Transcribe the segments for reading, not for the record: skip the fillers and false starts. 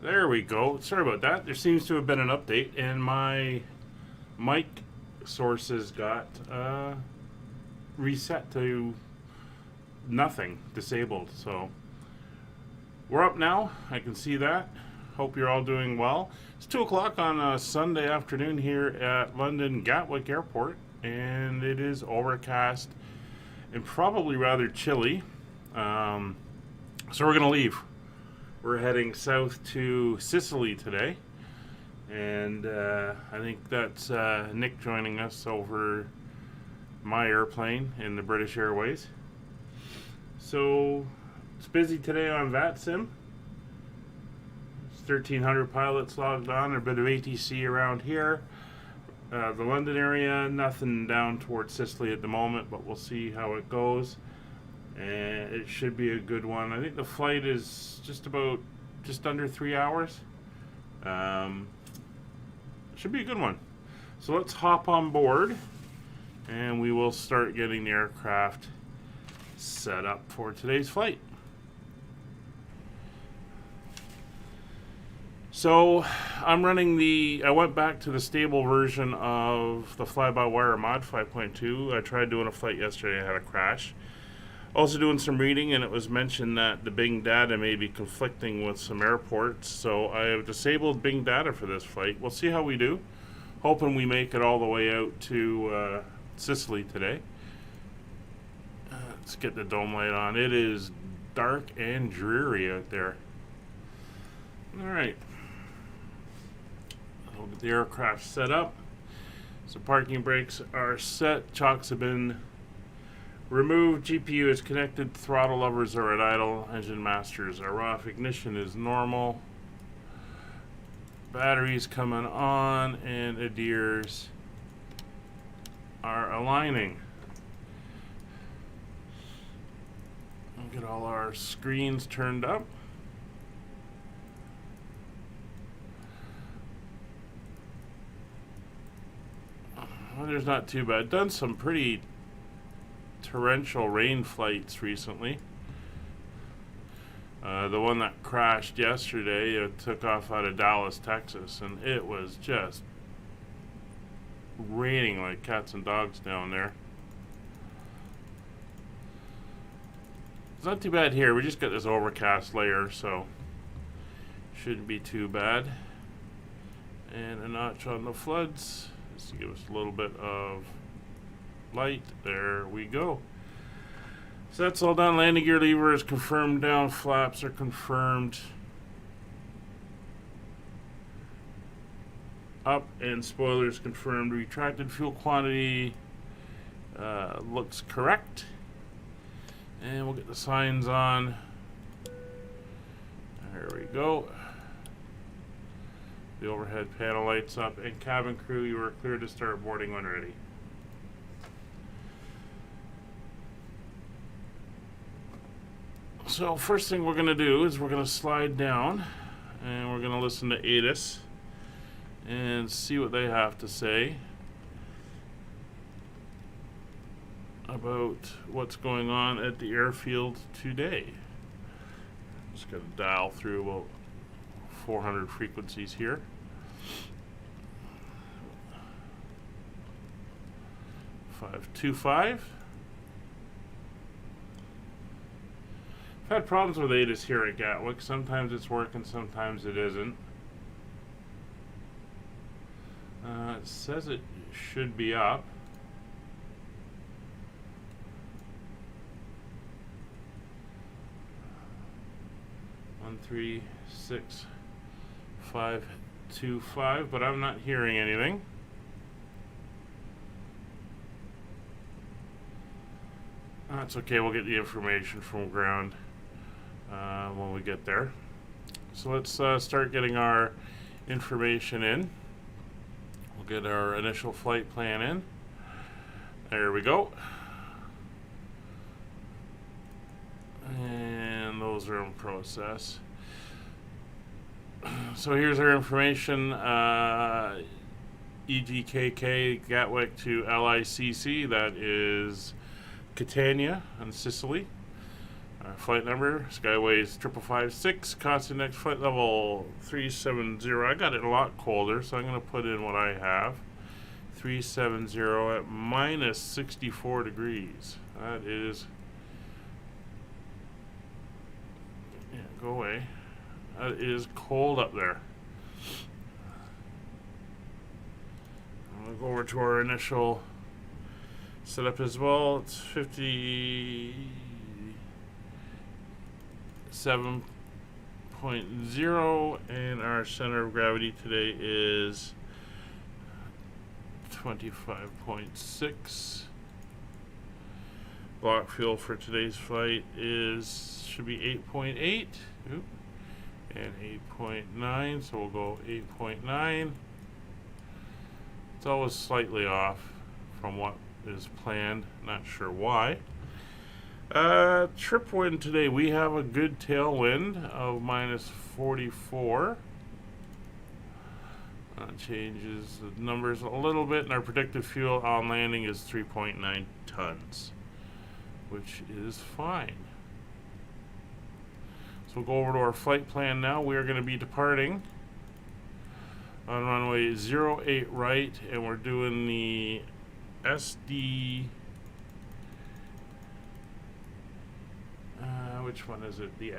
There we go. Sorry about that. There seems to have been an update, and my mic sources got reset to nothing, disabled. So we're up now. I can see that. Hope you're all doing well. It's 2 o'clock on a Sunday afternoon here at London Gatwick Airport, and it is overcast and probably rather chilly. So we're going to leave. We're heading south to Sicily today, and I think that's Nick joining us over my airplane in the British Airways. So it's busy today on VATSIM. 1,300 pilots logged on, a bit of ATC around here. The London area, nothing down towards Sicily at the moment, but we'll see how it goes. And it should be a good one. I think the flight is just under 3 hours. Should be a good one. So let's hop on board, and we will start getting the aircraft set up for today's flight. So I'm running I went back to the stable version of the fly-by-wire mod 5.2. I tried doing a flight yesterday, I had a crash. Also doing some reading, and it was mentioned that the Bing data may be conflicting with some airports, so I have disabled Bing data for this flight. We'll see how we do. Hoping we make it all the way out to Sicily today. Let's get the dome light on. It is dark and dreary out there. Alright. We'll get the aircraft set up. So parking brakes are set. Chocks have been removed. GPU is connected. Throttle levers are at idle. Engine masters are off. Ignition is normal. Batteries coming on, and adheres are aligning. We'll get all our screens turned up. Weather's not too bad. Done some pretty torrential rain flights recently. The one that crashed yesterday, it took off out of Dallas, Texas, and it was just raining like cats and dogs down there. It's not too bad here. We just got this overcast layer, so shouldn't be too bad. And a notch on the floods just to give us a little bit of light. There we go. So that's all done. Landing gear lever is confirmed down. Flaps are confirmed up, and spoilers confirmed. Retracted fuel quantity looks correct. And we'll get the signs on. There we go. The overhead panel lights up. And cabin crew, you are clear to start boarding when ready. So first thing we're going to do is we're going to slide down, and we're going to listen to ATC and see what they have to say about what's going on at the airfield today. Just going to dial through about 400 frequencies here. Five 525. I've had problems with ATC here at Gatwick. Sometimes it's working, sometimes it isn't. It says it should be up. One 3 6 5 2 5, but I'm not hearing anything. That's okay. We'll get the information from ground when we get there. So let's start getting our information in. We'll get our initial flight plan in. There we go. And those are in process. So here's our information. EGKK Gatwick to LICC. That is Catania in Sicily. Flight number, Skyways 5556, constant next flight level 370. I got it a lot colder, so I'm going to put in what I have. 370 at minus 64 degrees. That is... Yeah, go away. That is cold up there. We'll go over to our initial setup as well. It's 57.0, and our center of gravity today is 25.6. Block fuel for today's flight should be 8.8. And 8.9, so we'll go 8.9. It's always slightly off from what is planned, not sure why. Trip wind today, we have a good tailwind of minus 44. Changes the numbers a little bit, and our predicted fuel on landing is 3.9 tons, which is fine. So we'll go over to our flight plan now. We are going to be departing on runway 08 right, and we're doing the SD... which one is it? The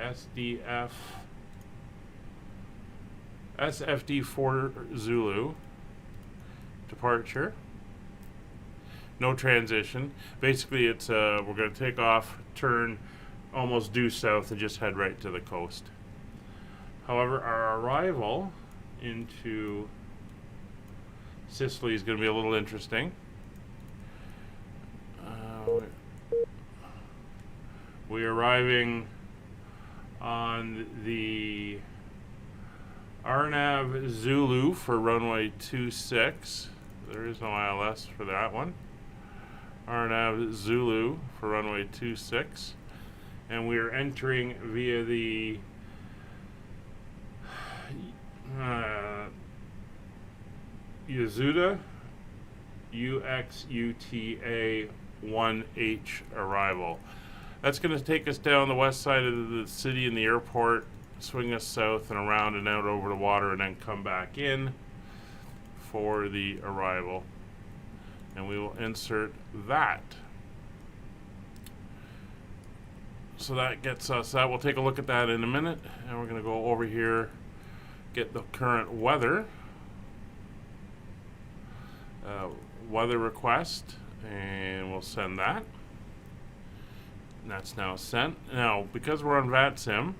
SFD4 Zulu departure. No transition. Basically, it's we're going to take off, turn almost due south, and just head right to the coast. However, our arrival into Sicily is going to be a little interesting. We're arriving on the RNAV Zulu for runway 26. There is no ILS for that one. RNAV Zulu for runway 26. And we are entering via the Yasuda UXUTA 1H arrival. That's going to take us down the west side of the city and the airport, swing us south and around and out over the water, and then come back in for the arrival. And we will insert that. So that gets us that. We'll take a look at that in a minute, and we're going to go over here, get the current weather request, and we'll send that. And that's now sent. Now, because we're on VATSIM,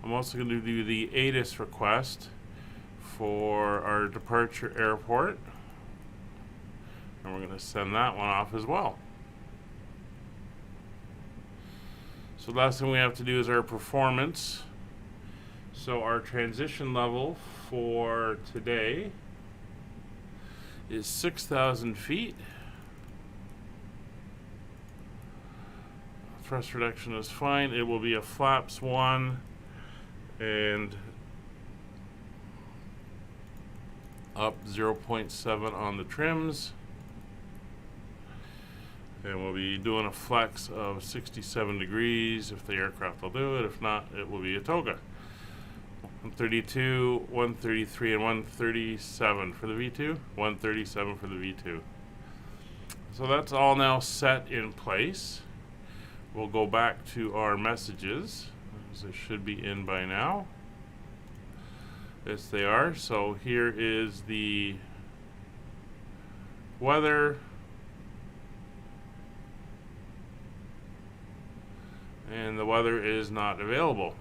I'm also going to do the ATC request for our departure airport, and we're going to send that one off as well. So the last thing we have to do is our performance. So our transition level for today is 6,000 feet. Thrust reduction is fine. It will be a flaps 1 and up 0.7 on the trims. And we'll be doing a flex of 67 degrees if the aircraft will do it. If not, it will be a toga. 132, 133, and 137 for the V2. 137 for the V2. So that's all now set in place. We'll go back to our messages. They should be in by now. Yes, they are. So here is the weather. And the weather is not available.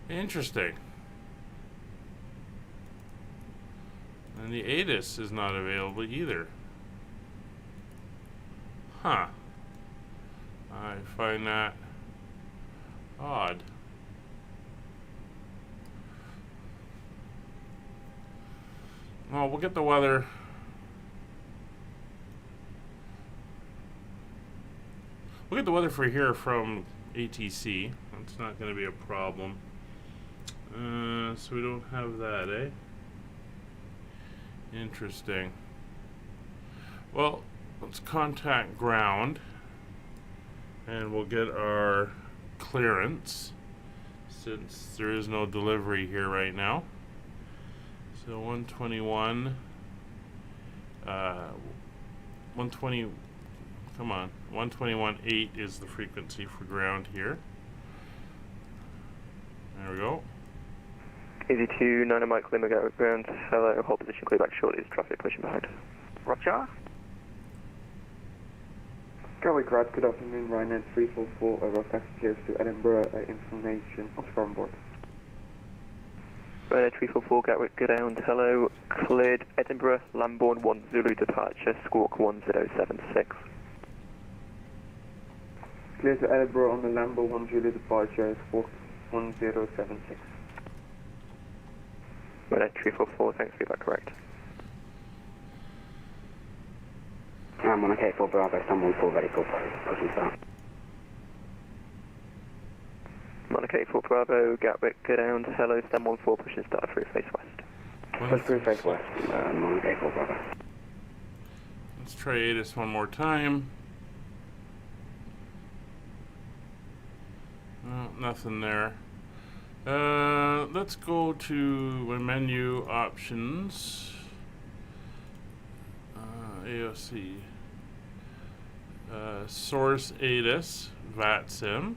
Interesting. And the ATC is not available either. Huh. I find that odd. Well, we'll get the weather. We'll get the weather for here from ATC. That's not going to be a problem. So we don't have that, eh? Interesting. Well, let's contact ground And we'll get our clearance since there is no delivery here right now. So 121, 120, come on, 121.8 is the frequency for ground here. There we go. Easy 2, 9 Mike Lima, Gatwick ground. Hello, hold position, clear back shortly, is traffic pushing behind. Roger. Gatwick ground, good afternoon, Ryanair 344, over passengers to Edinburgh, information from board. Ryanair 344, Gatwick ground, hello, cleared Edinburgh, Lambourne 1 Zulu departure, squawk 1076. Clear to Edinburgh on the Lambourne 1 Zulu departure, squawk 1076. Ryanair 344, thanks, feedback correct. I'm on a K4 Bravo, someone 4 ready for pushing start. Monaco 84 Bravo, Gatwick ground, hello, stand 14 pushing start through face west. Push through face west. Monaco 84 Bravo. Let's try ATIS one more time. No, nothing there. Let's go to my menu options. AOC. Source ATIS, VATSIM.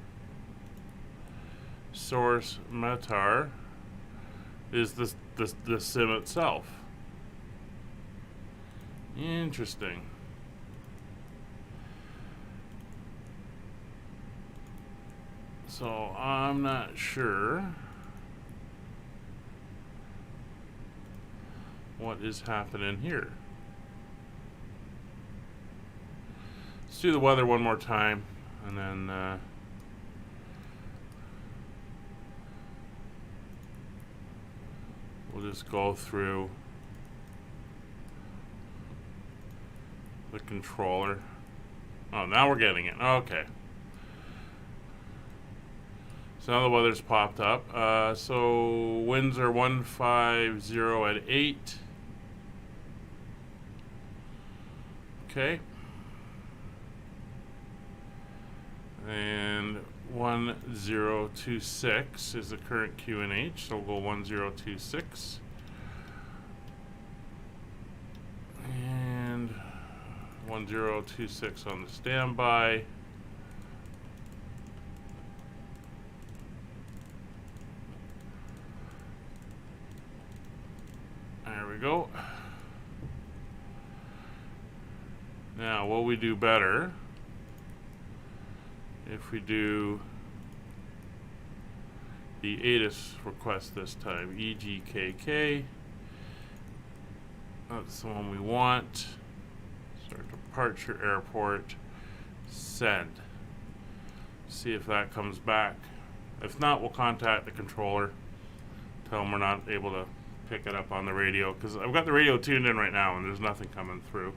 Source METAR is the SIM itself. Interesting. So I'm not sure what is happening here. Let's do the weather one more time, and then we'll just go through the controller. Oh, now we're getting it. Okay. So now the weather's popped up. So winds are 150 at 8. Okay. And 1026 is the current QNH, so we'll go 1026. And 1026 on the standby. There we go. Now, will we do better if we do the ATIS request this time? EGKK. That's the one we want. Start departure airport. Send. See if that comes back. If not, we'll contact the controller. Tell them we're not able to pick it up on the radio, because I've got the radio tuned in right now and there's nothing coming through.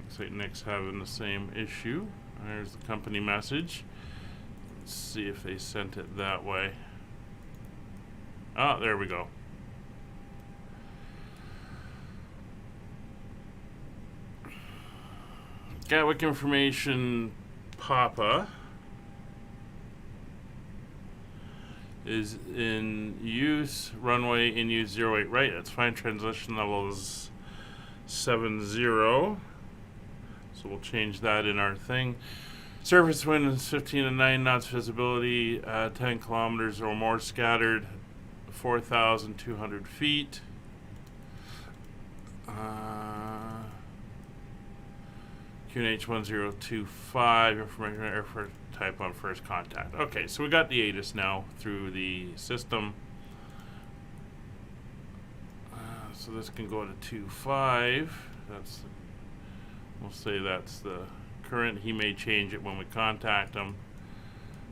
Looks like Nick's having the same issue. There's the company message. Let's see if they sent it that way. Oh, there we go. Gatwick information Papa is in use, runway in use 08 right, that's fine, transition level is 70, so we'll change that in our thing. Surface wind is 15 and 9 knots, visibility 10 kilometers or more, scattered 4,200 feet. QNH 1025, information airport type on first contact. Okay, so we got the ATIS now through the system. So this can go to 25. That's, we'll say that's the current. He may change it when we contact him.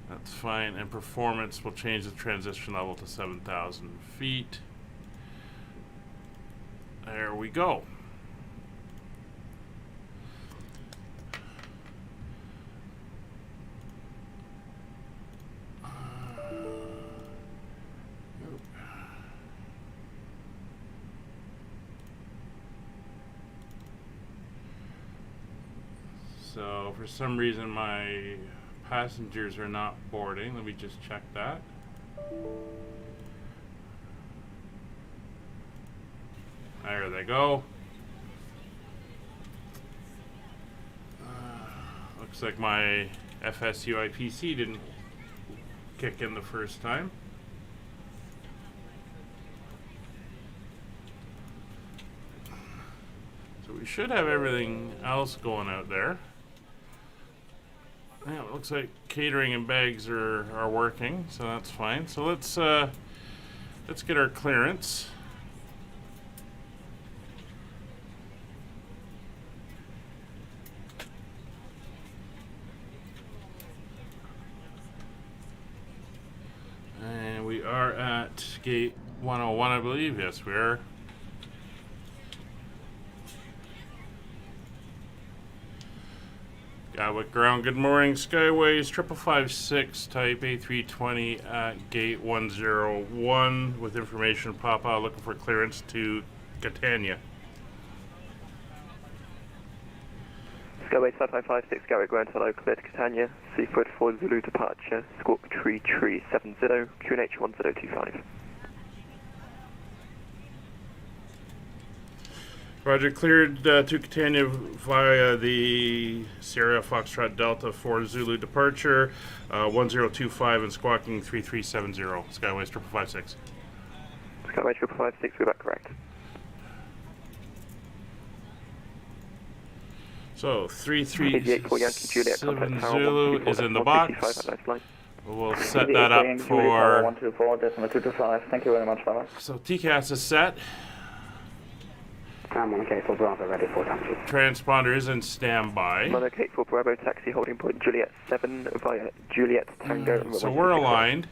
That's fine. And performance will change the transition level to 7,000 feet. There we go. So for some reason my passengers are not boarding. Let me just check that. There they go. Looks like my FSUI PC didn't kick in the first time. So we should have everything else going out there. Yeah, it looks like catering and bags are working, so that's fine. So let's get our clearance. And we are at gate 101, I believe. Yes, we are. Gatwick ground, good morning. Skyways 5556 type A320 at gate 101 with information pop out looking for clearance to Catania. Skyways 5556 Gatwick ground, hello, cleared to Catania. Seaford 4 Zulu departure, squawk 3370, QNH 1025. Roger, cleared to Catania via the Sierra Foxtrot Delta 4 Zulu departure, 1025 and squawking 3370, Skyways 5556. Skyways 5556, we're back correct. So 88 Yankee Juliet, Seven contact Zulu tower, is in the box. line. We'll set that up for. 124.225. Thank you very much, Baba. So TCAS is set. I'm on a K4 Bravo, ready for taxi. Transponder is in standby. Mono Kate for Bravo, taxi holding point Juliet 7 via Juliet Tango. So we're aligned.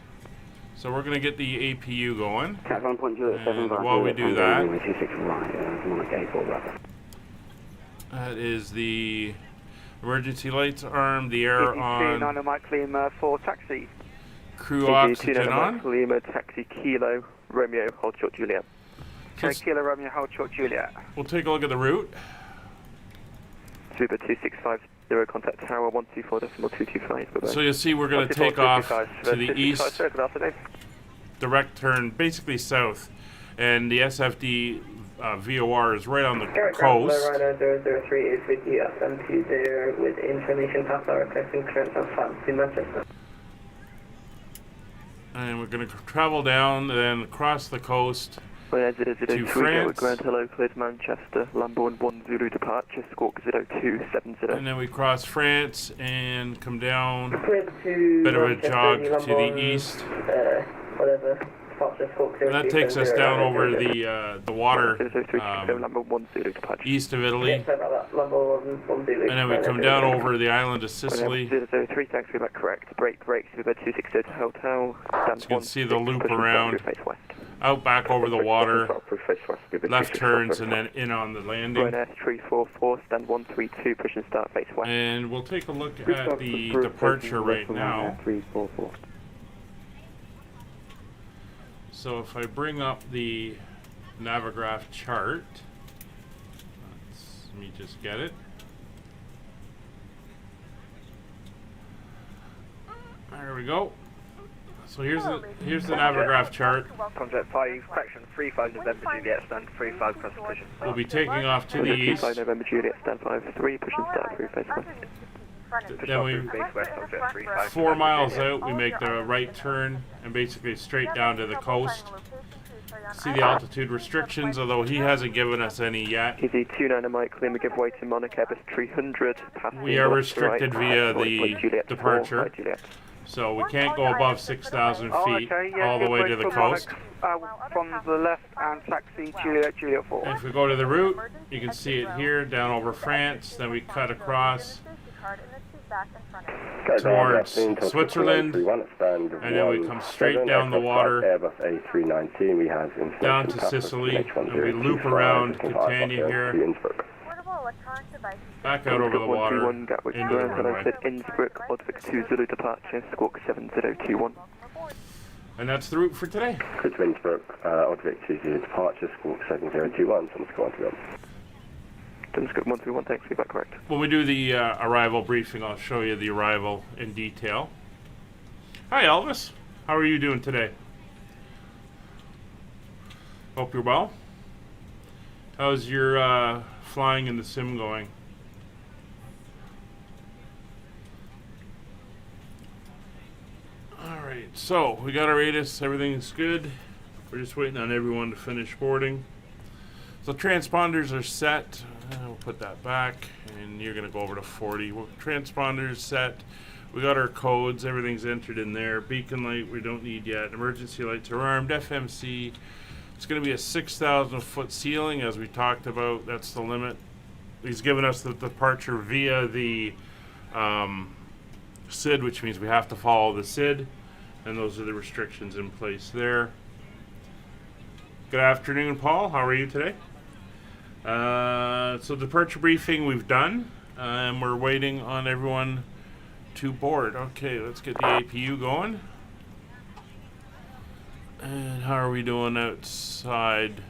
So we're going to get the APU going. Cat 1 point Juliet 7 via While we do that, 26 right, I'm on a K4 Bravo. that is the emergency lights arm, the air on, 9 Mike Lima for taxi. crew oxygen on. Lima, taxi Kilo, Romeo, hold short Juliet. Kilo Romeo, hold short Juliet. We'll take a look at the route. Super 2650, contact tower 124.225. So you'll see we're going to take off to the east, Good afternoon. direct turn, basically south. And the SFD VOR is right on the coast. Rhino 003 is with you up to there with information pass our requesting clearance of funds in Manchester. And we're going to travel down and then across the coast to France. Grand hello, cleared Manchester, Lambourne 1 Zulu departure, squawk 0270. And then we cross France and come down, Cleared to bit of a Manchester, jog to Lambourne, the east. Whatever, departure squawk 0270. And that takes us down over the water 0367, Lambourne 1 Zulu departure. east of Italy. Yeah, sorry about that, Lambourne 1 Zulu. And then we come down over the island of Sicily. 003, thanks, we're back correct. Brakes, we've got 260 to hotel. You can see the loop around, out back over the water, left turns, and then in on the landing. Ryanair 344, stand 132, push and start, face west. And we'll take a look at the departure right now. 344. So if I bring up the Navigraph chart, let me just get it. There we go. So here's the Navigraph chart. Contact 5, fraction 35 November Juliet, stand 35 cross position. We'll be taking off to the east. 5 November Juliet, stand 53, push and start, through face west. Then we, Base west, object 35. 4 miles out, we make the right turn and basically straight down to the coast. See the altitude restrictions, although he hasn't given us any yet. Easy 29 Mike Lima, give way to Monarch Airbus 300. We are restricted via the departure, so we can't go above 6,000 feet all the way to the coast. From the left and taxi Juliet 4. And if we go to the route, you can see it here, down over France, then we cut across towards Switzerland, and then we come straight down the water, A319, we have down to Sicily, and we loop around Catania here, back out over the water, into the runway. Innsbruck, Odvik 2 Zulu departure, squawk 7021. And that's the route for today. Good to Innsbruck, Odvik 2 departure, squawk 7021, someone's going to go. Scope 131, thanks, feedback correct. When we do the arrival briefing, I'll show you the arrival in detail. Hi, Elvis. How are you doing today? Hope you're well. How's your flying in the sim going? Alright, so we got our ATIS, everything's good. We're just waiting on everyone to finish boarding. So transponders are set. We'll put that back, and you're going to go over to 40. Well, transponders set. We got our codes. Everything's entered in there. Beacon light we don't need yet. Emergency lights are armed. FMC. It's going to be a 6,000 foot ceiling, as we talked about. That's the limit. He's given us the departure via the SID, which means we have to follow the SID, and those are the restrictions in place there. Good afternoon, Paul. How are you today? So departure briefing we've done, and we're waiting on everyone to board. Okay, let's get the APU going. And how are we doing outside?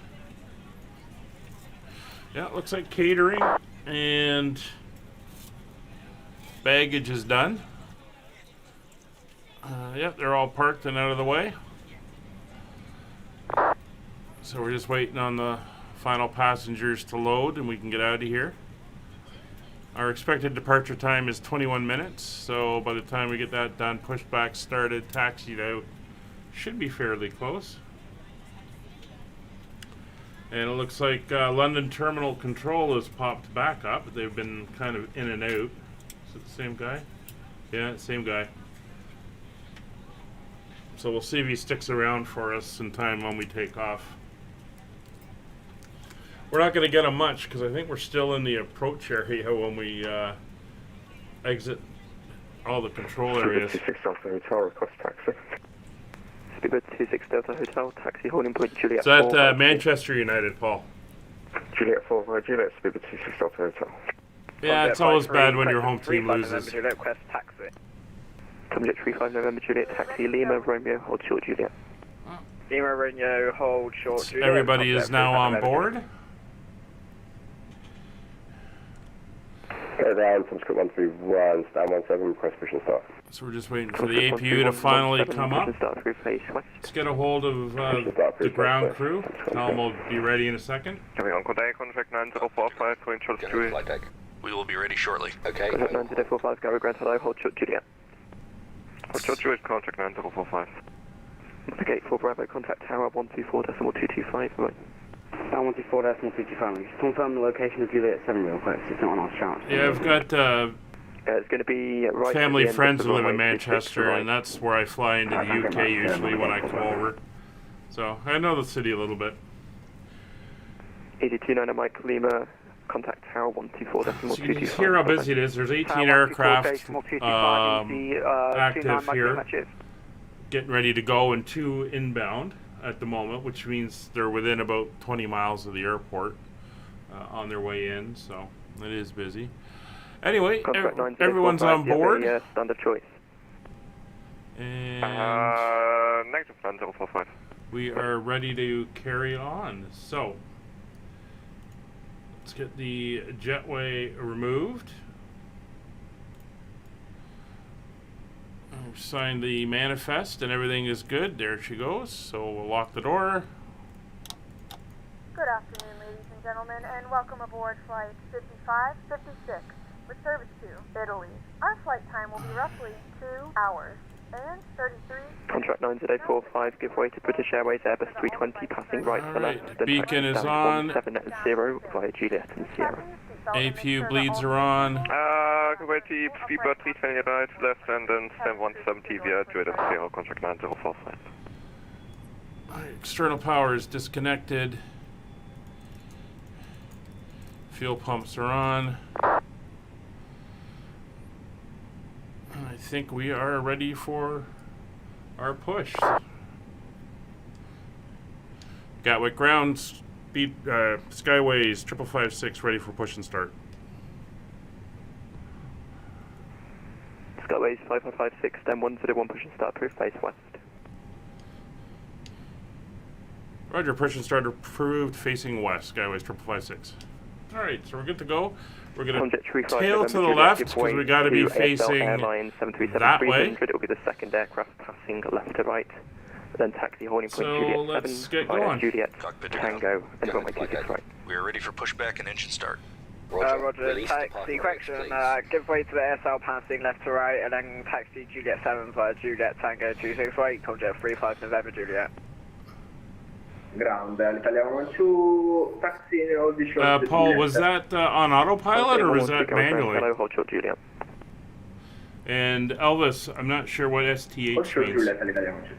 Yeah, it looks like catering and baggage is done. Yep, they're all parked and out of the way. So we're just waiting on the final passengers to load and we can get out of here. Our expected departure time is 21 minutes, so by the time we get that done, pushed back, started, taxied out, should be fairly close. And it looks like London Terminal Control has popped back up. They've been kind of in and out. Is it the same guy? Yeah, same guy. So we'll see if he sticks around for us in time when we take off. We're not going to get him much because I think we're still in the approach area when we exit all the control areas. 26 Delta Hotel, request taxi. Speedbird 26 Delta Hotel, taxi holding point Juliet 4. Is that Manchester United, Paul? Juliet 4, Juliet, Speedbird 26 Delta Hotel. Yeah, it's always bad when your home team loses. Juliet, request taxi. Tomjet 35 November Juliet, taxi Lima, Romeo, hold short Juliet. Lima, Romeo, hold short Juliet. Everybody is now on board. Go down from script 131, stand 17, request push and start. So we're just waiting for the APU to finally come up. Let's get a hold of the ground crew. Tell them we'll be ready in a second. Coming on Catania, contact 9045, point short Juliet. Flight deck. We will be ready shortly. Okay. Contact 9045, Gary Grant, hello, hold short Juliet. Hold short Juliet, contact 9045. Okay, 4 Bravo, contact tower 124.225, right. Tower 124.225, just confirm the location of Juliet 7 real quick, it's not on our chart. Yeah, I've got it's going to be right family friends who live in Manchester, and that's where I fly into the UK usually when I come over. So I know the city a little bit. 82.9 Mike Lima, contact tower 124.225. So you can hear how busy it is. There's 18 aircraft active here, getting ready to go, and 2 inbound at the moment, which means they're within about 20 miles of the airport on their way in, so it is busy. Anyway, everyone's on board. Standard choice. And negative plan 045. we are ready to carry on. So let's get the jetway removed. I've signed the manifest and everything is good. There she goes. So we'll lock the door. Good afternoon, ladies and gentlemen, and welcome aboard Flight 5556 with service to Italy. Our flight time will be roughly 2 hours and 33. Contract 9045, give way to British Airways Airbus 320, passing right to the left. Then Beacon is on. 70 via Juliet and Sierra. APU bleeds are on. Give way to Speedbird 320 right, left, and then stand 170 via Juliet and Sierra, contract 9045. External power is disconnected. Fuel pumps are on. I think we are ready for our push. Gatwick ground speed Skyways 5556 ready for push and start. Skyways 5556, stand 101, push and start, proof face west. Roger, push and start approved, facing west, Skyways 5556. All right, so we're good to go. We're going Tomjet to 35 tail to the November, left give because way we got to be ASL facing Airlines that way. 737-300. It will be the second aircraft passing left to right. Then taxi holding point So Juliet let's 7 get via going. Juliet Cockpit to Tango ground. and Got runway it, flight 26 deck. right. We are ready for pushback and engine start. Roger, Release taxi departing correction, brakes, please. give way to the SL passing left to right, and then taxi Juliet 7 via Juliet Tango 268, Tomjet 35 November Juliet. Ground, Italia 112, taxi audition. Paul, was that on autopilot or was that manually? Hello, hold short Juliet. And Elvis, I'm not sure what STH means. Juliet, Italia 112.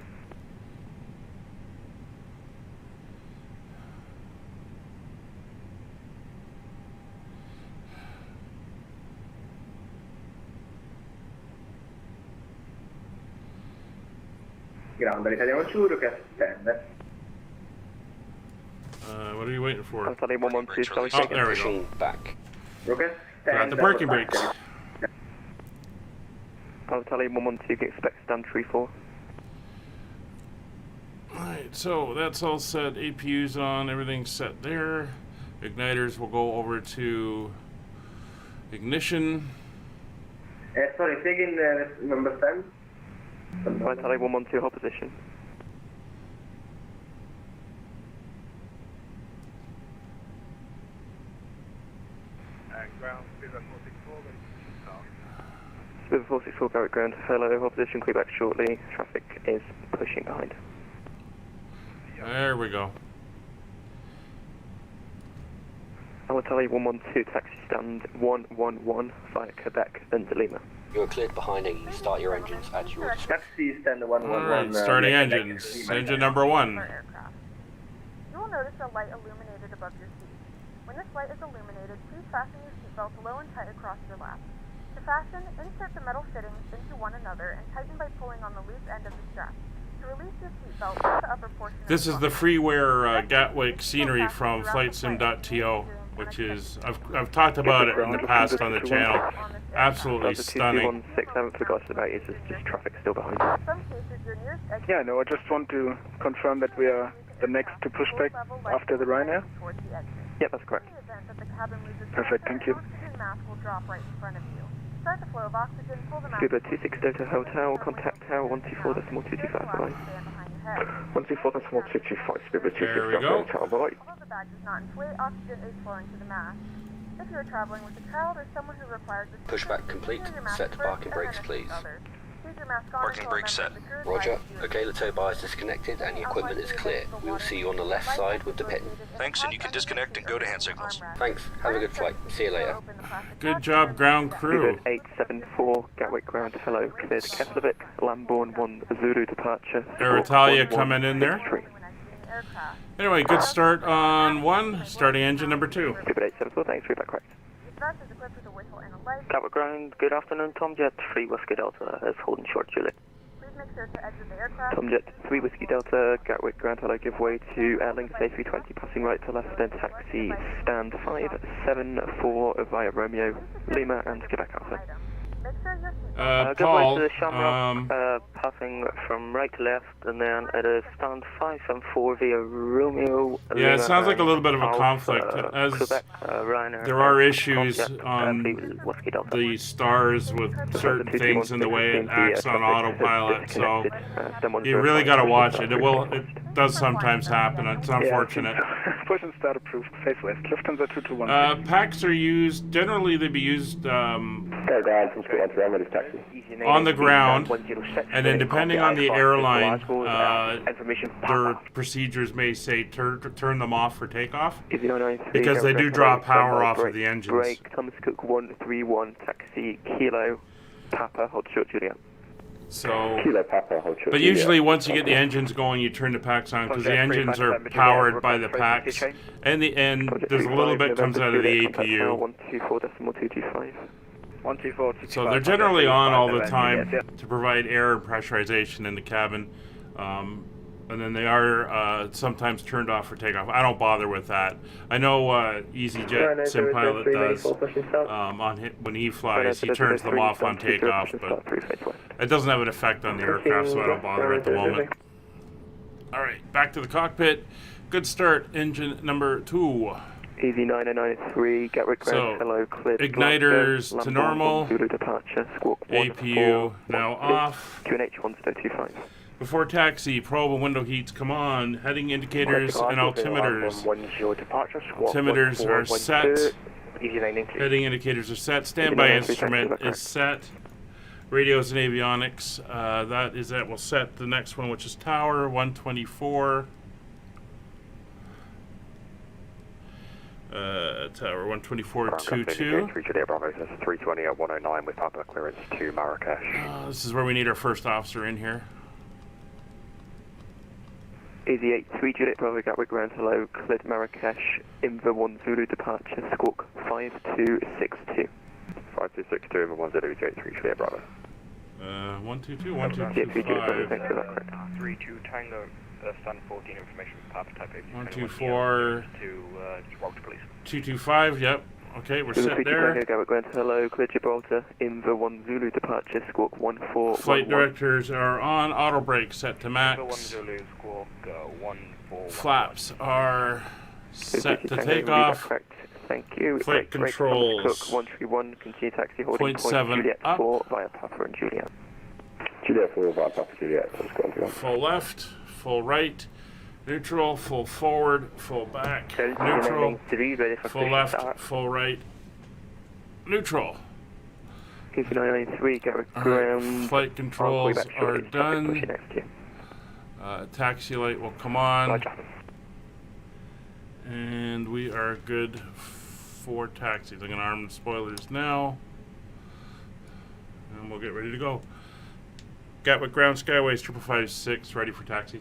Ground, Italia 112, request stand. What are you waiting for? Italia 112, shall we Oh, take there we go. Pushing back. Request Got stand. the parking brakes. Italia 112, you can expect stand 34. Alright, so that's all set. APU's on, everything's set there. Igniters will go over to ignition. Sorry, taking number 10. Italia 112, hold position. Ground, 464 Garrett ground, hello, hold position, clear back shortly. Traffic is pushing behind. There we go. Italia 112, taxi stand 111 via Quebec and Lima. You are cleared behind and you start your engines at your Taxi stand 111. Alright, starting engines. Engine number 1. Aircraft. You will notice a light illuminated above your seat. When this light is illuminated, please fasten your seatbelt low and tight across your lap. To fasten, insert the metal fittings into one another and tighten by pulling on the loose end of the strap. To release your seatbelt, lift the upper portion of This the is the belt. Gatwick Gatwick scenery from FlightSim.to, which is I've talked about it in the past on the channel. Absolutely stunning. 221 I haven't forgotten about it, it's just traffic still behind. In some cases, your nearest exit Yeah, no, I just want to confirm that we are the next to push back after the Ryanair. towards the exit. Yep, that's correct. In the event that the cabin loses Perfect, thank you. the oxygen mask will drop right in front of you. Start the flow of oxygen, pull the mask. Scuba 26 Delta Hotel, contact tower 124.225, bye. 124.225, Scuba 26 There we Delta go. Hotel, bye. Although the bag does not inflate, oxygen is flowing to the mask. If you are traveling with a child or someone who requires assistance, Pushback complete. secure your mask Set first parking and then brakes, assist please. others. Keep your mask on Parking until a brakes member set. of the crew Roger. advises you. Okay, the tow bar is disconnected and the equipment is clear. We will see you on the left side with the pin. Thanks, and you can disconnect and go to hand signals. Thanks. Have a good flight. See you later. Good job, ground crew. Scuba 874 Gatwick ground, hello, cleared Keflavik, Lambourne 1 Zulu departure. Air Italia coming in there. Anyway, good start on 1, starting engine number 2. Scuba 874, thanks, read back correct. Bus is equipped with a whistle and a light. Gatwick ground, good afternoon, Tomjet 3 Whiskey Delta is holding short Juliet. Please make sure to exit the aircraft. Tomjet 3 Whiskey Delta, Gatwick ground, hello, give way to Airlink A320 passing right to left, then taxi stand 574 via Romeo, Lima and Quebec Alpha. Make sure your Good way Paul, to the Shamrock, passing from right to left, and then it is stand 574 via Romeo. yeah, Lima it sounds like a little bit of a Alpha, conflict, as Quebec, Ryanair, there are issues Tomjet, on 3 Whiskey Delta. the stars with certain things in the way it acts on autopilot, so you really got to watch it. It does sometimes happen. It's unfortunate. Push and start approved. Face west. Lufthansa 221. Packs are used, generally they be used Fair ground from Scoot 1 Ram, taxi. on the ground, and then depending on the airline, their procedures may say turn them off for takeoff, because they do draw power off of the engines. Break, Thomas Cook 131, taxi, Kilo, Papa, hold short Juliet. So, Kilo Papa, hold short. but usually once you get the engines going, you turn the packs on, because the engines are powered by the packs, and there's a little bit comes out of the APU. 124.225. 124. So they're generally on all the time to provide air and pressurization in the cabin, and then they are sometimes turned off for takeoff. I don't bother with that. I know EasyJet Sim Pilot does when he flies. He turns them off on takeoff, but it doesn't have an effect on the aircraft, so I don't bother at the moment. All right, back to the cockpit. Good start, engine number 2. Easy 9093, Gatwick Ground, hello, cleared. Igniters to normal. Zulu departure, squawk APU now off. QNH 1025. Before taxi, probe and window heats come on. Heading indicators and altimeters. Altimeters are set. Heading indicators are set. Standby instrument is set. Radios and avionics. That will set the next one, which is tower 124. Tower 124.22. 320 at 109 with Papa clearance to Marrakesh. This is where we need our first officer in here. Easy 83 Juliet Bravo Gatwick Ground, hello, cleared Marrakesh, Inver 1 Zulu departure, squawk 5262. 5262 Inver 1 Zulu 83 Juliet Bravo. 122, 1225. 32 Tango, stand 14 information, Papa type 80. 124. To Gibraltar, please. 225, yep. Okay, we're set there. Gatwick Ground, hello, cleared Gibraltar, Inver 1 Zulu departure, squawk 1411. Flight directors are on, auto brake set to max. Inver 1 Zulu, squawk 1411. Flaps are set to take off. Thank you. Flight controls. Cook 131, continue taxi holding point 0.7 Juliet up. 4 via Papa and Juliet. Juliet 4 via Papa Juliet. Full left, full right, neutral, full forward, full back, neutral, full left, full right, neutral. Easy 993, Gatwick Ground. Flight controls are done. Taxi light will come on. And we are good for taxis. I'm going to arm the spoilers now. And we'll get ready to go. Gatwick Ground, Skyways 5556, ready for taxi.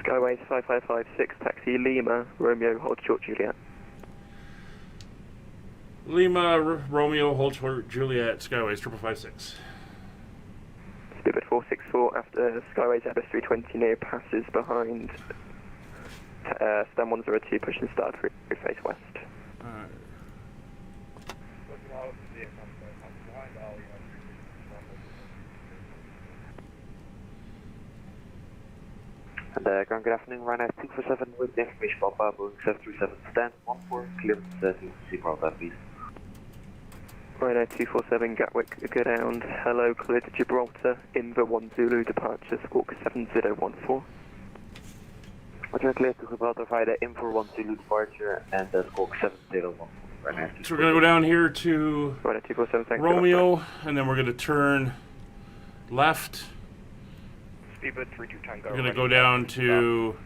Skyways 5556, taxi Lima, Romeo, hold short Juliet. Lima, Romeo, hold short Juliet, Skyways 5556. Speedbird 464 after Skyways A320neo passes behind stand 102, push and start through face west. Alright. And ground, good afternoon, Ryanair 247 with the information about Boeing 737 stand 14, clearance to Gibraltar, please. Ryanair 247 Gatwick ground, hello, cleared to Gibraltar, Inver 1 Zulu departure, squawk 7014. Roger, clear to Gibraltar via the Inver 1 Zulu departure and squawk 7014. So we're going to go down here to Ryanair 247, Romeo, and then we're going to turn left. Speedbird 32 Tango. We're going to go down to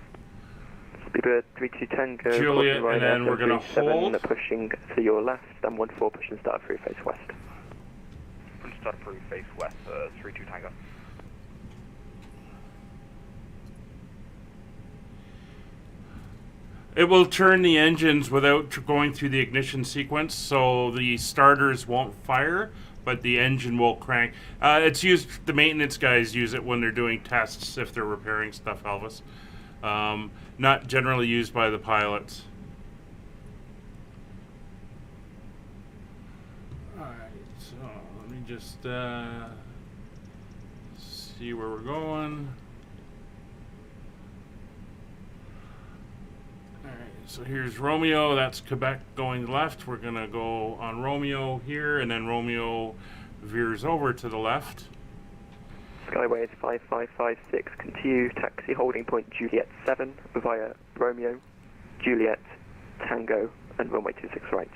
Speedbird 32 Tango. Juliet, and then we're going to hold. Pushing to your left, stand 14, push and start through face west. Push and start through face west, 32 Tango. It will turn the engines without going through the ignition sequence, so the starters won't fire, but the engine will crank. It's used, the maintenance guys use it when they're doing tests if they're repairing stuff, Elvis. Not generally used by the pilots. Alright, so let me just see where we're going. Alright, so here's Romeo, that's Quebec going left. We're going to go on Romeo here, and then Romeo veers over to the left. Skyways 5556, continue taxi holding point Juliet 7 via Romeo, Juliet, Tango, and runway 26 right.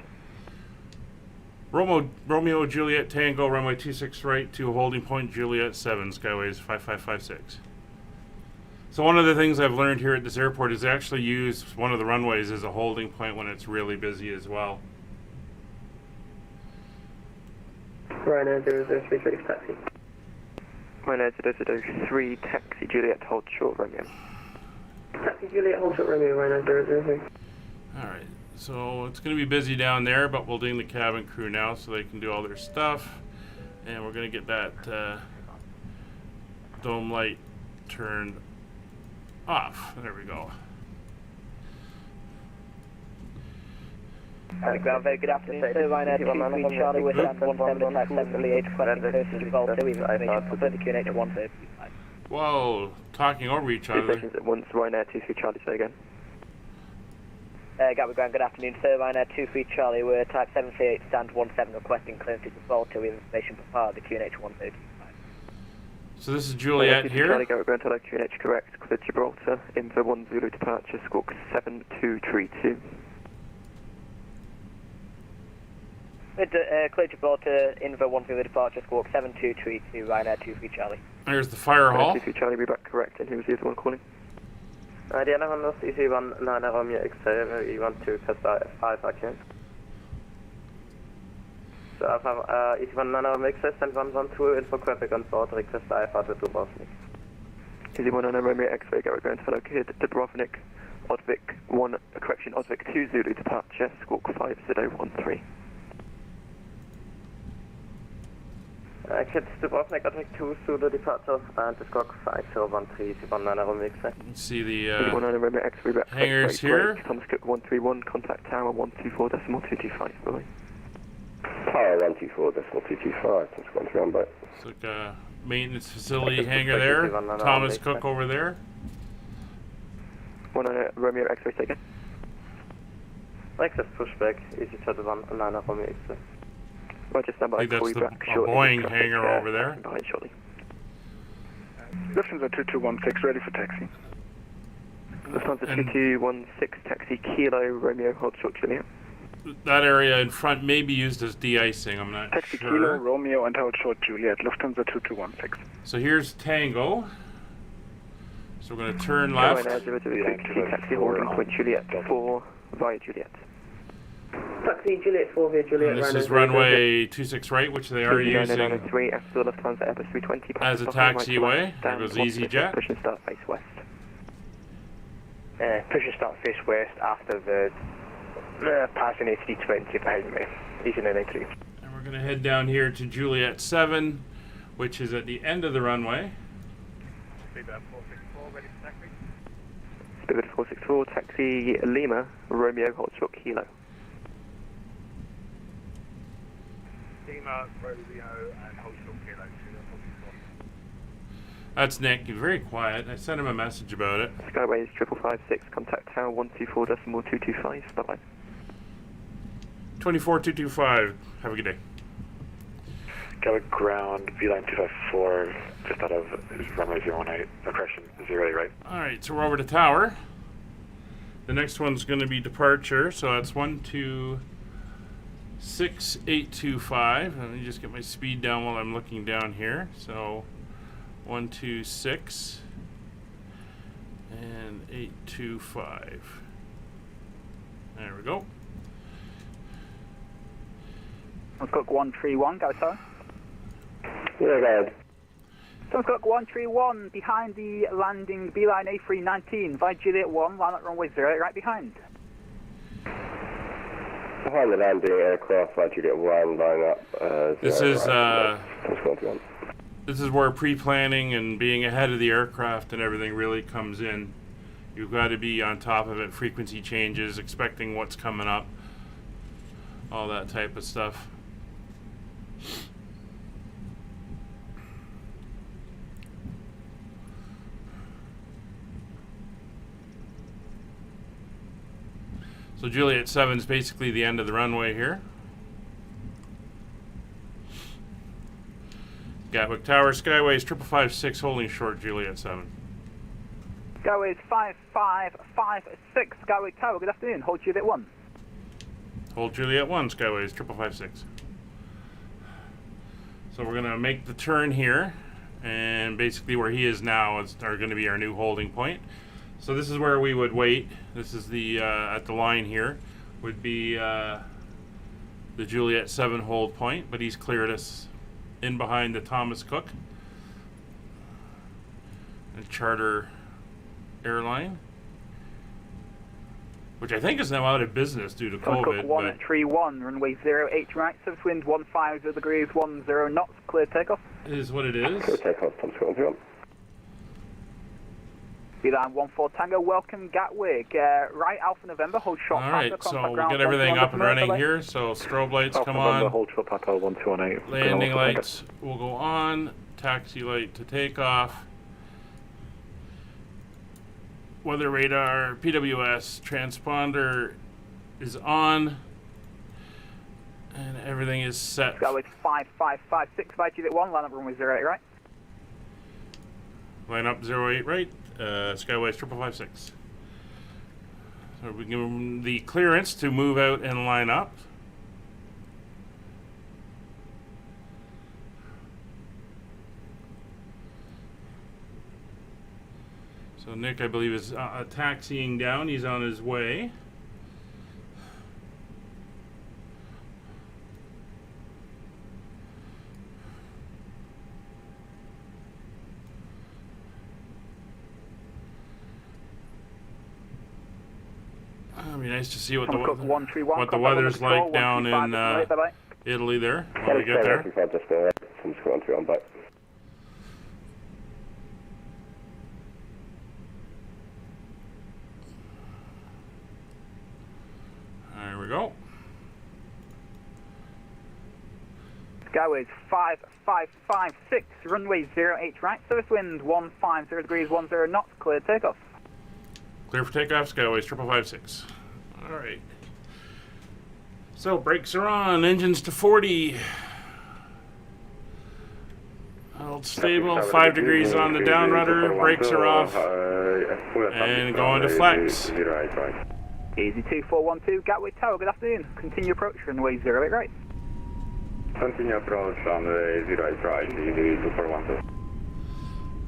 Romeo, Juliet, Tango, runway 26 right to holding point Juliet 7, Skyways 5556. So one of the things I've learned here at this airport is they actually use one of the runways as a holding point when it's really busy as well. Ryanair 003 taxi. Ryanair 003 taxi Juliet, hold short Romeo. Taxi Juliet, hold short Romeo, Ryanair 003. Alright, so it's going to be busy down there, but we'll ding the cabin crew now so they can do all their stuff. And we're going to get that dome light turned off. There we go. Ground, very good afternoon, sir. Ryanair 23 Charlie with stand 17 type 7 for the 8 requesting close to Gibraltar. We've information for the QNH 135. Whoa, talking over each Two other. stations at once, Ryanair 23 Charlie, say again. Gatwick Ground, good afternoon, sir. Ryanair 23 Charlie, we're type 738, stand 17, requesting clearance to Gibraltar with information for power, the QNH 135. So this is Juliet here. Charlie, Gatwick Ground, hello, QNH correct, clear Gibraltar, Info 1 Zulu departure, squawk 7232. Clear Gibraltar, Info 1 Zulu departure, squawk 7232, Ryanair 23 Charlie. Here's the fire hall. 23 Charlie, be back correct, and who's the other one calling? Diana Honda, EC1 9 Romeo X-ray, you want to test F5 again? So EC1 9 Romeo X-ray, send 112, info Quebec on board, request IFR to Dubrovnik. EC1 9 Romeo X-ray, Gatwick Ground, hello, clear Dubrovnik, Odvik 1, correction, Odvik 2 Zulu departure, squawk 5013. Kids Dubrovnik, Odvik 2 Zulu departure, and squawk 5013, EC1 9 Romeo X-ray. Let's see the EC1 9 Romeo X-ray, back hangars here. Thomas Cook 131, contact tower 124.225, bye. Tower 124.225, that's going through on by. It's like a maintenance facility hangar there. Thomas Cook over there. 1 Romeo X-ray, say again. Access pushback, EC1 9 Romeo X-ray. Roger, stand by. I think that's call you the back shortly. Boeing Traffic, hangar over there. Behind shortly. Lufthansa 2216, ready for taxi. Lufthansa 2216, taxi Kilo Romeo, hold short Juliet. That area in front may be used as de-icing, I'm not Taxi sure. Kilo Romeo and hold short Juliet, Lufthansa 2216. So here's Tango. So we're going to turn left. Taxi holding point Juliet 4 via Juliet. Taxi Juliet 4 via Juliet. And this is runway 26 right, which they are using 903 after the Lufthansa Airbus 320. as a taxiway. There goes EasyJet. Push and start face west. Push and start face west after the passing A320 behind me. Easy 993. And we're going to head down here to Juliet 7, which is at the end of the runway. Speedbird 464, ready for taxi. Speedbird 464, taxi Lima Romeo, hold short Kilo. Lima, Romeo and hold short Kilo. That's Nick. He's very quiet. I sent him a message about it. Skyways 5556, contact tower 124.225, bye-bye. 24225. Have a good day. Gatwick Ground, V-line 254, just out of runway 018. No, correction, 08, right? Alright, so we're over to tower. The next one's going to be departure, so that's 126.825. Let me just get my speed down while I'm looking down here. So 126 and 825. There we go. Thomas Cook 131, go sir. Yeah, go ahead. Thomas Cook 131, behind the landing beeline A319, via Juliet 1, line up runway 08, right behind. Behind the landing aircraft, like Juliet 1, line up. This is where pre-planning and being ahead of the aircraft and everything really comes in. You've got to be on top of it, frequency changes, expecting what's coming up, all that type of stuff. So Juliet 7 is basically the end of the runway here. Gatwick Tower, Skyways 5556, holding short Juliet 7. Skyways 5556, Gatwick Tower, good afternoon, hold Juliet 1. Hold Juliet 1, Skyways 5556. So we're going to make the turn here, and basically where he is now are going to be our new holding point. So this is where we would wait. This is the at the line here would be the Juliet 7 hold point, but he's cleared us in behind the Thomas Cook, a charter airline, which I think is now out of business due to Thomas COVID. Cook 131, runway 08 right, surface wind 15 degrees 10 knots, clear takeoff. It is what it is. Clear takeoff, Thomas Cook 131. Beeline 14 Tango, welcome Gatwick. Right, Alpha November, hold short. Alright, so we'll get everything up and running here. So strobe lights come on. Hold short Papa 1218. Landing lights will go on. Taxi light to take off. weather radar, PWS, transponder is on, and everything is set. Skyway 5556 by Juliet 1, line up runway 08 right. Line up 08 right, Skyway 5556. So we give them the clearance to move out and line up. So Nick, I believe, is taxiing down. He's on his way. It'd be nice to see what the weather's like down in Italy there when we get there. There we go. Skyways 5556, runway 08 right, surface wind 150 degrees 10 knots, clear takeoff. Clear for takeoff, Skyways 5556. All right. So brakes are on, engines to 40. Hold stable, 5 degrees on the down rudder, brakes are off, and going to flex. Easy 2412, Gatwick Tower, good afternoon. Continue approach, runway 08 right. Continue approach, runway 08 right, easy 2412.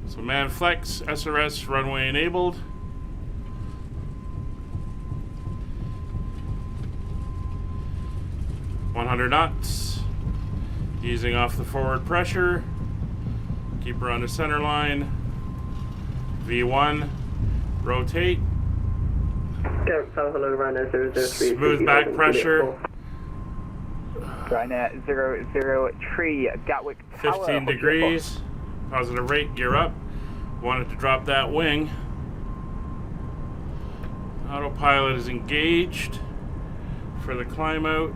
So man flex, SRS, runway enabled. .100 knots, easing off the forward pressure, keep her on the center line, V1, rotate, smooth back pressure, Ryanair 003, Gatwick Tower, 15 degrees, positive rate, gear up, wanted to drop that wing, autopilot is engaged for the climb out.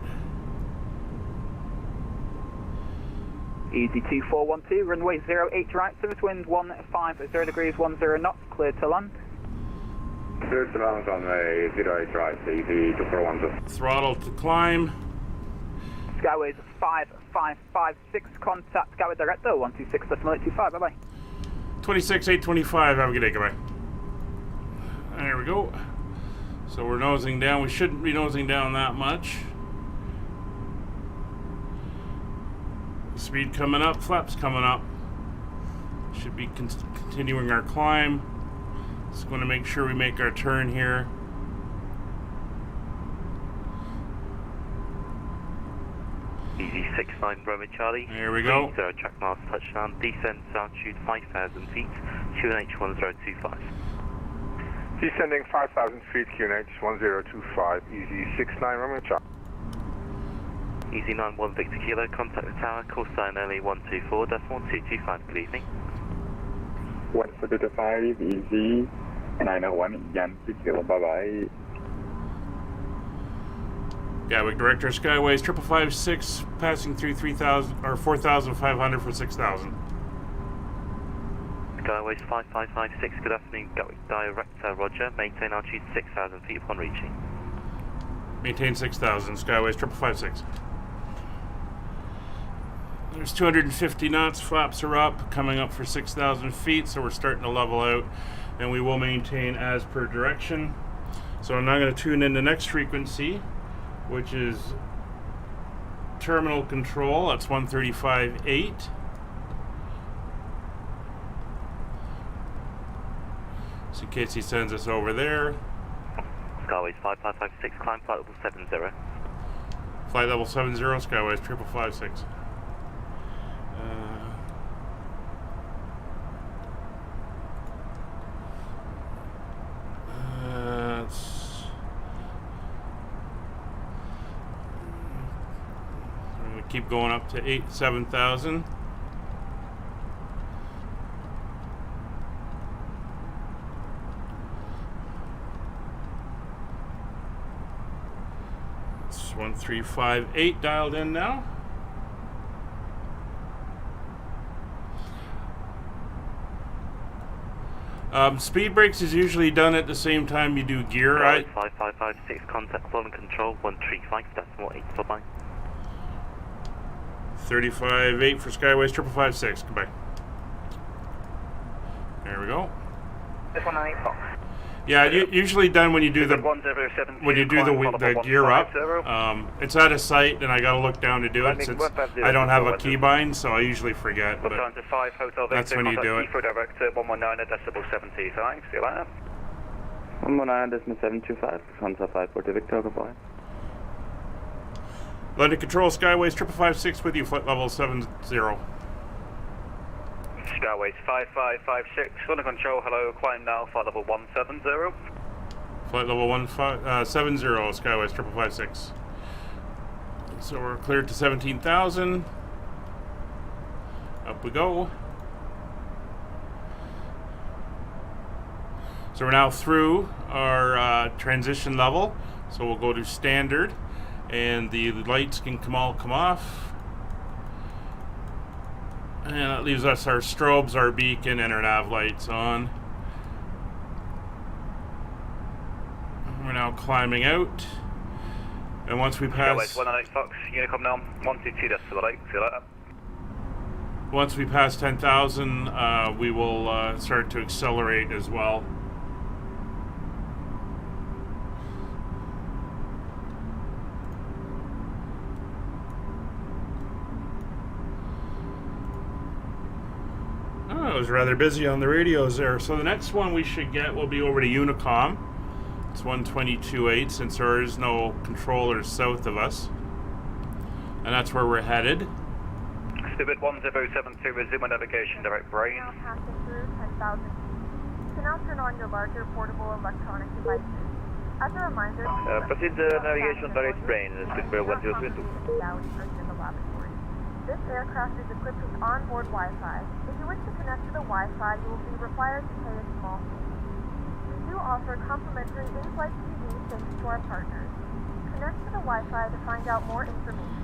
Easy 2412, runway 08 right, surface wind 150 degrees 10 knots, clear to land. Clear to land, runway 08 right, easy 2412. Throttle to climb. Skyways 5556, contact Skyway Director 126.825, bye bye. 26825, have a good day, goodbye. There we go. So we're nosing down, we shouldn't be nosing down that much. Speed coming up, flaps coming up. Should be continuing our climb. Just going to make sure we make our turn here. Easy 69 Bravo Charlie. There we go. 0 track miles touchdown. Descent altitude 5,000 feet. QNH 1025. Descending 5,000 feet, QNH 1025. Easy 69 Bravo Charlie. Easy 91 Victor Kilo, contact the tower, call sign early 124.225, good evening. 145, easy, 901, Yankee Kilo, bye bye. Gatwick Director, Skyways 5556, passing through 3,000 or 4,500 for 6,000. Skyways 5556, good afternoon, Gatwick Director, Roger, maintain altitude 6,000 feet upon reaching. Maintain 6,000, Skyways 5556. There's 250 knots, flaps are up, coming up for 6,000 feet, so we're starting to level out, and we will maintain as per direction. So I'm now going to tune in the next frequency, which is terminal control, that's 135.8. So in case he sends us over there. Skyways 5556, climb flight level 70. Flight level 70, Skyways 5556. Keep going up to 7,000. It's 1358 dialed in now. Speed brakes is usually done at the same time you do gear. 5556, contact London Control 135.8 for mine. 35.8 for Skyways 5556. Goodbye. There we go. This one on 8 Fox. Yeah, usually done when you do the gear up. It's out of sight, and I got to look down to do it since I don't have a keybind, so I usually forget. But that's when you do it. 119.70. Thanks. See you later. 119.725. Contact 540 Victor. Goodbye. London Control Skyways 5556 with you. Flight level 70. Skyways 5556, London Control, hello, climb now, flight level 170. Flight level 170, Skyways 5556. So we're cleared to 17,000. Up we go. So we're now through our transition level. So we'll go to standard, and the lights can all come off. And that leaves us our strobes, our beacon, and our nav lights on. We're now climbing out. And once we pass... 198 Fox, Unicom now, 122, that's for the light, see you later. Once we pass 10,000, we will start to accelerate as well. It was rather busy on the radios there. So the next one we should get will be over to Unicom. It's 122.8 since there is no controllers south of us. And that's where we're headed. Stupid 1072, resume navigation, direct brain. Now passing through 10,000 feet. You can now turn on your larger portable electronic devices. As a reminder, proceed the navigation direct brain, Stupid 1072. This aircraft is equipped with onboard Wi-Fi. If you wish to connect to the Wi-Fi, you will be required to pay a small fee. We do offer complimentary in-flight TV thanks to our partners. Connect to the Wi-Fi to find out more information.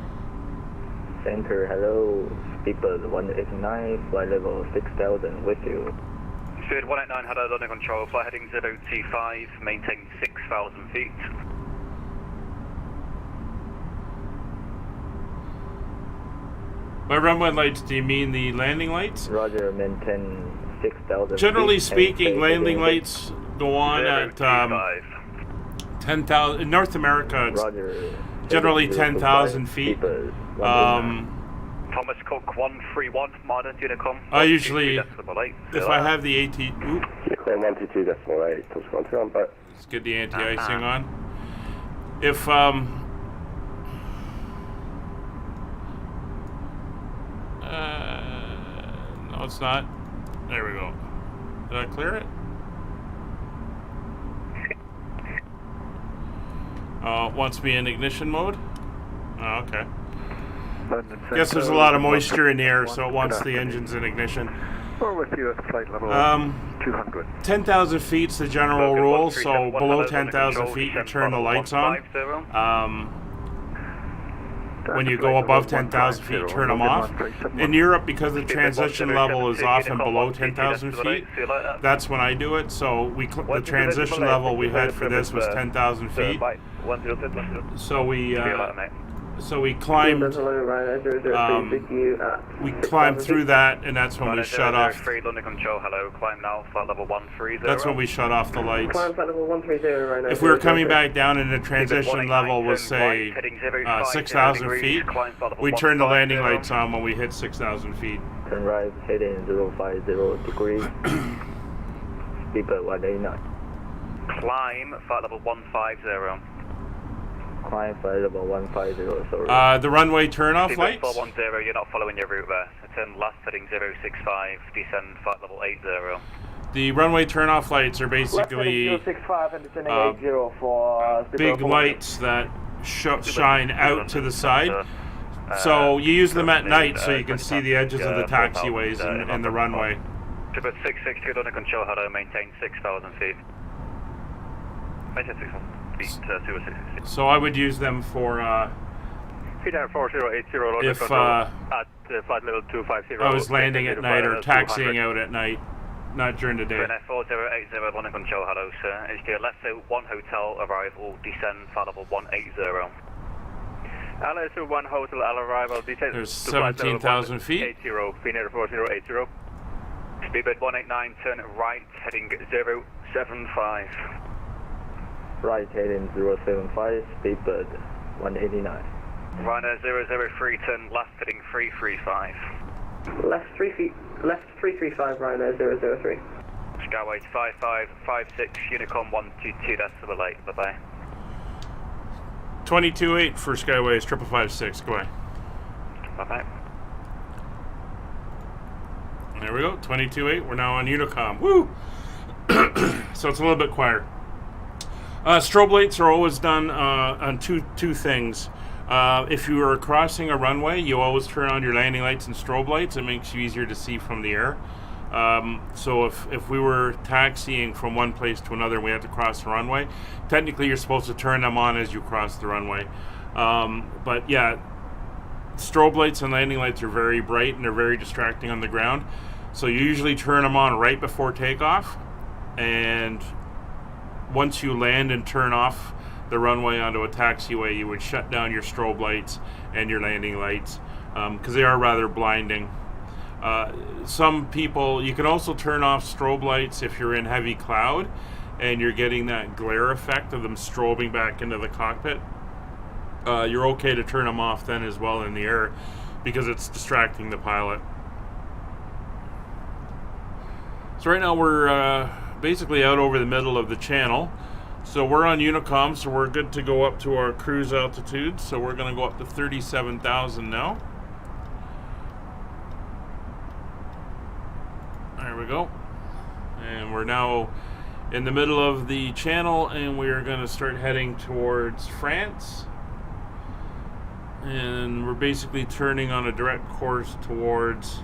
Center, hello. People 189, flight level 6000 with you. Spirit 189, hello, London Control, flight heading 025, maintain 6,000 feet. By runway lights, do you mean the landing lights? Roger, maintain 6,000. Generally speaking, landing lights go on at 10,000. In North America, it's generally 10,000 feet. Thomas Cook 131, modern Unicom. I usually, if I have the AT... Clear 122.8, Thomas 131, but... Let's get the anti-icing on. If, no, it's not. There we go. Did I clear it? Wants me in ignition mode? Oh, okay. Guess there's a lot of moisture in the air, so it wants the engines in ignition. We're with you at flight level 200. 10,000 feet's the general rule, so below 10,000 feet you turn the lights on. When you go above 10,000 feet, you turn them off. In Europe, because the transition level is often below 10,000 feet, that's when I do it. So the transition level we had for this was 10,000 feet. So we climbed. We climbed through that, and that's when we shut off. That's when we shut off the lights. If we were coming back down and the transition level was say 6,000 feet, we turn the landing lights on when we hit 6,000 feet. Turn right, heading 050 degrees. People 189. Climb flight level 150. Climb flight level 150, sorry. The runway turn-off lights? 410, you're not following your route there. Turn left, heading 065, descend flight level 80. The runway turn-off lights are basically big lights that shine out to the side. So you use them at night so you can see the edges of the taxiways and the runway. Triple 662 London Control, hello, maintain 6,000 feet. Maintain 6,000 feet. So I would use them for if at flight level 250. I was landing at night or taxiing out at night. not during the day. Renee 4080, London Control, hello sir. It's to your left, so 1 hotel, arrival, descend, flight level 180. Hello, so 1 hotel, arrival, descend. There's 17,000 feet. 80, Phoenix 4080. Speedbird 189, turn right, heading 075. Right, heading 075, speedbird 189. Ryanair 003, turn left, heading 335. Left 335, Ryanair 003. Skyway 5556, Unicorn 122, decimal 8, bye-bye. 22.8 for Skyways, 5556, go ahead. Bye-bye. There we go, 22.8, we're now on Unicom. Woo! So it's a little bit quieter. Strobe lights are always done on two things. If you are crossing a runway, you always turn on your landing lights and strobe lights. It makes you easier to see from the air. So if we were taxiing from one place to another and we had to cross the runway, technically you're supposed to turn them on as you cross the runway. But yeah, strobe lights and landing lights are very bright and they're very distracting on the ground. So you usually turn them on right before takeoff, and once you land and turn off the runway onto a taxiway, you would shut down your strobe lights and your landing lights because they are rather blinding. Some people, you can also turn off strobe lights if you're in heavy cloud and you're getting that glare effect of them strobing back into the cockpit. You're okay to turn them off then as well in the air because it's distracting the pilot. So right now we're basically out over the middle of the channel. So we're on Unicom, so we're good to go up to our cruise altitude. So we're going to go up to 37,000 now. There we go. And we're now in the middle of the channel, and we are going to start heading towards France. And we're basically turning on a direct course towards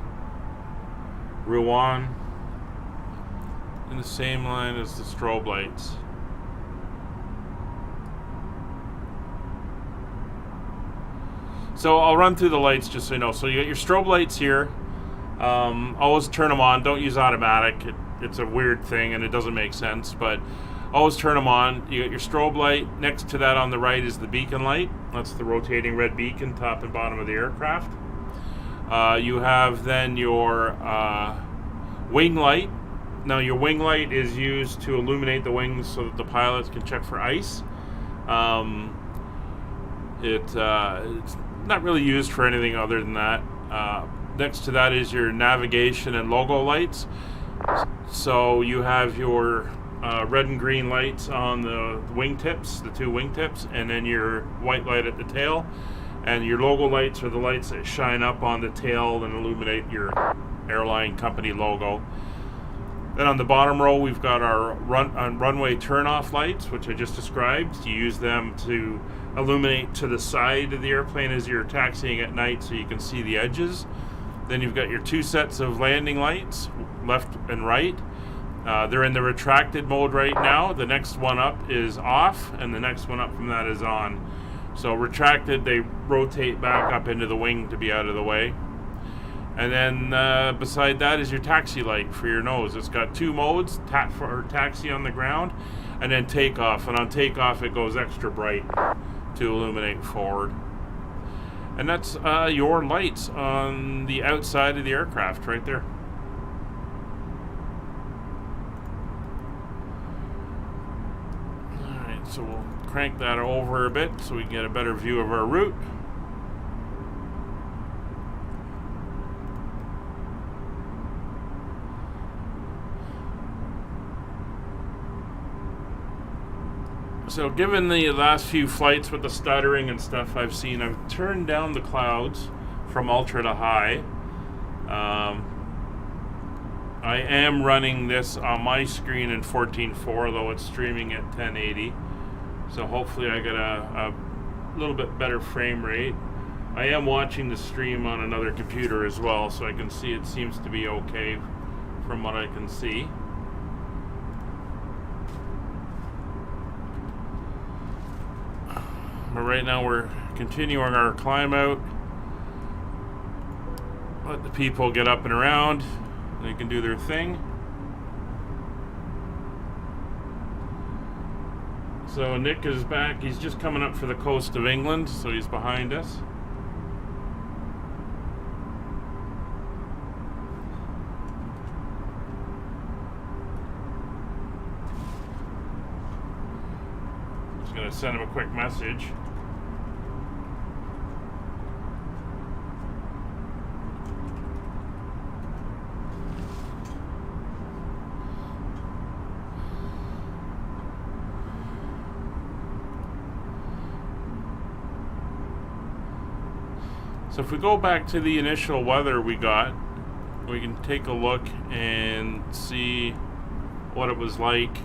Rouen in the same line as the strobe lights. So I'll run through the lights just so you know. So you got your strobe lights here. Always turn them on. Don't use automatic. It's a weird thing and it doesn't make sense, but always turn them on. You got your strobe light. Next to that on the right is the beacon light. That's the rotating red beacon, top and bottom of the aircraft. You have then your wing light. Now your wing light is used to illuminate the wings so that the pilots can check for ice. It's not really used for anything other than that. Next to that is your navigation and logo lights. So you have your red and green lights on the wingtips, the two wingtips, and then your white light at the tail. And your logo lights are the lights that shine up on the tail and illuminate your airline company logo. Then on the bottom row, we've got our runway turn-off lights, which I just described. You use them to illuminate to the side of the airplane as you're taxiing at night so you can see the edges. Then you've got your two sets of landing lights, left and right. They're in the retracted mode right now. The next one up is off, and the next one up from that is on. So retracted, they rotate back up into the wing to be out of the way. And then beside that is your taxi light for your nose. It's got two modes, for taxi on the ground, and then takeoff. And on takeoff, it goes extra bright to illuminate forward. And that's your lights on the outside of the aircraft right there. Alright, so we'll crank that over a bit so we can get a better view of our route. So given the last few flights with the stuttering and stuff I've seen, I've turned down the clouds from ultra to high. I am running this on my screen in 14.4, though it's streaming at 1080. So hopefully I get a little bit better frame rate. I am watching the stream on another computer as well, so I can see it seems to be okay from what I can see. But right now we're continuing our climb out. Let the people get up and around. They can do their thing. So Nick is back. He's just coming up for the coast of England, so he's behind us. Just gonna send him a quick message. So if we go back to the initial weather we got, we can take a look and see what it was like.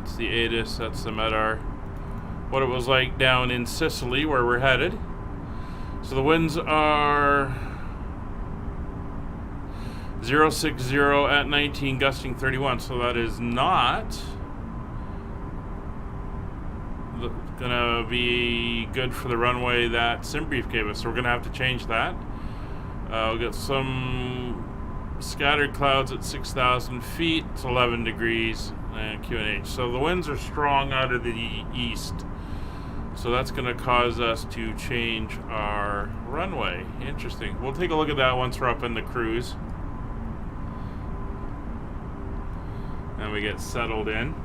It's the ATIS, that's the MEDAR. What it was like down in Sicily, where we're headed. So the winds are 060 at 19, gusting 31. So that is not gonna be good for the runway that SimBrief gave us, so we're gonna have to change that. We'll get some scattered clouds at 6,000 feet. It's 11 degrees and QNH. So the winds are strong out of the east, so that's gonna cause us to change our runway. Interesting. We'll take a look at that once we're up in the cruise and we get settled in.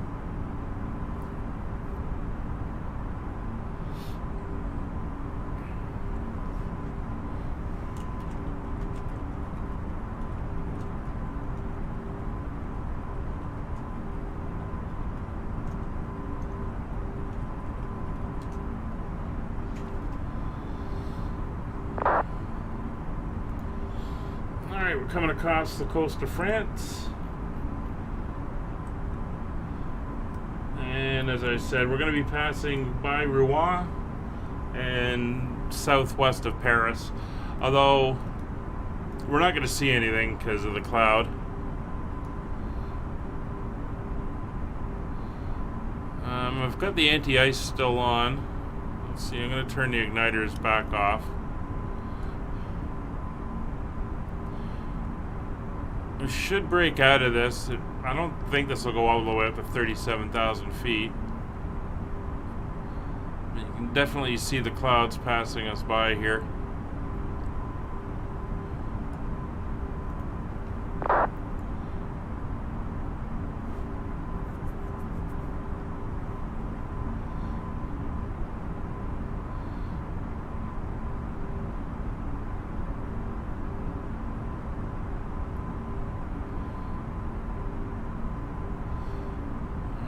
We're coming across the coast of France, and as I said, we're going to be passing by Rouen and southwest of Paris, although we're not going to see anything because of the cloud. I've got the anti-ice still on. Let's see, I'm going to turn the igniters back off. We should break out of this. I don't think this will go all the way up to 37,000 feet. You can definitely see the clouds passing us by here.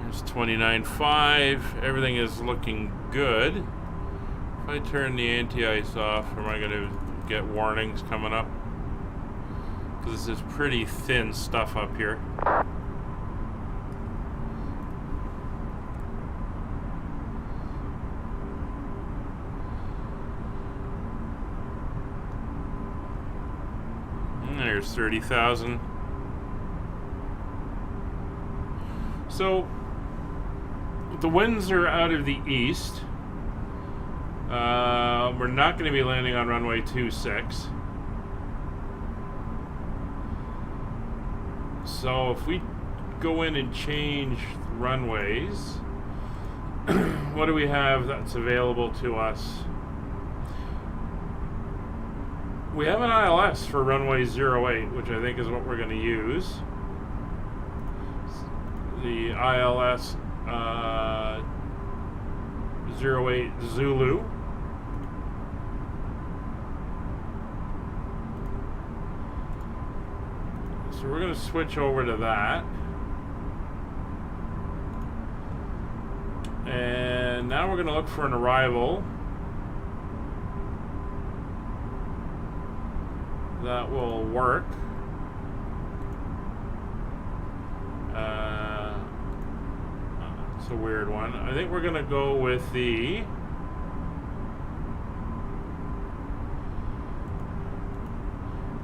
There's 29.5. Everything is looking good. If I turn the anti-ice off, am I going to get warnings coming up? Because this is pretty thin stuff up here. And there's 30,000. So the winds are out of the east. We're not going to be landing on runway 26. So if we go in and change runways, what do we have that's available to us? We have an ILS for runway 08, which I think is what we're going to use. The ILS 08 Zulu. So we're going to switch over to that. And now we're going to look for an arrival that will work. It's a weird one. I think we're going to go with the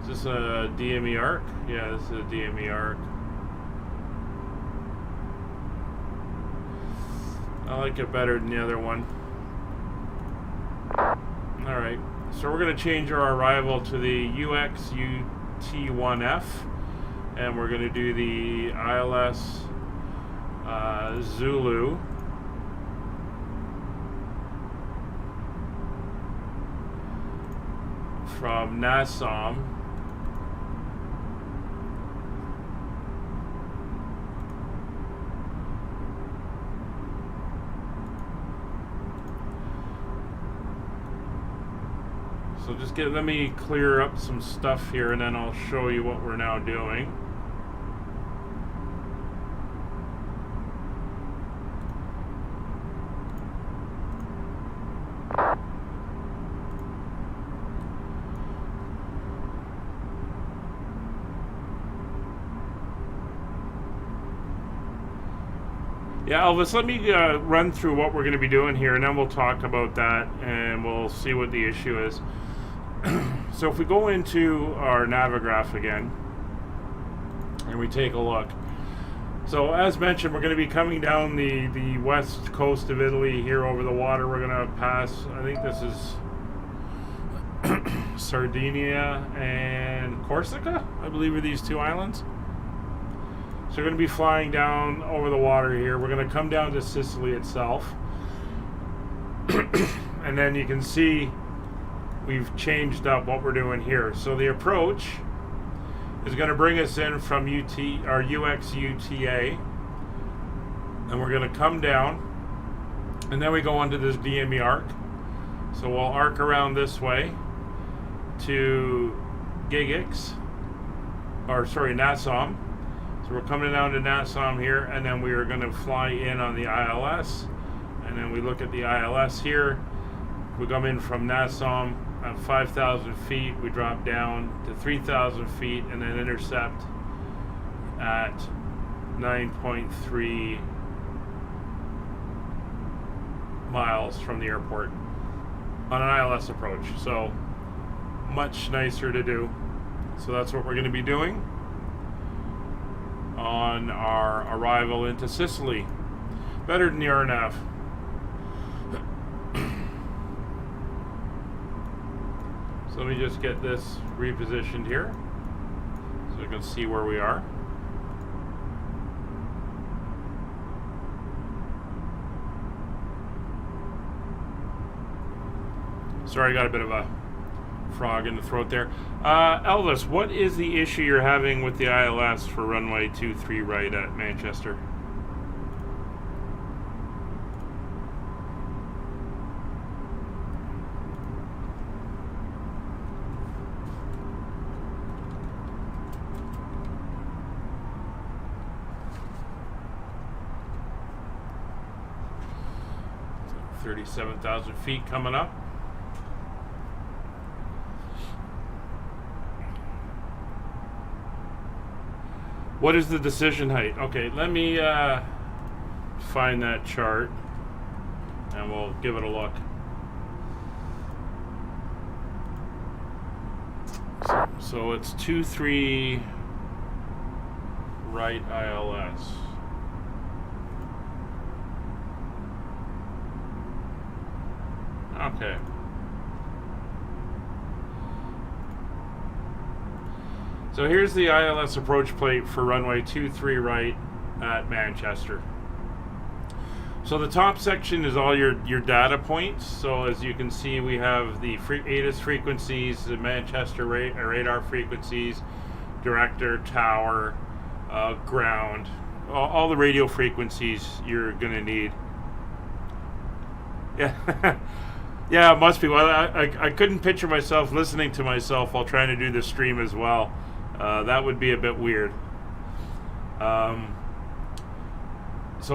is this a DME arc? Yeah, this is a DME arc. I like it better than the other one. Alright, so we're going to change our arrival to the UXUT1F, and we're going to do the ILS Zulu. From Nassau. So just let me clear up some stuff here, and then I'll show you what we're now doing. Yeah, Elvis, let me run through what we're going to be doing here, and then we'll talk about that, and we'll see what the issue is. So if we go into our Navigraph again, and we take a look. So as mentioned, we're going to be coming down the west coast of Italy here over the water. We're going to pass, I think this is Sardinia and Corsica, I believe are these two islands. So we're going to be flying down over the water here. We're going to come down to Sicily itself. And then you can see we've changed up what we're doing here. So the approach is going to bring us in from UX-UTA. And we're going to come down. And then we go onto this DME arc. So we'll arc around this way to Nassau. So we're coming down to Nassau here, and then we are going to fly in on the ILS, and then we look at the ILS here. We come in from Nassau at 5,000 feet, we drop down to 3,000 feet, and then intercept at 9.3 miles from the airport on an ILS approach. So much nicer to do. So that's what we're going to be doing on our arrival into Sicily. Better than the RNAV. So let me just get this repositioned here so you can see where we are. Sorry, I got a bit of a frog in the throat there. Elvis, what is the issue you're having with the ILS for runway 23 right at Manchester? So 37,000 feet coming up. What is the decision height? Okay, let me find that chart and we'll give it a look. So it's 23 right ILS. Okay. So here's the ILS approach plate for runway 23 right at Manchester. So the top section is all your data points. So as you can see, we have the ATC frequencies, the Manchester radar frequencies, director, tower, ground, all the radio frequencies you're going to need. Yeah. Yeah, it must be. Well, I couldn't picture myself listening to myself while trying to do this stream as well. That would be a bit weird. So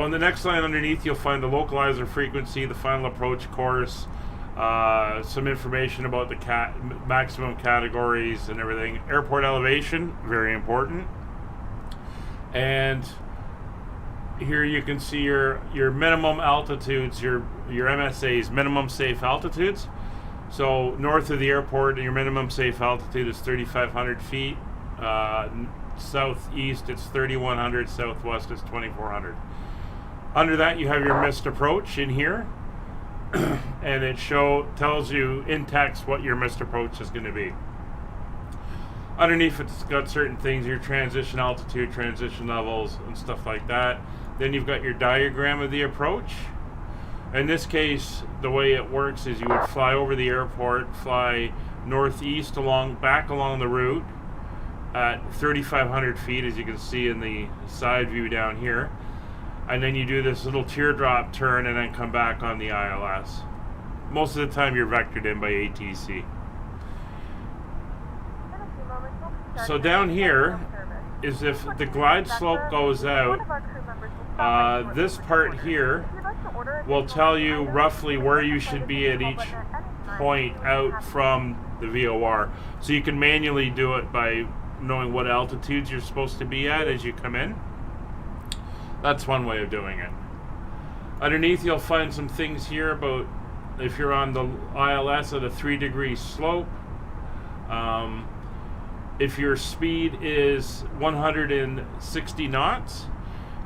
on the next line underneath, you'll find the localizer frequency, the final approach course, some information about the maximum categories and everything. Airport elevation, very important. And here you can see your minimum altitudes, your MSAs, minimum safe altitudes. So north of the airport, your minimum safe altitude is 3,500 feet. Southeast, it's 3,100. Southwest is 2,400. Under that, you have your missed approach in here, and it tells you in text what your missed approach is going to be. Underneath, it's got certain things, your transition altitude, transition levels, and stuff like that. Then you've got your diagram of the approach. In this case, the way it works is you would fly over the airport, fly northeast back along the route at 3,500 feet, as you can see in the side view down here. And then you do this little teardrop turn and then come back on the ILS. Most of the time you're vectored in by ATC. So down here is if the glide slope goes out, this part here will tell you roughly where you should be at each point out from the VOR. So you can manually do it by knowing what altitudes you're supposed to be at as you come in. That's one way of doing it. Underneath you'll find some things here about if you're on the ILS at a 3-degree slope. If your speed is 160 knots,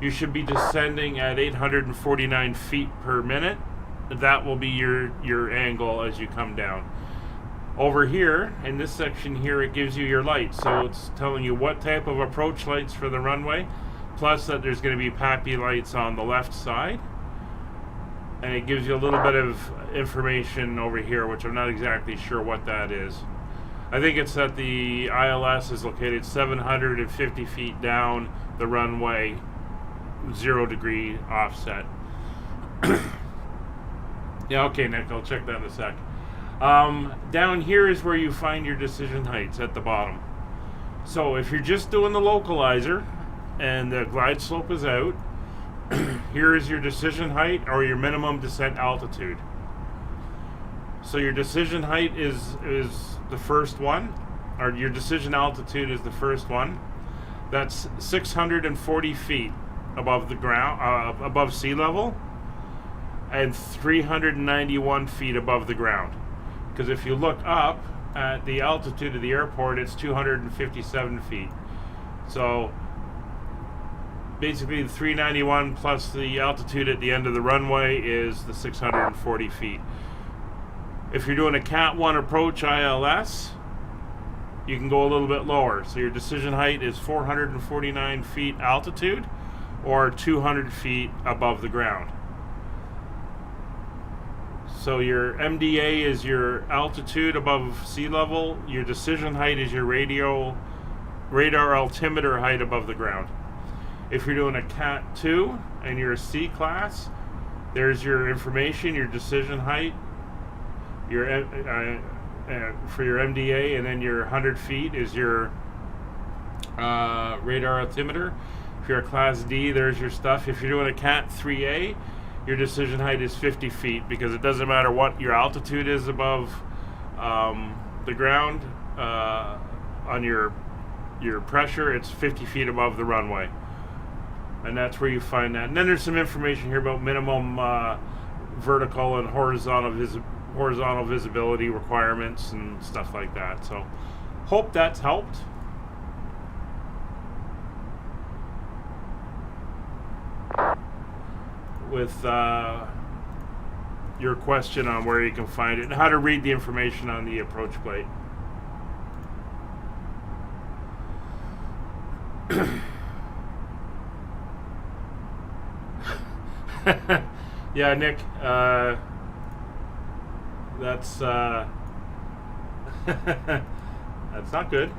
you should be descending at 849 feet per minute. That will be your angle as you come down. Over here, in this section here, it gives you your lights. So it's telling you what type of approach lights for the runway, plus that there's going to be PAPI lights on the left side. And it gives you a little bit of information over here, which I'm not exactly sure what that is. I think it's that the ILS is located 750 feet down the runway, 0-degree offset. Yeah, okay, Nick, I'll check that in a sec. Down here is where you find your decision heights at the bottom. So if you're just doing the localizer and the glide slope is out, here is your decision height or your minimum descent altitude. So your decision height is the first one, or your decision altitude is the first one. That's 640 feet above the ground, above sea level, and 391 feet above the ground. Because if you look up at the altitude of the airport, it's 257 feet. So basically the 391 plus the altitude at the end of the runway is the 640 feet. If you're doing a Cat 1 approach ILS, you can go a little bit lower. So your decision height is 449 feet altitude or 200 feet above the ground. So your MDA is your altitude above sea level. Your decision height is your radar altimeter height above the ground. If you're doing a Cat 2 and you're a C class, there's your information, your decision height, your for your MDA, and then your 100 feet is your radar altimeter. If you're a Class D, there's your stuff. If you're doing a Cat 3A, your decision height is 50 feet, because it doesn't matter what your altitude is above the ground on your pressure, it's 50 feet above the runway. And that's where you find that. And then there's some information here about minimum vertical and horizontal visibility requirements and stuff like that. So hope that's helped. With your question on where you can find it and how to read the information on the approach plate. Yeah, Nick, that's that's not good.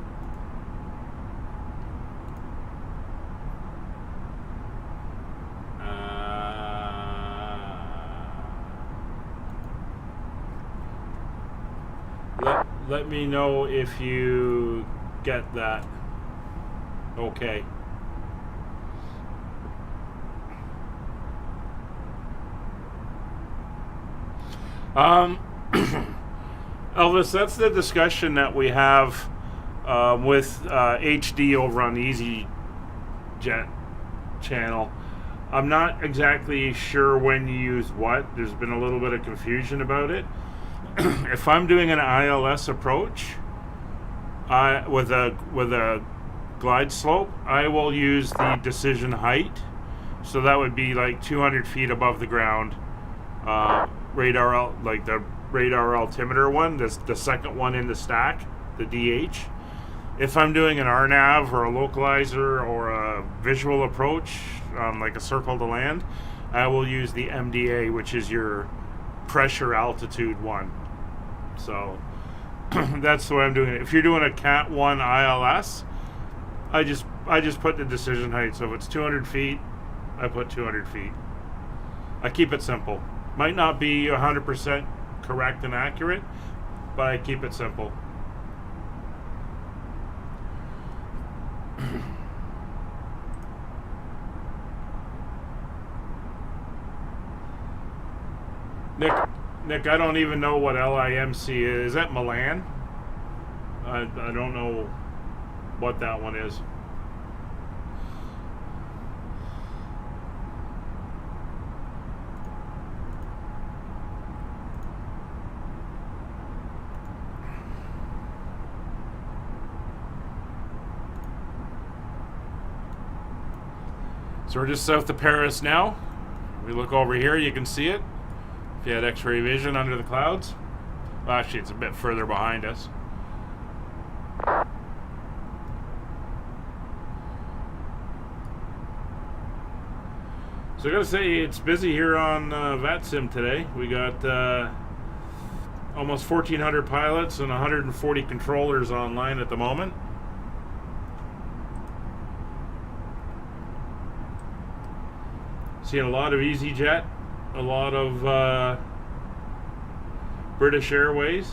Let me know if you get that. Okay. Elvis, that's the discussion that we have with HD over on the EasyJet channel. I'm not exactly sure when you use what. There's been a little bit of confusion about it. If I'm doing an ILS approach with a glide slope, I will use the decision height. So that would be like 200 feet above the ground. Like the radar altimeter one, the second one in the stack, the DH. If I'm doing an RNAV or a localizer or a visual approach, like a circle to land, I will use the MDA, which is your pressure altitude one. So that's the way I'm doing it. If you're doing a Cat 1 ILS, I just put the decision height. So if it's 200 feet, I put 200 feet. I keep it simple. Might not be 100% correct and accurate, but I keep it simple. Nick, I don't even know what LIMC is. Is that Milan? I don't know what that one is. So we're just south of Paris now. We look over here, you can see it. If you had X-ray vision under the clouds. Well, actually, it's a bit further behind us. So I gotta say, it's busy here on VATSIM today. We got almost 1,400 pilots and 140 controllers online at the moment. Seeing a lot of EasyJet, a lot of British Airways,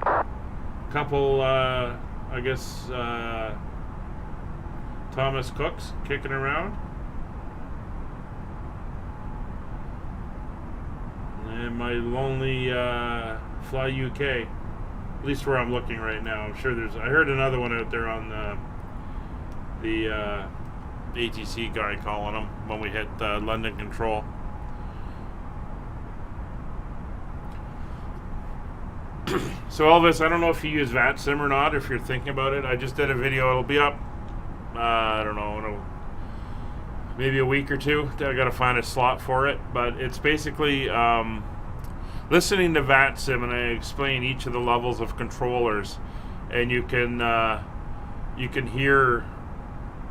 a couple, I guess, Thomas Cooks kicking around, and my lonely Fly UK, at least where I'm looking right now. I'm sure I heard another one out there on the ATC guy calling them when we hit London Control. So Elvis, I don't know if you use VATSIM or not, if you're thinking about it. I just did a video. It'll be up, I don't know, maybe a week or two. I got to find a slot for it. But it's basically listening to VATSIM, and I explain each of the levels of controllers, and you can hear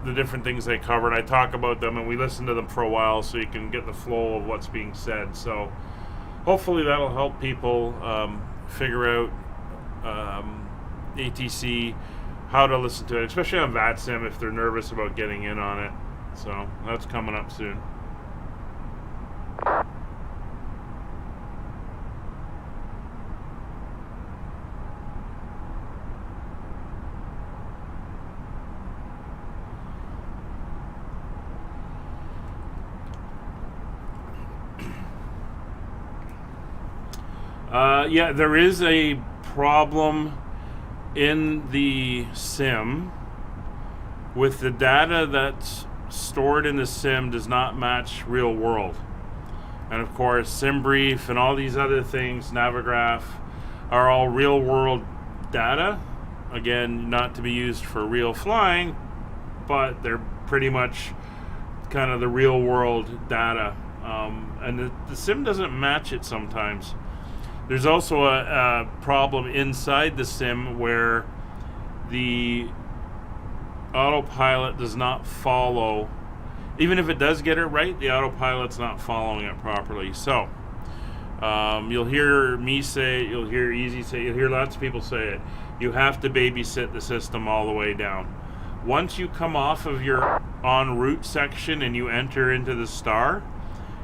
the different things they cover, and I talk about them, and we listen to them for a while so you can get the flow of what's being said. So hopefully that'll help people figure out ATC, how to listen to it, especially on VATSIM if they're nervous about getting in on it. So that's coming up soon. Yeah, there is a problem in the sim with the data that's stored in the sim does not match real world. And of course, SimBrief and all these other things, Navigraph, are all real world data. Again, not to be used for real flying, but they're pretty much kind of the real world data. And the sim doesn't match it sometimes. There's also a problem inside the sim where the autopilot does not follow. Even if it does get it right, the autopilot's not following it properly. So you'll hear me say it, you'll hear Easy say it, you'll hear lots of people say it. You have to babysit the system all the way down. Once you come off of your en route section and you enter into the star,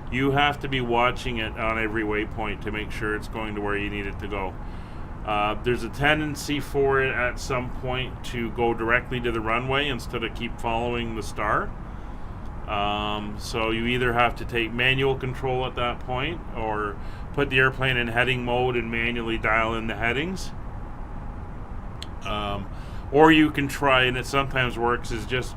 you have to be watching it on every waypoint to make sure it's going to where you need it to go. There's a tendency for it at some point to go directly to the runway instead of keep following the star. So you either have to take manual control at that point or put the airplane in heading mode and manually dial in the headings. Or you can try, and it sometimes works, is just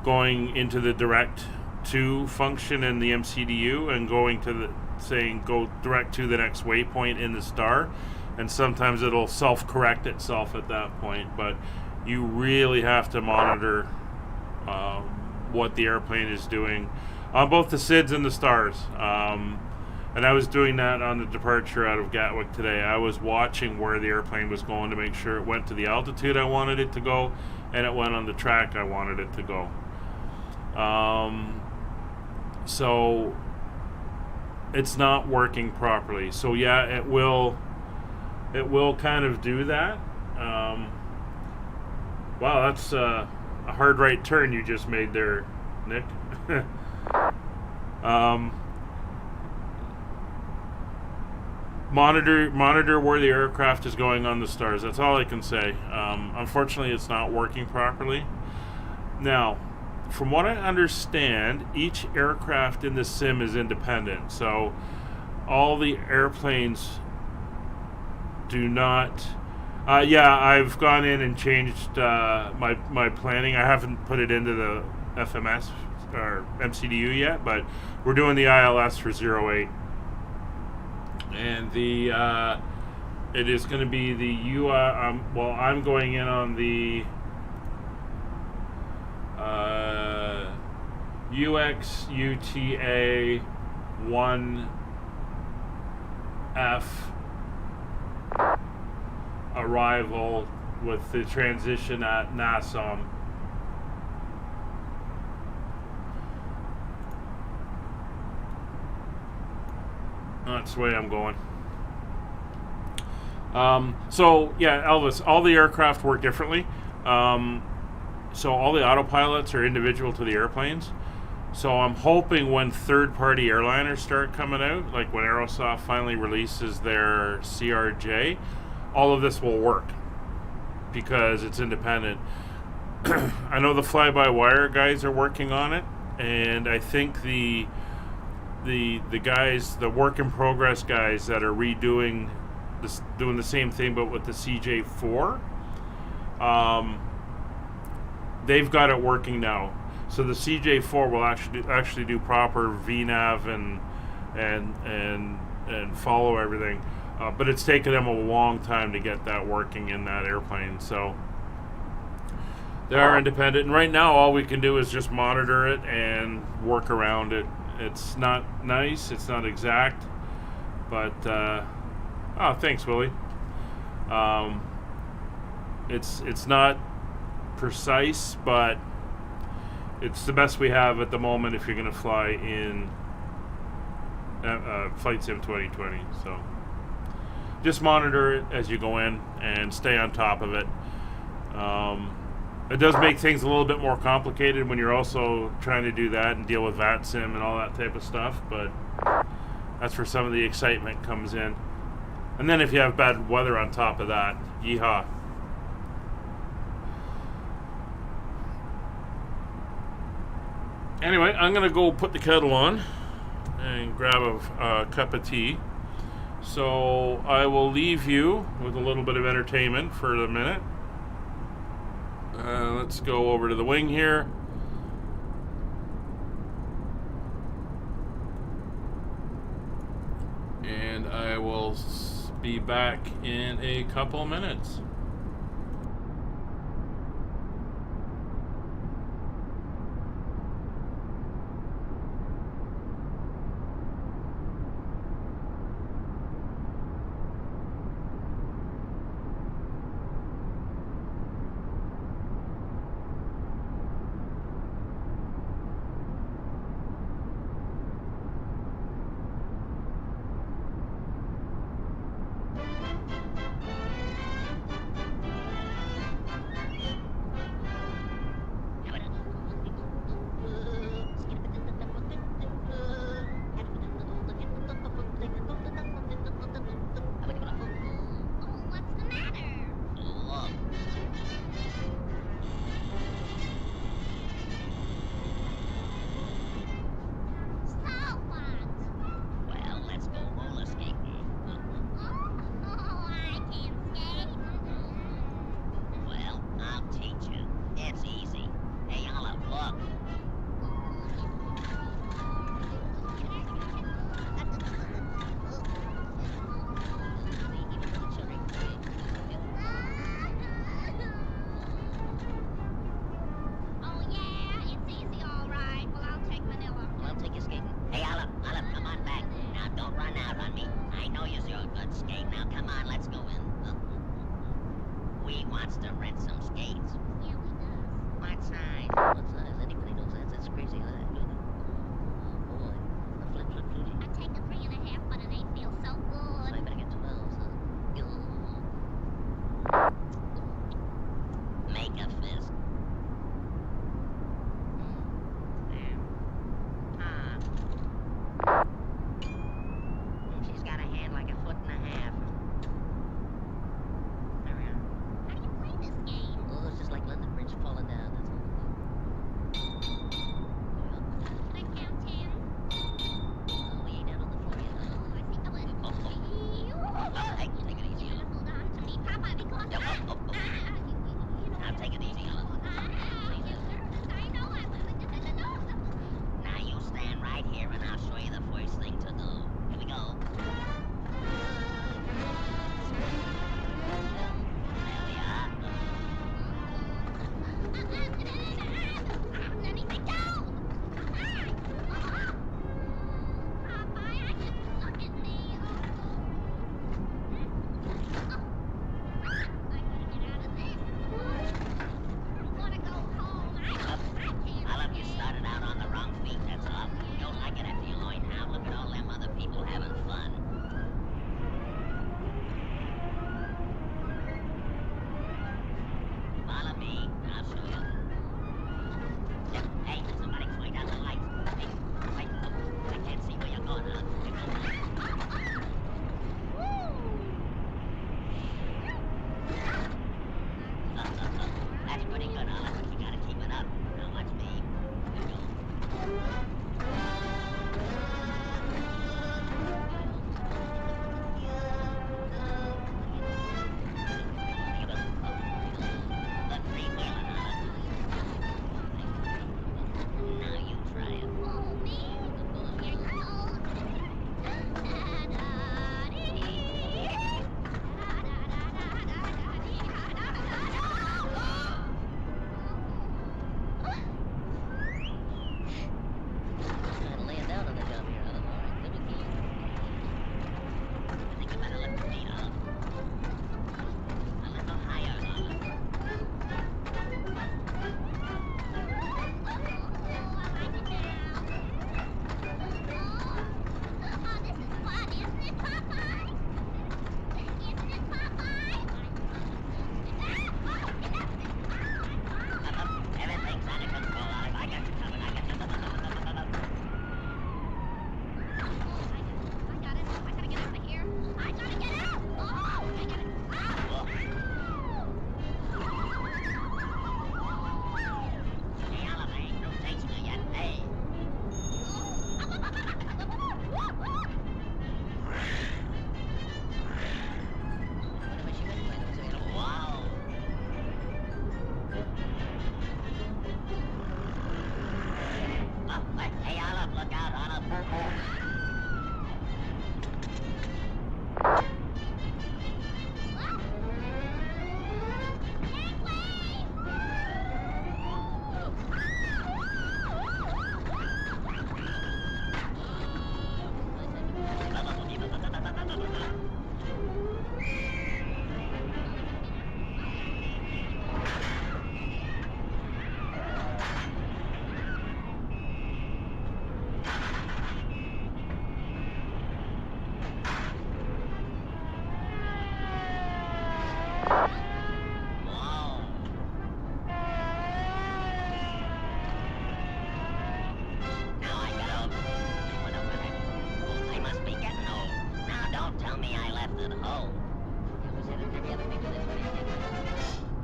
going into the direct to function in the MCDU and going to the saying go direct to the next waypoint in the star, and sometimes it'll self-correct itself at that point, but you really have to monitor what the airplane is doing on both the SIDS and the stars. And I was doing that on the departure out of Gatwick today. I was watching where the airplane was going to make sure it went to the altitude I wanted it to go and it went on the track I wanted it to go. So it's not working properly. So yeah, it will kind of do that. Wow, that's a hard right turn you just made there, Nick. Monitor where the aircraft is going on the stars. That's all I can say. Unfortunately, it's not working properly. Now, from what I understand, each aircraft in the sim is independent. So all the airplanes do not... yeah, I've gone in and changed my planning. I haven't put it into the FMS or MCDU yet, but we're doing the ILS for 08. And the it is going to be the well, I'm going in on the UXUTA 1F arrival with the transition at Nassau. That's the way I'm going. So yeah, Elvis, all the aircraft work differently. So all the autopilots are individual to the airplanes. So I'm hoping when third-party airliners start coming out, like when Aerosoft finally releases their CRJ, all of this will work because it's independent. I know the fly-by-wire guys are working on it, and I think the guys, the work-in-progress guys that are redoing this, doing the same thing but with the CJ4, they've got it working now. So the CJ4 will actually do proper VNAV and follow everything, but it's taken them a long time to get that working in that airplane. So they are independent, and right now all we can do is just monitor it and work around it. It's not nice, it's not exact, but oh, thanks, Willie. It's not precise, but it's the best we have at the moment if you're going to fly in Flight Sim 2020. So just monitor it as you go in and stay on top of it. It does make things a little bit more complicated when you're also trying to do that and deal with VATSIM and all that type of stuff, but that's where some of the excitement comes in. And then if you have bad weather on top of that, yeehaw. Anyway, I'm going to go put the kettle on and grab a cup of tea. So I will leave you with a little bit of entertainment for the minute. Let's go over to the wing here. And I will be back in a couple minutes. Wants to rent some skates. Yeah, he does. What size? What size? Anybody knows that That's crazy high. Oh boy. The flip, Fuji. I take a 3.5, but it ain't feel so good. So I better get 12, huh? Make a fist. She's got a hand like 1.5 feet. There we are. How do you play this game? Oh, it's just like London Bridge falling down. That's all. Can I count 10? Oh, we ain't down on the floor yet. I think I'm gonna... Hey, take it easy. Hold on to me, Papa, because... Now take it easy, Olive. I know I will. Now you stand right here and I'll show you the first thing to do. Here we go. There we are. Let me go! Papa, I just look at me. I gotta get out of this. I wanna go home. Olive, you started out on the wrong feet, that's all. You'll like it after you learn how. Look at all them other people having fun. Follow me, I'll show you. Hey, somebody point out the lights. Hey, wait, I can't see where you're going, huh? That's pretty good, Olive, but you gotta keep it up. Now watch me. Here we go. The three-wheeling, Olive. Now you try it. Oh, me. Here you Trying to lay it down on the job here, Olive. All right, good with you. I think you better look for me, Olive. A little higher, Olive. Oh, this is fun, isn't it, Popeye? Isn't it, Popeye? Everything's under control, Olive. I got you covered. I got you. I gotta get out of here. I gotta get out. Oh, I gotta... Hey, Olive, I ain't no taste you yet. Hey. Wow. Oh, hey, Olive, look out, Olive.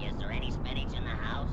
Is there any spinach in the house?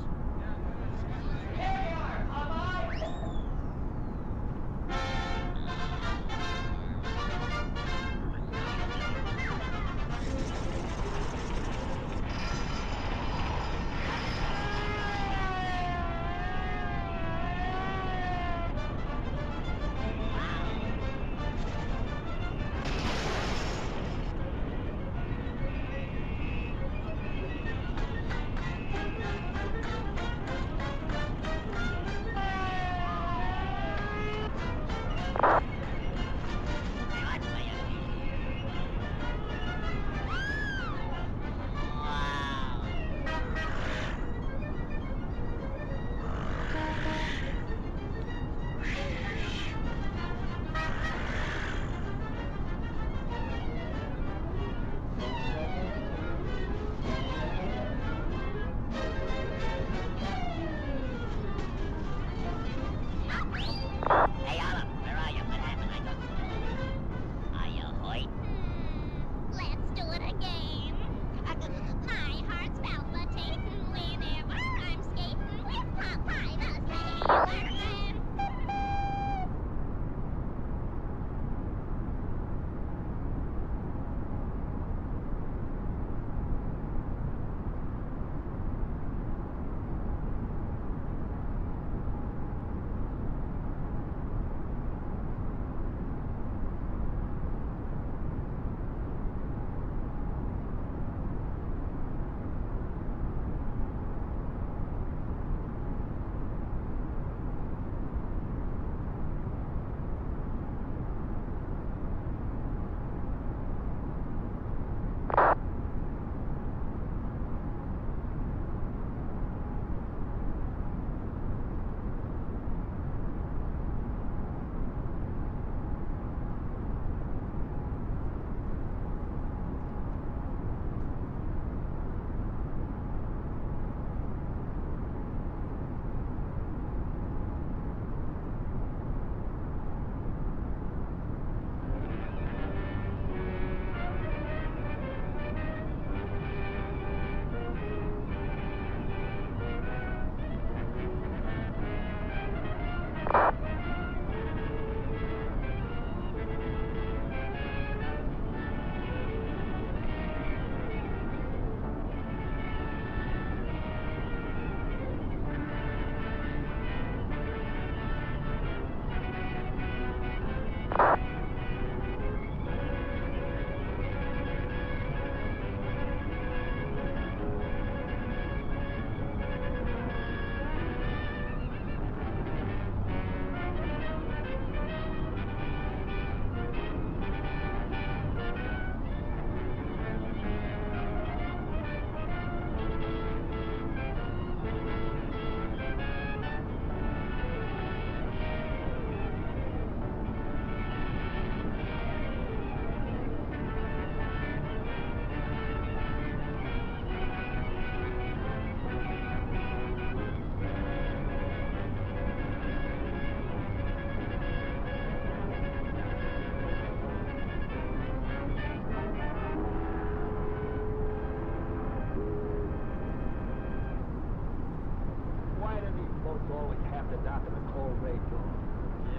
the dock in the cold gray dawn.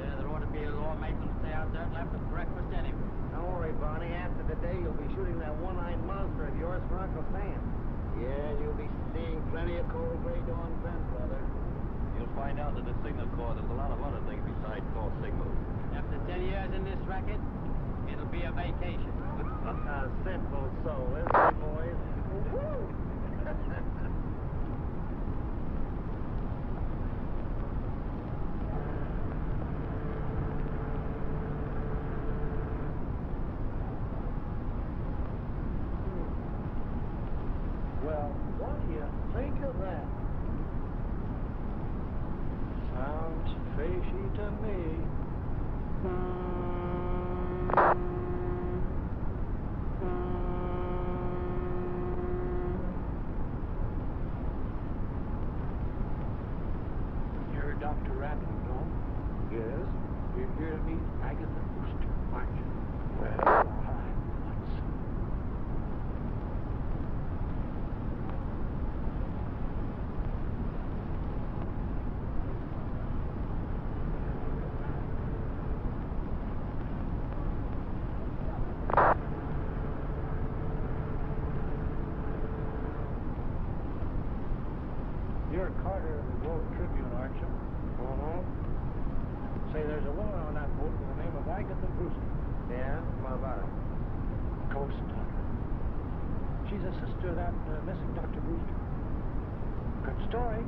Yeah, there ought to be a law making them stay out there and left with breakfast anyway. Don't worry, Barney. After today, you'll be shooting that one-eyed monster of yours for Uncle Sam. Yeah, you'll be seeing plenty of cold gray dawn then, brother. You'll find out that the signal corps does a lot of other things besides false signals. After 10 years in this racket, it'll be a vacation. A simple soul, isn't he, boys? Woo! Well, what do you think of that? Sounds fishy to me. You're Dr. Rabbit, no? Yes? You're here to meet Agatha Brewster, aren't you? Well, Hi, what's... You're Carter of the Globe Tribune, aren't you? Say, there's a woman on that boat with the name of Agatha Brewster. Yeah? What about her? Ghost hunter. She's a sister of that missing Dr. Brewster. Good story.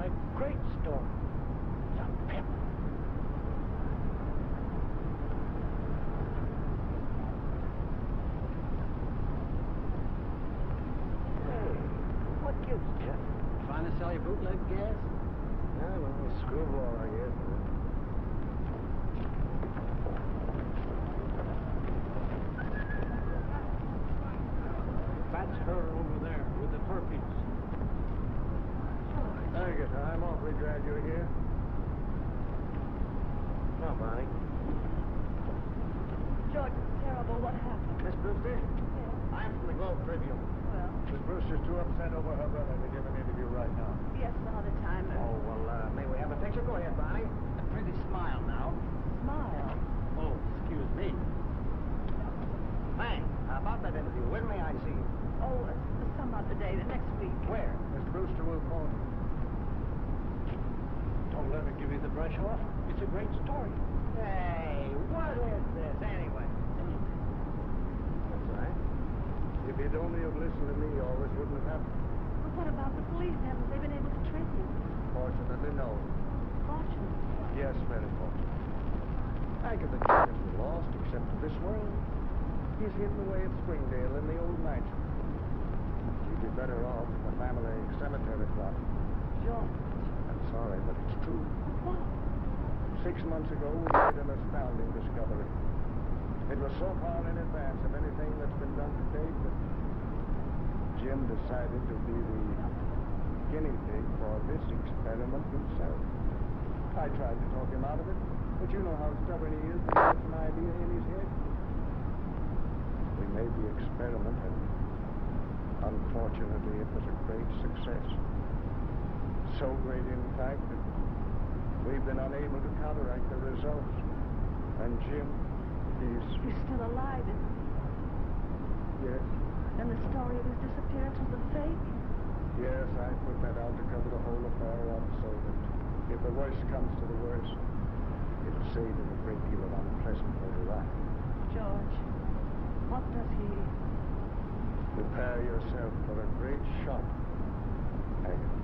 A great story. The pimp. Hey, what gives, Jeff? Trying to sell you bootleg gas? Yeah, well, screwball, I guess. That's her over there with the perfumes. Agatha, I'm awfully glad you're here. Come on, Bonnie. George, it's terrible. What happened? Miss Brewster? I'm from the Globe Tribune. Well, Miss Brewster's too upset over her brother to give an interview right now. yes, another time. Oh, well, may we have a picture? Go ahead, Bonnie. A pretty smile now. Smile. Oh, excuse me. Thanks. How about that interview? When may I see you? Oh, some other day, the next week. Where? Miss Brewster will phone you. Don't let her give you the brush off. It's a great story. Hey, what is this, anyway? That's right. If you'd only have listened to me, all this wouldn't have happened. But what about the police? Haven't they been able to trace him? Fortunately, no. Fortunate. Yes, very fortunate. Agatha Jack isn't lost, except for this world. He's hidden away at Springdale in the old mansion. He'd be better off in the family cemetery plot. George. I'm sorry, but it's true. What? 6 months ago, we made an astounding discovery. It was so far in advance of anything that's been done to date that Jim decided to be the guinea pig for this experiment himself. I tried to talk him out of it, but you know how stubborn he is when he gets an idea in his head. We made the experiment, and unfortunately, it was a great success. So great, in fact, that we've been unable to counteract the results. And Jim, He's still alive, isn't he? yes, And the story of his disappearance was a fake? yes, I put that out to cover the whole affair up so that if the worst comes to the worst, it'll save him a great deal of unpleasant notoriety. George, what does he... Prepare yourself for a great shock, Agatha.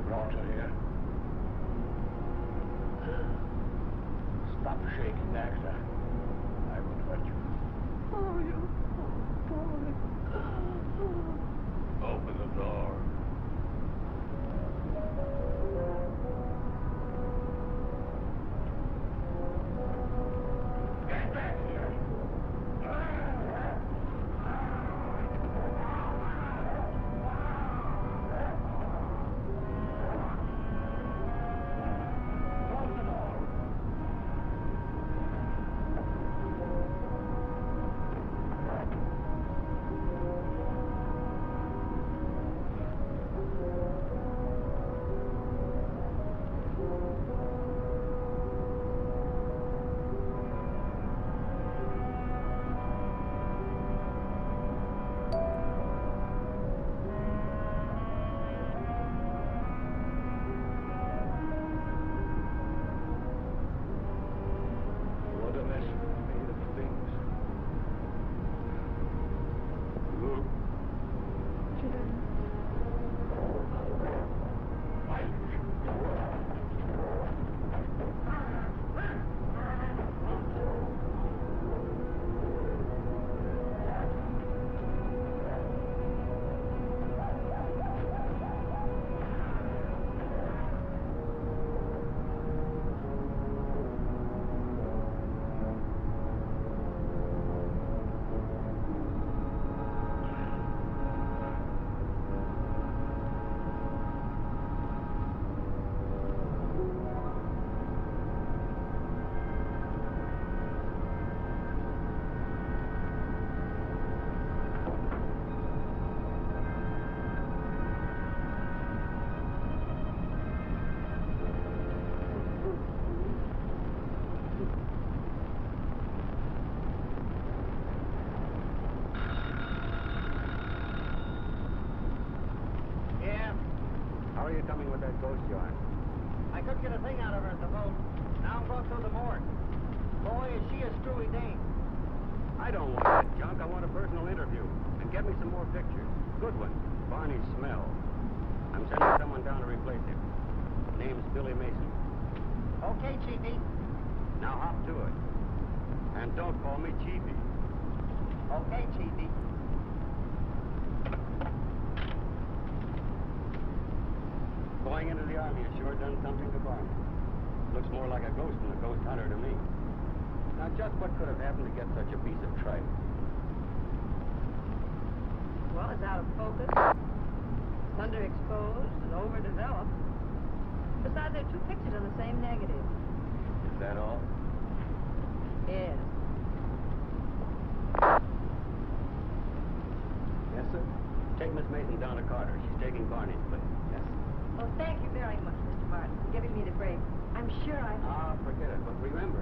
water here. Stop shaking, Dexter. I won't hurt you. Oh, you poor boy. Open the door. Get back here. What a mess made of things. Look. Yeah, How are you coming with that ghost yarn? I couldn't get a thing out of her at the boat. Now I'm brought through the morgue. Boy, is she a screwy dame. I don't want that junk. I want a personal interview. And get me some more pictures. Good ones. Barney's smell. I'm sending someone down to replace him. Name's Billy Mason. Okay, Chiefy. Now hop to it. And don't call me Chiefy. Okay, Chiefy. Going into the Army has sure done something to Barney. Looks more like a ghost than a ghost hunter to me. Now, just what could have happened to get such a piece of tripe? Well, it's out of focus, it's underexposed, and overdeveloped. Besides, there are two pictures on the same negative. Is that all? Yes. Yes, sir. Take Miss Mason down to Carter. She's taking Barney's place. Yes, sir. Well, thank you very much, Mr. Martin, for giving me the break. I'm sure I... Ah, forget it. But remember,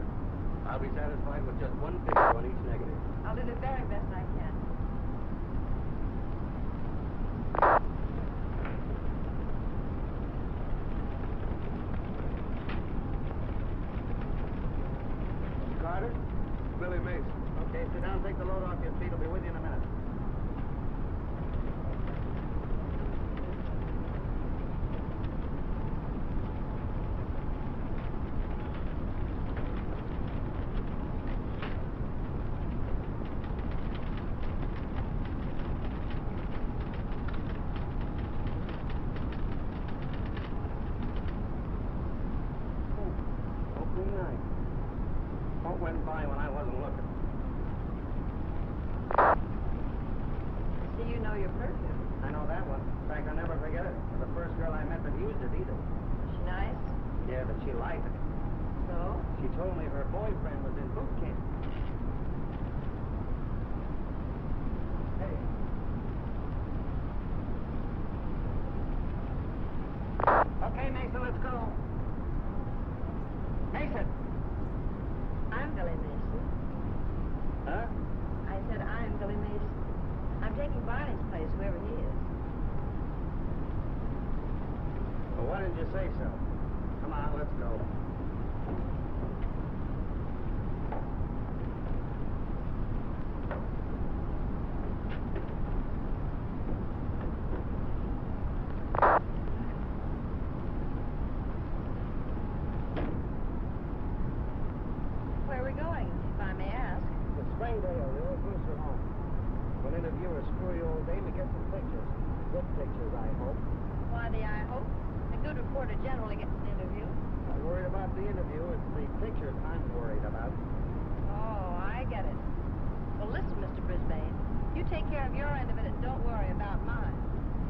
I'll be satisfied with just one picture on each negative. I'll do the very best I can. Carter? Billy Mason. Okay, sit down, take the load off your feet. I'll be with you in a minute. Opening night. What went by when I wasn't looking? See, you know your perfume. I know that one. In fact, I'll never forget it. It was the first girl I met that used it either. Is she nice? Yeah, but she liked it. So? She told me her boyfriend was in boot camp. Hey. Okay, Mason, let's go. Mason! I'm Billy Mason. Huh? I said I'm Billy Mason. I'm taking Barney's place, whoever he is. Well, why didn't you say so? Come on, let's go. Plain Dale, the old Brewster home. When interviewers screw you all day to get some pictures. Good pictures, I hope. Why the I hope? A good reporter generally gets an interview. Not worried about the interview, it's the pictures I'm worried about. Oh, I get it. Well, listen, Mr. Brisbane. You take care of your end of it and don't worry about mine.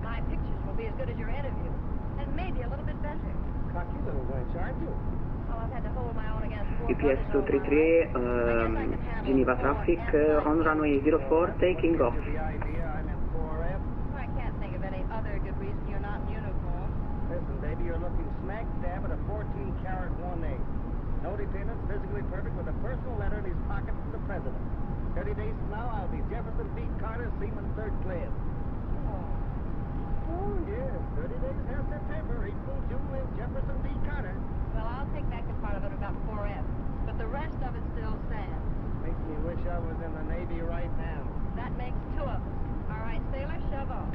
My pictures will be as good as your interview, and maybe a little bit better. Cocky little wench, aren't you? Oh, I've had to hold my own against four UPS brothers 233, Geneva traffic, on runway 04, taking off. I can't think of any other good reason you're not in uniform. Listen, baby, you're looking smack dab at a 14-carat 1A. No dependents, physically perfect, with a personal letter in his pocket from the president. 30 days from now, I'll be Jefferson B. Carter, Seaman 3rd class. Oh, yes, 30 days after September, April, June, and Jefferson B. Carter. Well, I'll take back the part of it about 4F, but the rest of it still stands. Makes me wish I was in the Navy right now. That makes two of us. All right, sailor, shove off.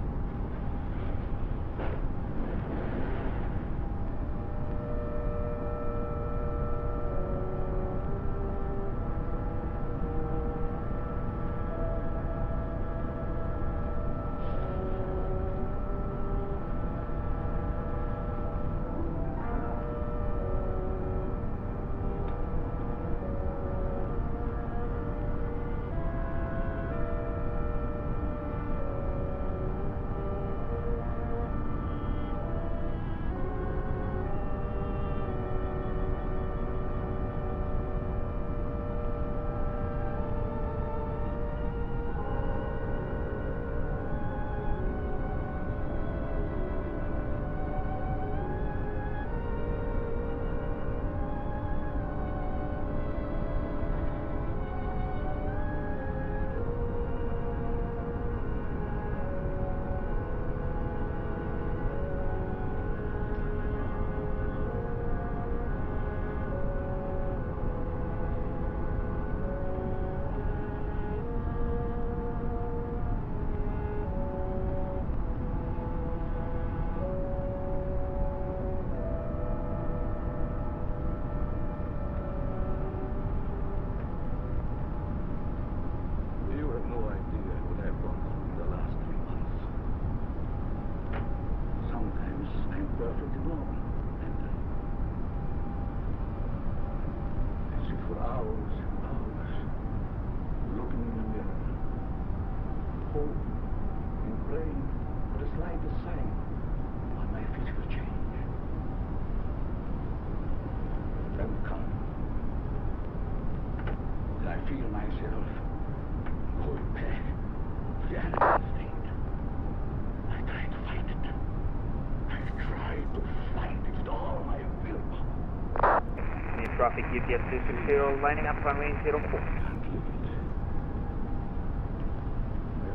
Traffic UPS 260, lining up runway 04. I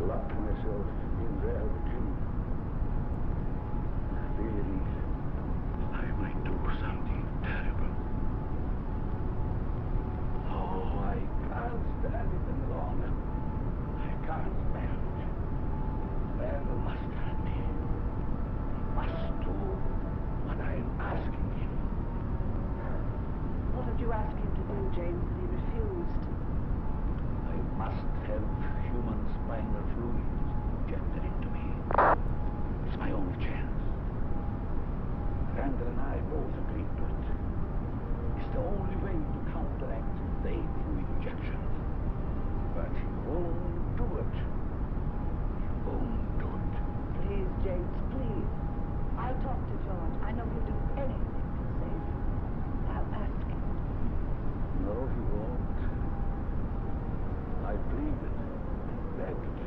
locked myself in there with you, feeling I might do something terrible. Oh, I can't stand it any longer. I can't stand it. Well, must have me. Must do what I'm asking him. What did you ask him to do, James, and he refused? I must have human spinal fluid injected into me. It's my only chance. Randall and I both agreed to it. It's the only way to counteract the fluid injections. But he won't do it. He won't do it. Please, James, please. I'll talk to George. I know he'll do anything to save you. I'll ask him. No, he won't. I pleaded, begged.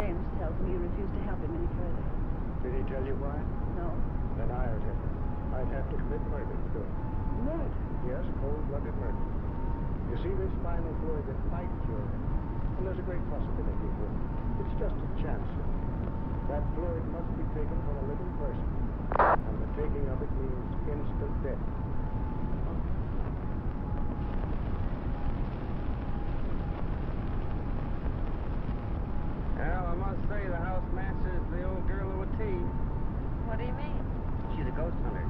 James tells me you refuse to help him any further. Did he tell you why? No. Then I'll tell you. I'd have to commit murder to do it. Murder? Yes, cold-blooded murder. You see, this spinal fluid that might cure him, and there's a great possibility of it. It's just a chance. That fluid must be taken from a living person, and the taking of it means instant death. Well, I must say the house matches the old girl of a T. What do you mean? ghost hunter.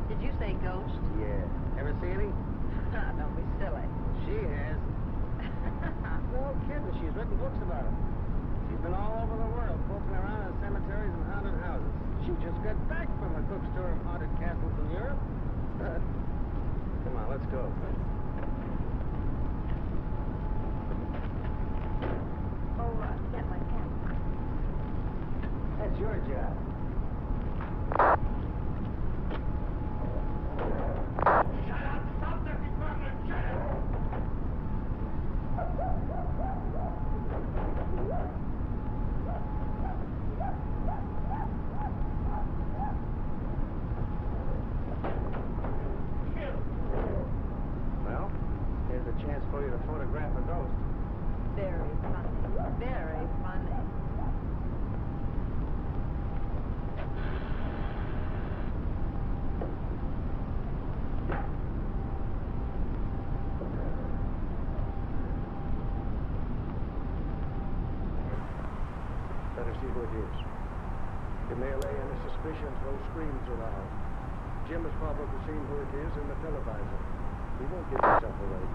Did you say ghost? Yeah. Ever see any? Don't be silly. She has. No kidding. She's written books about it. She's been all over the world, poking around in cemeteries and haunted houses. She just got back from a cook's tour of haunted castles in Europe. Come on, let's go. Get my camera. That's your job. Well, here's a chance for you to photograph a ghost. Very funny. Very funny. Better see who it is. It may allay any suspicions, those screams are loud. Jim has probably seen who it is in the televisor. He won't give himself away.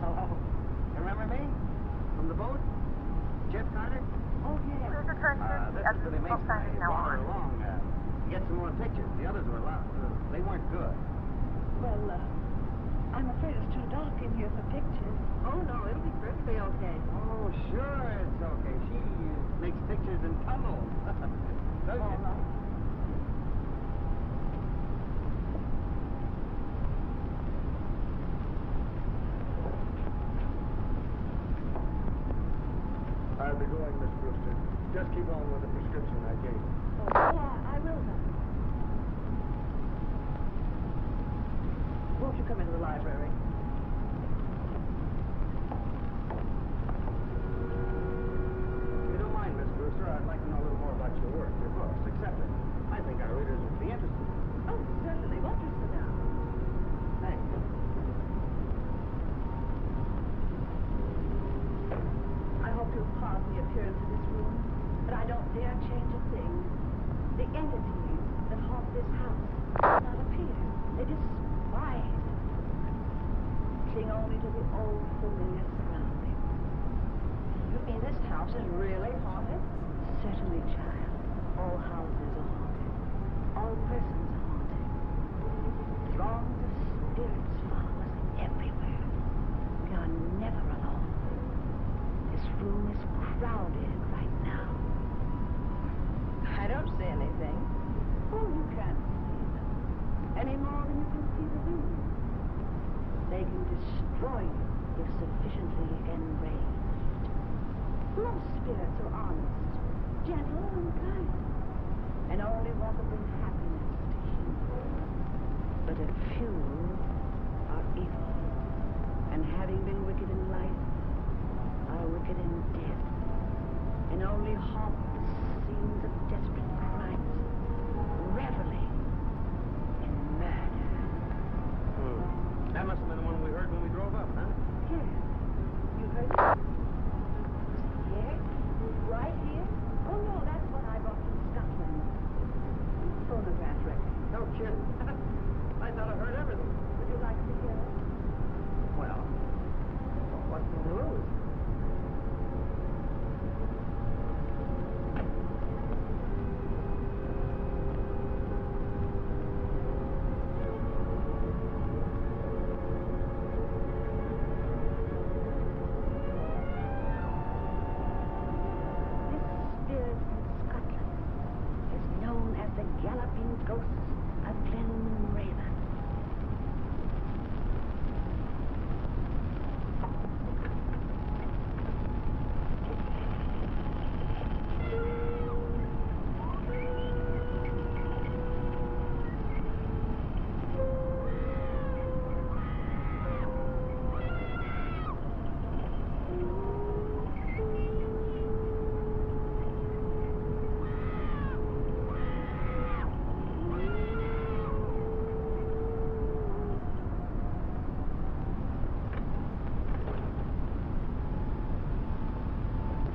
Hello. Remember me? From the boat? Jeff Carter? Oh, yeah. Please return to the This really exit makes sign is me now wander on. along. Get some more pictures. The others were they weren't good. Well, I'm afraid it's too dark in here for pictures. Oh, no, it'll be perfectly okay. Oh, sure, it's okay. She makes pictures in tunnels. Don't you? No. I'll be going, Miss Brewster. Just keep on with the prescription I gave. Oh, yeah, I will, then. Won't you come into the library? If you don't mind, Miss Brewster, I'd like to know a little more about your work, your books, etc. I think our readers would be interested. Oh, certainly. Won't you sit down? Thanks. I hope you'll pardon the appearance of this room, but I don't dare change a thing. The entities that haunt this house do not appear. They despise it. Cling only to the old familiar surroundings. You mean this house is really haunted? Certainly, child. All houses are haunted. All persons are haunted. Throngs of spirits follow us everywhere. We are never alone. This room is crowded right now. I don't see anything. Oh, you can't see them. Any more than you can see the room. They can destroy you if sufficiently enraged. Most spirits are honest, gentle, and kind, and only want to bring happiness to humans. But a few are evil, and having been wicked in life, are wicked in death, and only haunt the scenes of desperate crimes, reveling in murder. That must have been the one we heard when we drove up, huh? Yes. You heard it? Here? Right here? Oh, no, that's what I brought from Scotland. Phonograph record. No kidding. I thought I heard everything. Would you like to hear it? Well, what's the news?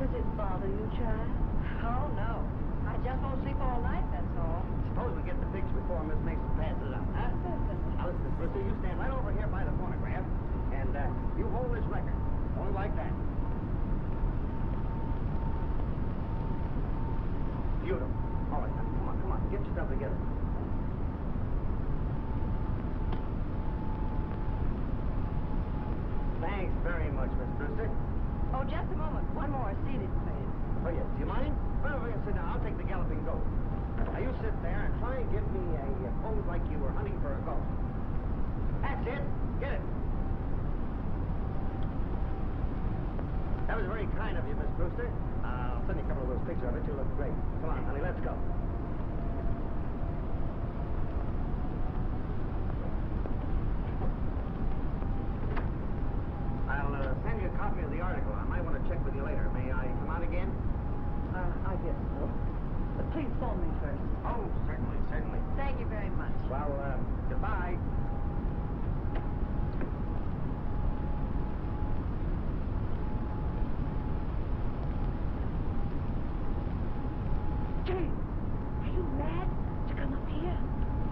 Does it bother you, child? Oh, no. I just won't sleep all night, that's all. Suppose we get the picture before Miss Mason passes out, huh? Now, listen, Miss Brewster, you stand right over here by the phonograph, and you hold this record. Only like that. Beautiful. All right, now, come on. Get yourself together. Thanks very much, Miss Brewster. Oh, just a moment. One more seated, please. Oh, yes. Do you mind? Well, we're going to sit down. I'll take the galloping goat. Now, you sit there and try and give me a pose like you were hunting for a ghost. That's it. Get it. That was very kind of you, Miss Brewster. I'll send you a couple of those pictures of it. You look great. Come on, honey, let's go. I'll send you a copy of the article. I might want to check with you later. May I come out again? I guess so. But please phone me first. Oh, certainly, certainly. Thank you very much. Well, goodbye. Jane, are you mad to come up here?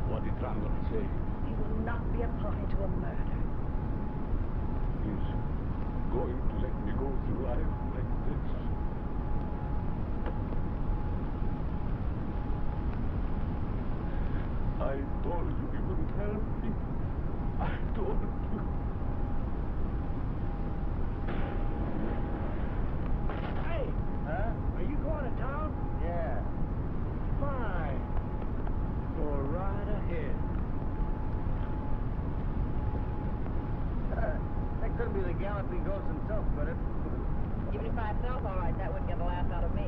What did Randall say? He will not be a party to a murder. He's going to let me go through life like this. I told you he wouldn't help me. I told you. Hey! Huh? Are you going to town? Yeah. Fine. Go right ahead. That couldn't be the galloping ghost himself, could it? Even if I felt all right, that wouldn't get a laugh out of me.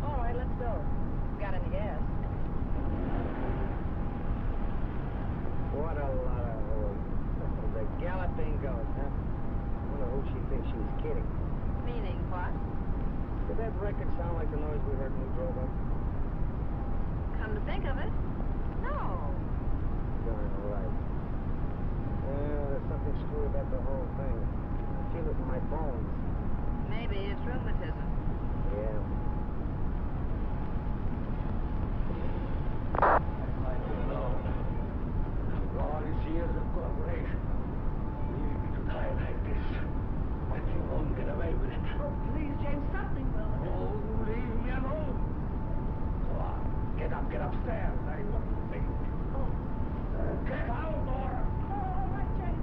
All right, let's go. Got any gas? What a lot of hoes. The galloping ghost, huh? Wonder who she thinks she's kidding. Meaning what? Did that record sound like the noise we heard when we drove up? Come to think of it, no. Darn right. Yeah, there's something screwy about the whole thing. I feel it in my bones. Maybe it's rheumatism. Yeah. All these years of cooperation, leaving me to die like this. And you won't get away with it. Oh, please, James, something will. Oh, leave me alone. Go on, get upstairs. I want to think. Get out, Laura. All right, James.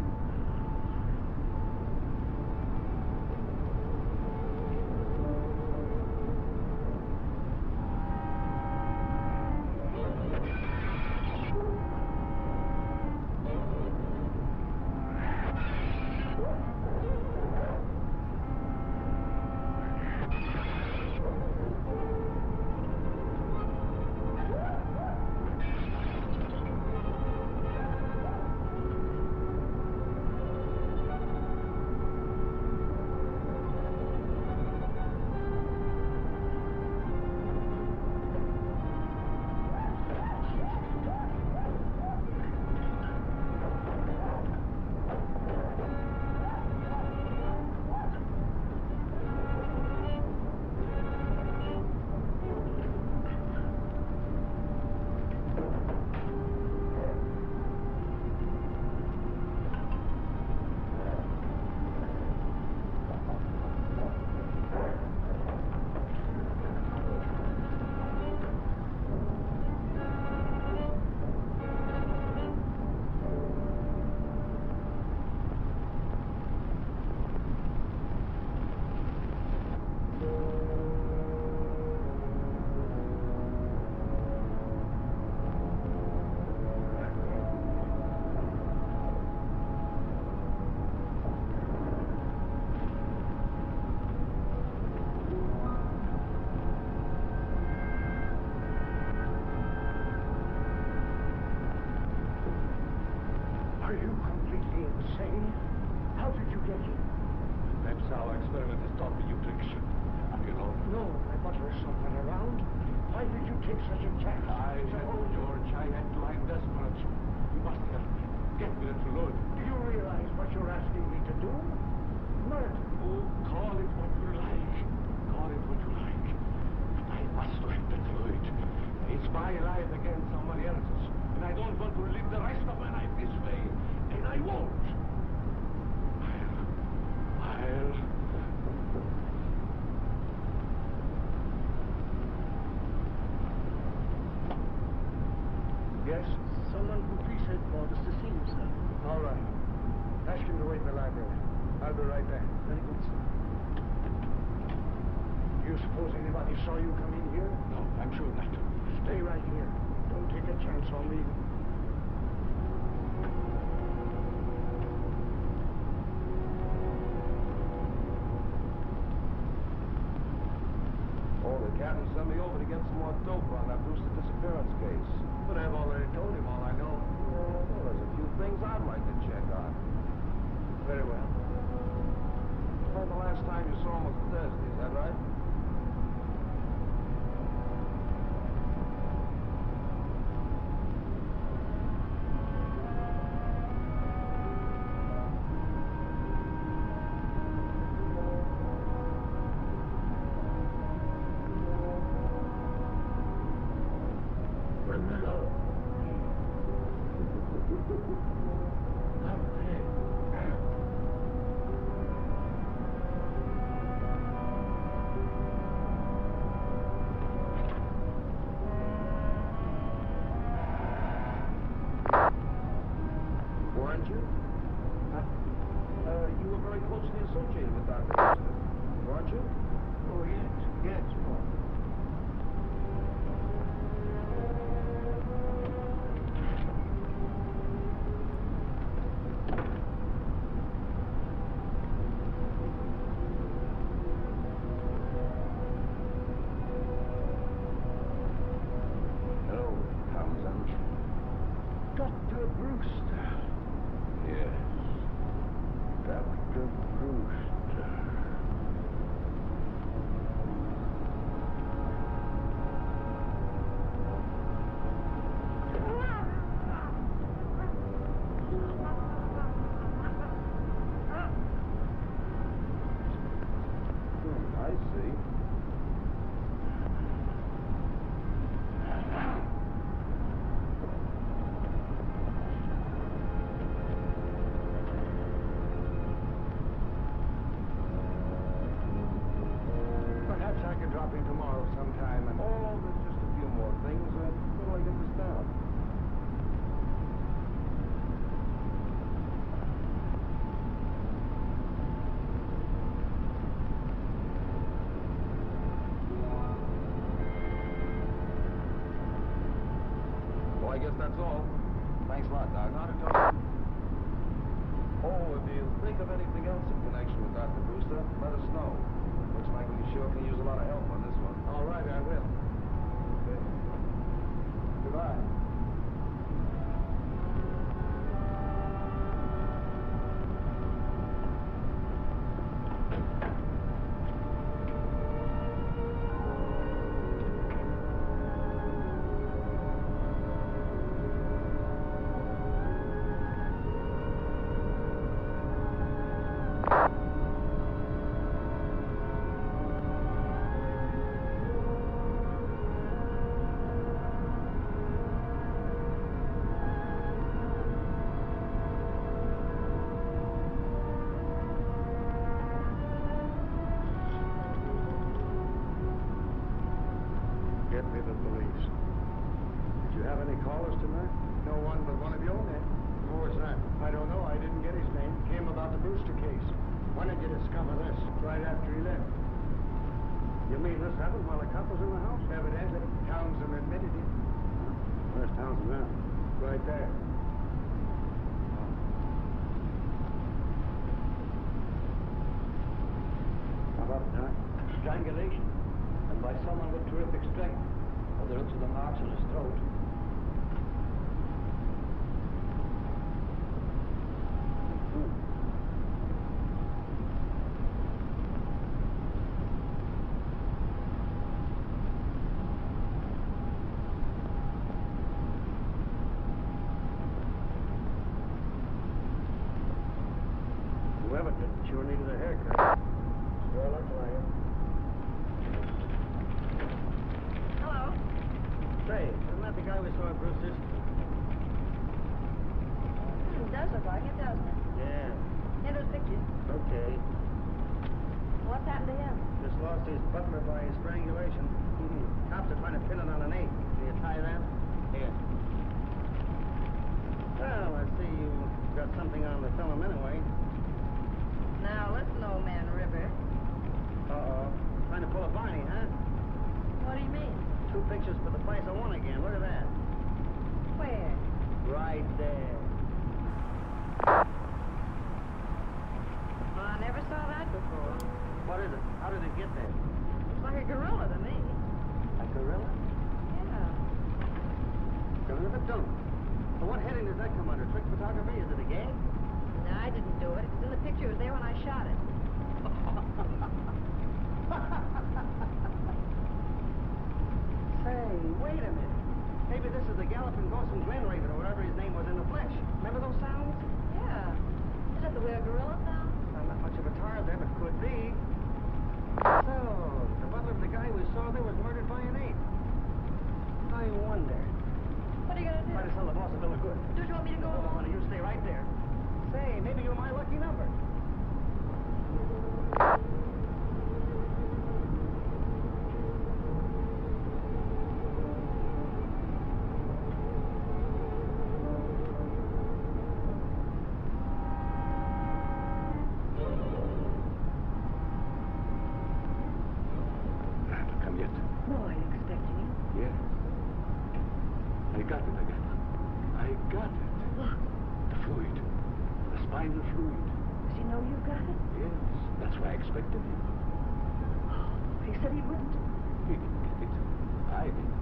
Are you completely insane? How did you get here? Perhaps our experiment has taught me you trick shit. You know? No, but there's something around. Why did you take such a chance? George, I had to. I'm desperate. You must help me. Get me that load. Do you realize what you're asking me to do? Murder. Oh, call it what you like. Call it what you fight against somebody else's. And I don't want to live the rest of my life this way. And I won't. I'll... Yes? Someone from police headquarters to see you, sir. All right. Ask him to wait in the library. I'll be right back. Very good, sir. Do you suppose anybody saw you come in here? No, I'm sure not. Stay right here. Don't take a chance on me. Oh, the captain sent me over to get some more dope on that Brewster disappearance case. But I've already told him all I know. Well, there's a few things I'd like to check on. Very well. Well, the last time you saw him was Thursday, is that right? Weren't you? You were very closely associated with Dr. Brewster, weren't you? Oh, yes. Hello, Townsend. Dr. Brewster. Yes. Dr. Brewster. I see. Perhaps I could drop in tomorrow sometime and... Oh, there's just a few more things. Where do I get this down? Well, I guess that's all. Thanks a lot, Doc. Not at all. Oh, if you think of anything else in connection with Dr. Brewster, let us know. Looks like we sure can use a lot of help on this one. All right, I will. Okay. Goodbye. Get me the police. Did you have any callers tonight? No one but one of your men. Who was that? I don't know. I didn't get his name. Came about the Brewster case. When did you discover this? Right after he left. You mean this happened while the cop was in the house? Evidently. Townsend admitted it. Where's Townsend now? Right there. How about it, Doc? Strangulation. And by someone with terrific strength. By the looks of the marks on his throat. Whoever did it sure needed a haircut. Sure looks like it. Hello? Say, Say, isn't that the guy we saw at Brewster's? It does look like it, doesn't it? Yeah. Here, those pictures. Okay. What's happened to him? Just lost his butler by strangulation. Cops are trying to pin it on an 8. Can you tie that? Here. Well, I see you got something on the film anyway. Now, listen, old man River. Uh-oh. Trying to pull a Barney, huh? What do you mean? 2 pictures for the price of 1 again. Look at that. Where? Right there. Well, I never saw that before. What is it? How did it get there? Looks like a gorilla to me. A gorilla? Yeah. Gorilla don't. So what heading does that come under? Trick photography? Is it a gag? No, I didn't do it. It was in the picture. It was there when I shot it. Say, wait a minute. Maybe this is the galloping ghost from Glen Raven or whatever his name was in the flesh. Remember those sounds? Yeah. Is that the way a gorilla sounds? I'm not much of a Tarzan, but could be. So, the butler of the guy we saw there was murdered by an 8. I wonder. What are you going to do? Try to sell the boss a bill of goods. Don't you want me to go Hold along? on, you stay right there. Say, maybe you're my lucky number. Come yet? No, I'm expecting you. Yes. I got it again. I got it. Look, The fluid. The spinal fluid. does he know you've got it? Yes. That's why I expected him. He said he wouldn't. He didn't get it. I did.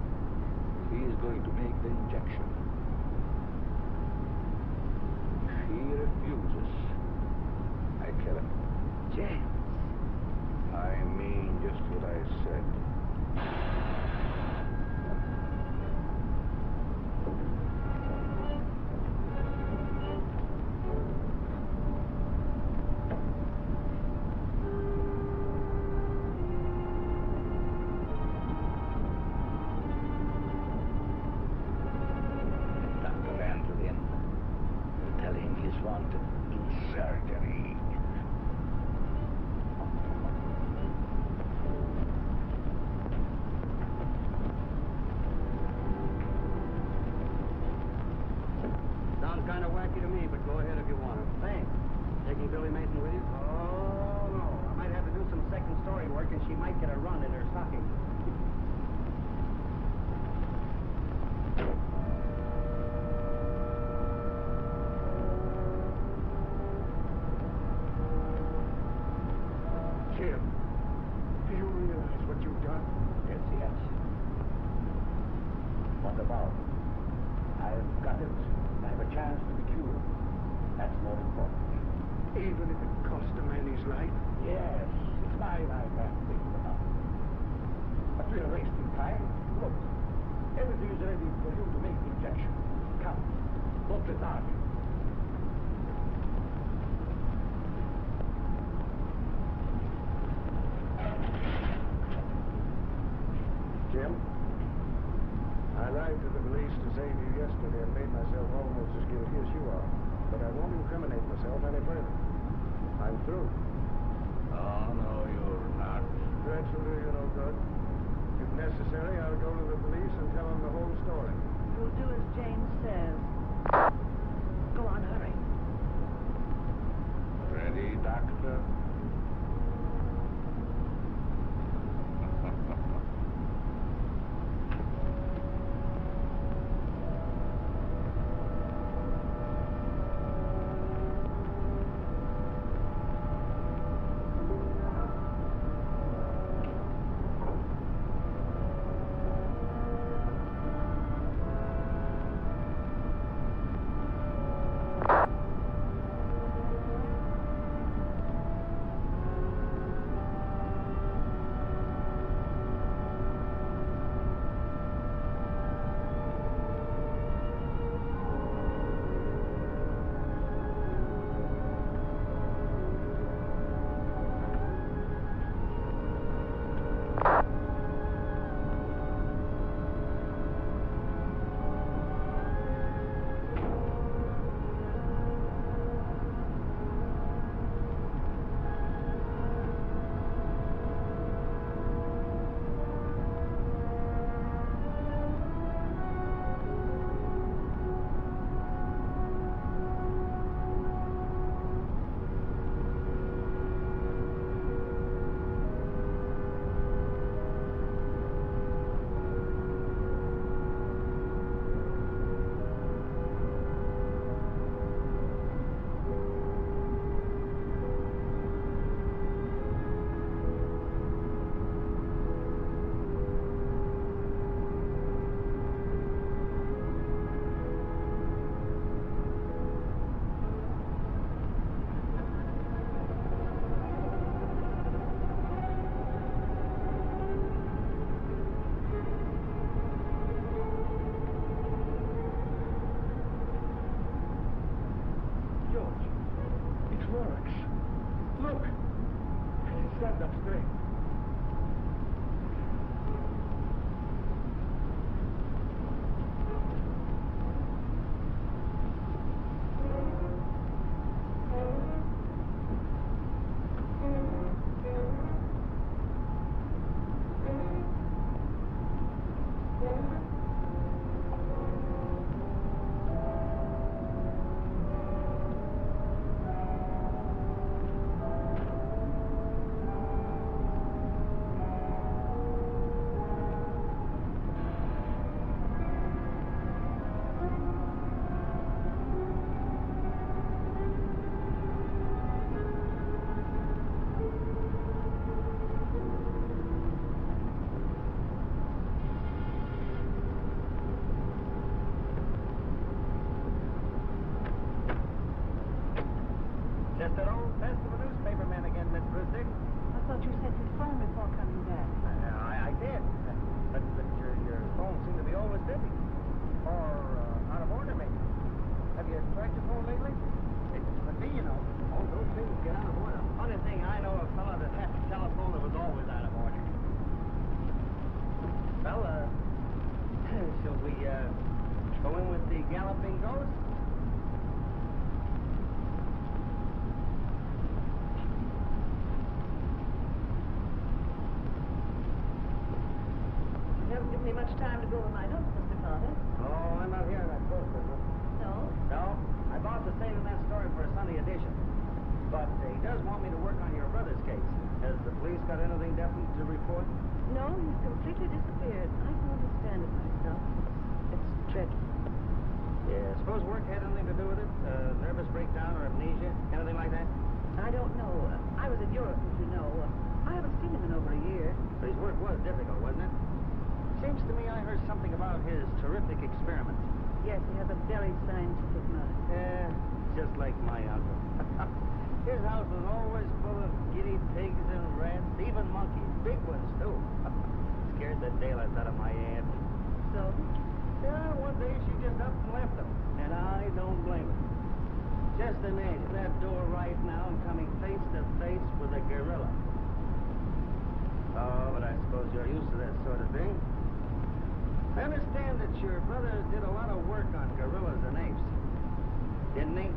He is going to make the injection. If he refuses, I kill him. James. I mean just what I said. Dr. Vanderlyn, tell him he's wanted in surgery. Sounds kind of wacky to me, but go ahead if you want to. Thanks. Taking Billy Mason with you? Oh, no. I might have to do some second story work, and she might get a run in her stocking. Jim, do you realize what you've done? Yes, yes. What about? I've got it. I have a chance to be cured. That's more important. Even if it costs a man his life? Yes, it's my life I'm thinking about. But we're wasting time. Look, everything is ready for you to make the injection. Come, look at that. Jim, I lied to the police to save you yesterday and made myself almost as guilty as you are. But I won't incriminate myself any further. I'm through. Oh, no, you're not. Threats will do you no good. If necessary, I'll go to the police and tell them the whole story. You'll do as James says. Go on, hurry. Ready, doctor? Go in with the galloping ghost? You haven't given me much time to go over my notes, Mr. Carter. Oh, I'm not hearing that ghost business. No? No, I bought the saving that story for a Sunday edition. But he does want me to work on your brother's case. Has the police got anything definite to report? No, he's completely disappeared. I can understand it myself. It's dreadful. Yeah, suppose work had anything to do with it? Nervous breakdown or amnesia? Anything like that? I don't know. I was in Europe, as you know. I haven't seen him in over a year. But his work was difficult, wasn't it? Seems to me I heard something about his terrific experiment. Yes, he has a very scientific mind. Yeah, just like my uncle. His house was always full of guinea pigs and rats, even monkeys, big ones too. Scared the daylights out of my aunt. So? Yeah, one day she just up and left him, and I don't blame her. Just imagine that door right now and coming face to face with a gorilla. Oh, but I suppose you're used to that sort of thing. I understand that your brother did a lot of work on gorillas and apes, didn't he?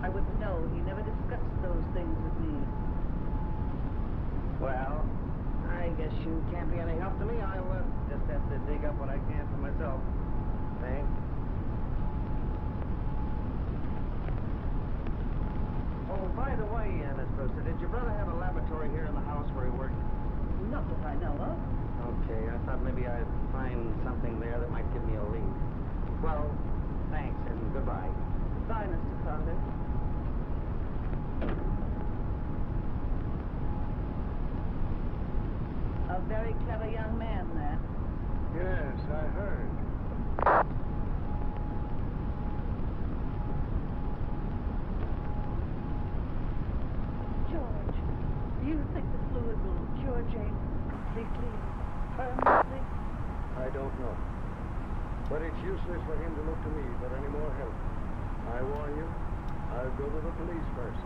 I wouldn't know. He never discussed those things with me. Well, I guess you can't be any help to me. I'll just have to dig up what I can for myself. Thanks. Oh, by the way, Miss Brewster, did your brother have a laboratory here in the house where he worked? Not that I know of. Okay, I thought maybe I'd find something there that might give me a lead. Well, thanks and goodbye. Goodbye, Mr. Carter. A very clever young man there. Yes, I heard. George, do you think the fluid will cure Jane completely, permanently? I don't know. But it's useless for him to look to me for any more help. I warn you, I'll go to the police first.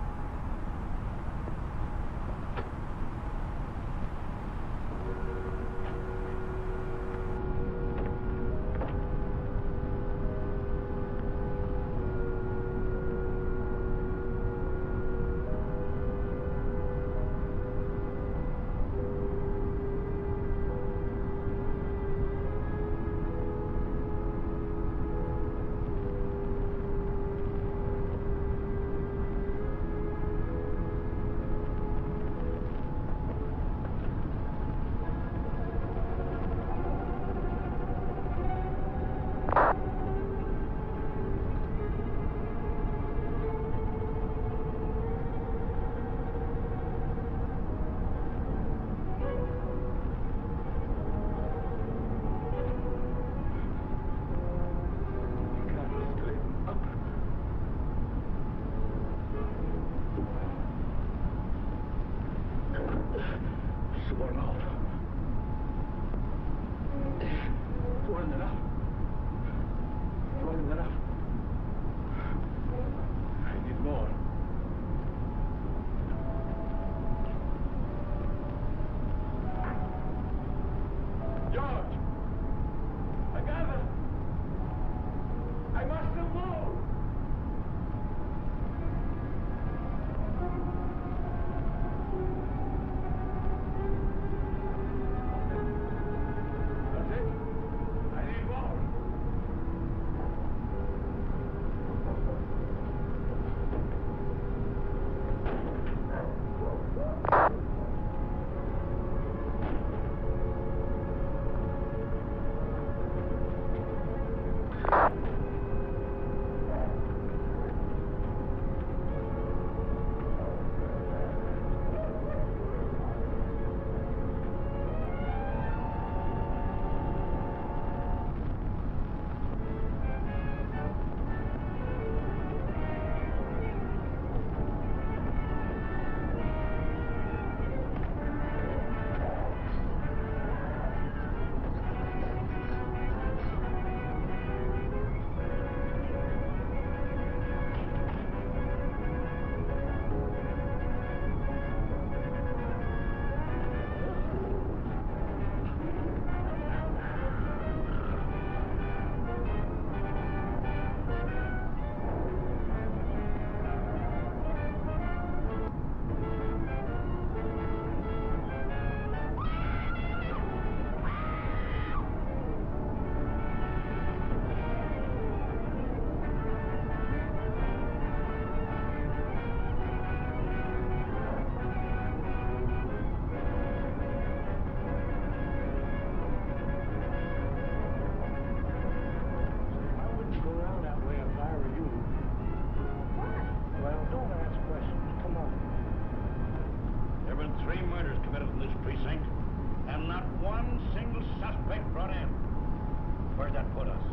Where'd that put us?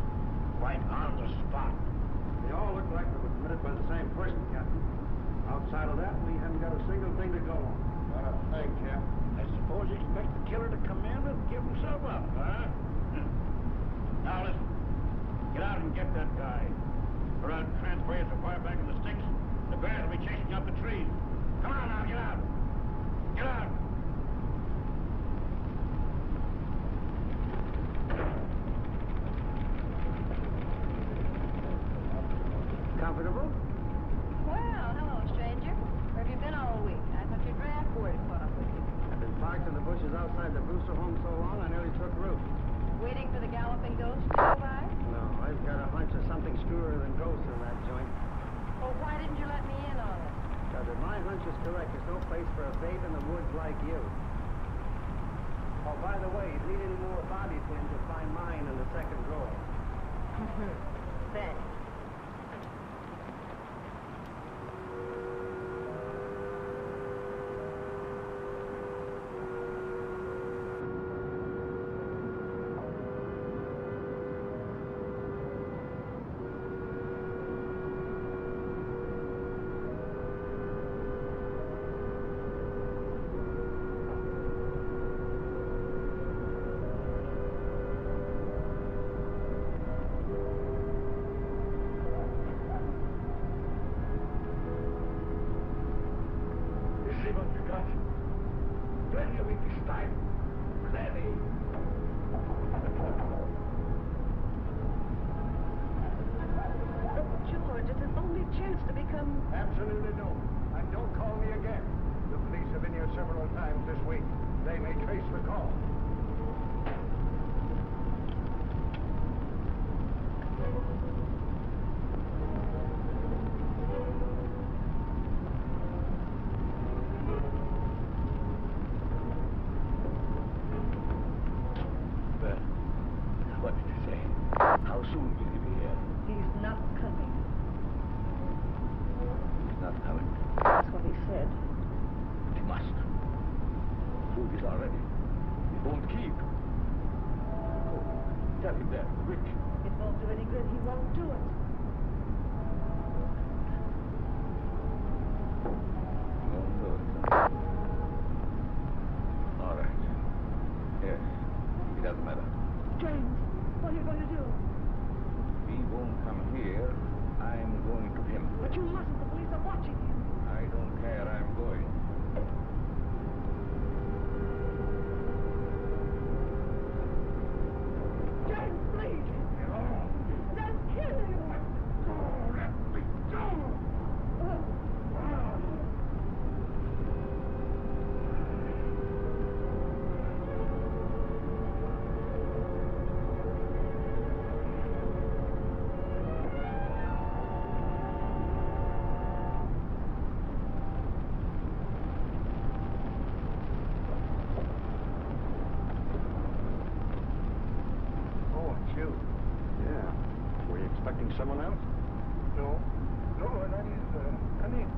Right on the spot. They all look like they were committed by the same person, Captain. Outside of that, we haven't got a single thing to go on. Not a thing, Cap. I suppose you expect the killer to come in and give himself up, huh? Now listen, get out and get that guy. Or I'll transfer you so far back in the sticks, the bears will be chasing you up the trees. Come on now, get out! Get out! Comfortable? Well, hello, stranger. Where have you been all week? I thought your draft board had caught up with you. I've been parked in the bushes outside the Brewster home so long I nearly took root. Waiting for the galloping ghost to go by? No, I've got a hunch of something screwier than ghosts in that joint. Well, why didn't you let me in on it? Because if my hunch is correct, there's no place for a babe in the woods like you. Oh, by the way, if you need any more bobby pins, you'll find mine in the second drawer. Thanks. Absolutely no. And don't call me again. The police have been here several times this week. They may trace the call. Well, what did he say? How soon will he be here? He's not coming. Not coming. That's what he said. He must. Food is all ready. He won't keep. Oh, tell him that, quick. It won't do any good. He won't do it. Won't do it. All right. Yes. It doesn't matter. James, what are you going to do? He won't come here. I'm going to him. But you mustn't. The police are watching you. I don't care. I'm going. James, please. Don't kill him. Let me go. Oh, it's you. Yeah. Were you expecting someone else? No. No, that is, come in.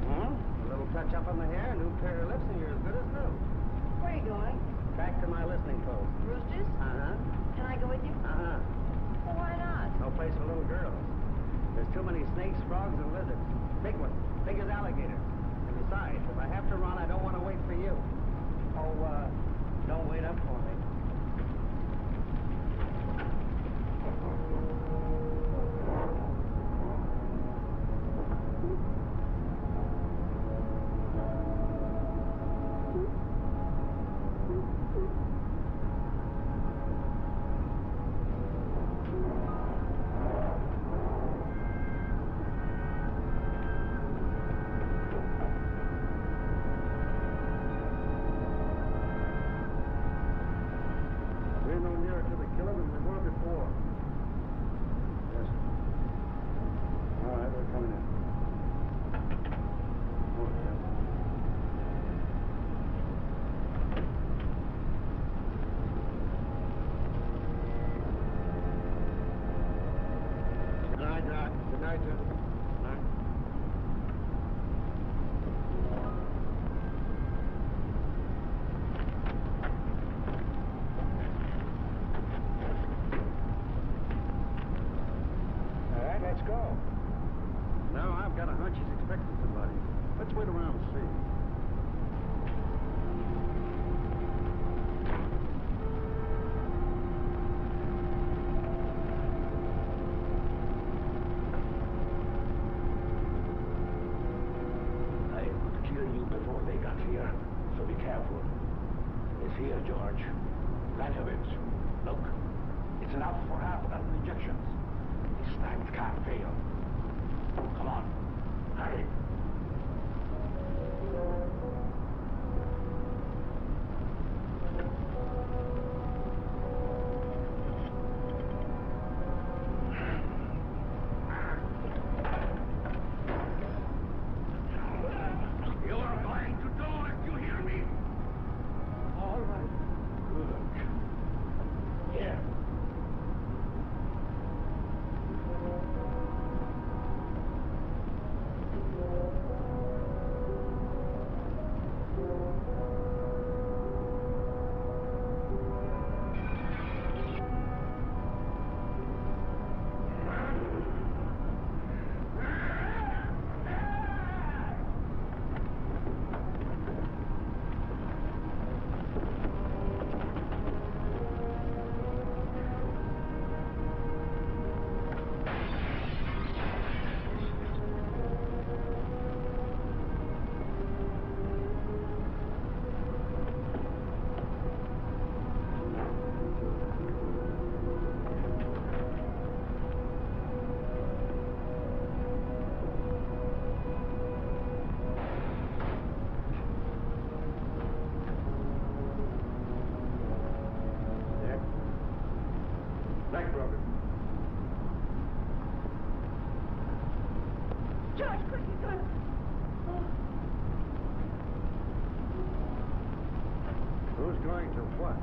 A little touch up on the hair, a new pair of lips, and you're as good as new. Where are you going? Back to my listening post. Roosters? Uh-huh. Can I go with you? Uh-huh. Well, why not? No place for little girls. There's too many snakes, frogs, and lizards. Big ones. Big as alligators. And besides, if I have to run, I don't want to wait for you. Oh, don't wait up for me. We're no nearer to the killer than we were before. Yes. All right, we're coming in. Okay. Good night, Doc. Good night, gentlemen. Good night. Let's wait around and see. I could kill you before they got here, so be careful. It's here, George. Plenty of it. Look, it's enough for half a dozen injections. This time it can't fail. Come on, hurry. You are going to do it, you hear me? All right. Good. Here. Leg broken. George, quick, he's going to... Who's going to what?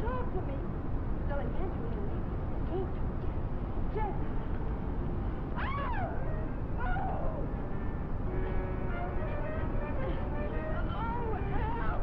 Talk to me. So intentionally. Can't. Just. Oh! Oh! Help!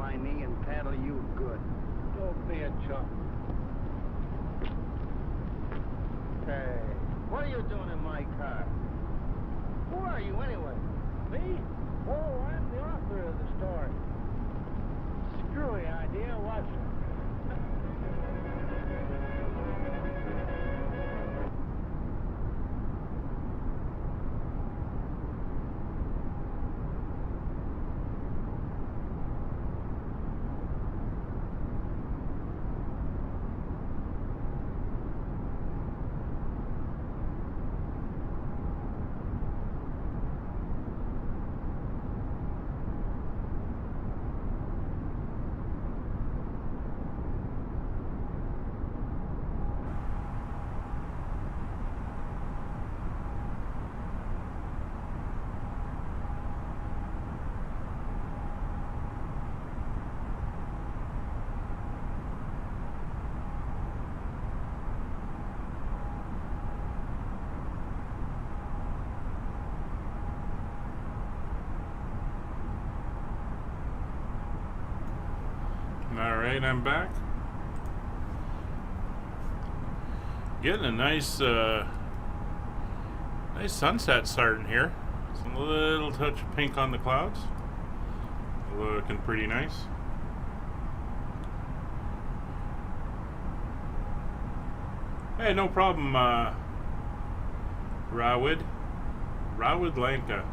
my knee and paddle you good. Don't be a chump. Hey, what are you doing in my car? Who are you anyway? Me? Oh, I'm the author of the story. Screwy idea, watch it. Alright, I'm back. Getting a nice nice sunset starting here. Some little touch of pink on the clouds. Looking pretty nice. Hey, no problem, Rawid Lanka.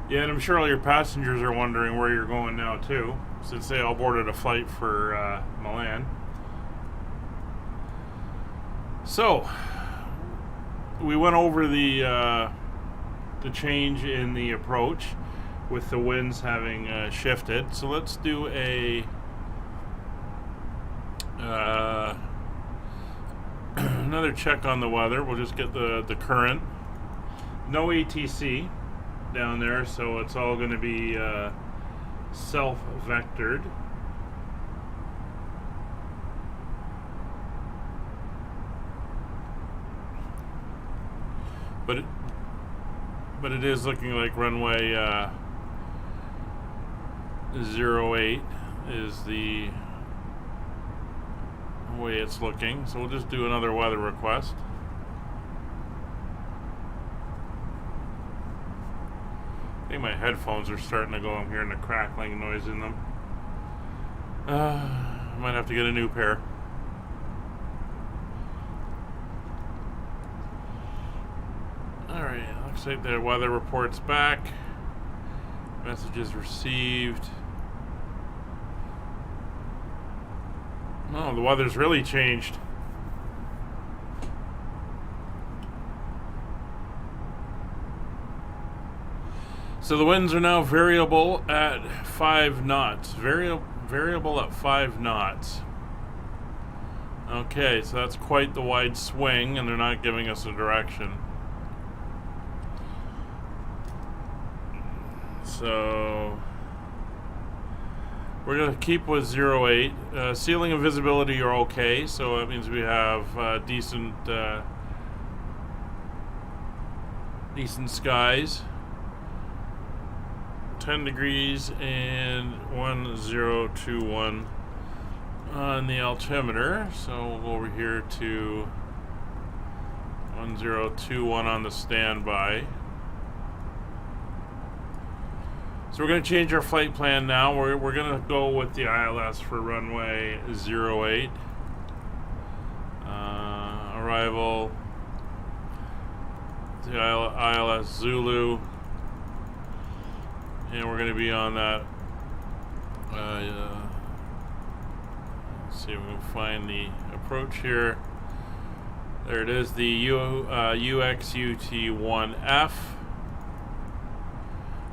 Yeah, and I'm sure all your passengers are wondering where you're going now too, since they all boarded a flight for Milan. So, we went over the change in the approach with the winds having shifted. So let's do another check on the weather. We'll just get the current. No ATC down there, so it's all going to be self-vectored. But it is looking like runway 08 is the way it's looking. So we'll just do another weather request. I think my headphones are starting to go. I'm hearing the crackling noise in them. I might have to get a new pair. Alright, looks like the weather report's back. Messages received. Oh, the weather's really changed. So the winds are now variable at 5 knots. Variable at 5 knots. Okay, so that's quite the wide swing, and they're not giving us a direction. So we're going to keep with 08. Ceiling and visibility are okay, so that means we have decent skies. 10 degrees and 1021 on the altimeter. So we'll go over here to 1021 on the standby. So we're going to change our flight plan now. We're going to go with the ILS for runway 08. Arrival, the ILS Zulu. And we're going to be on that. Let's see if we can find the approach here. There it is, the UXUT-1F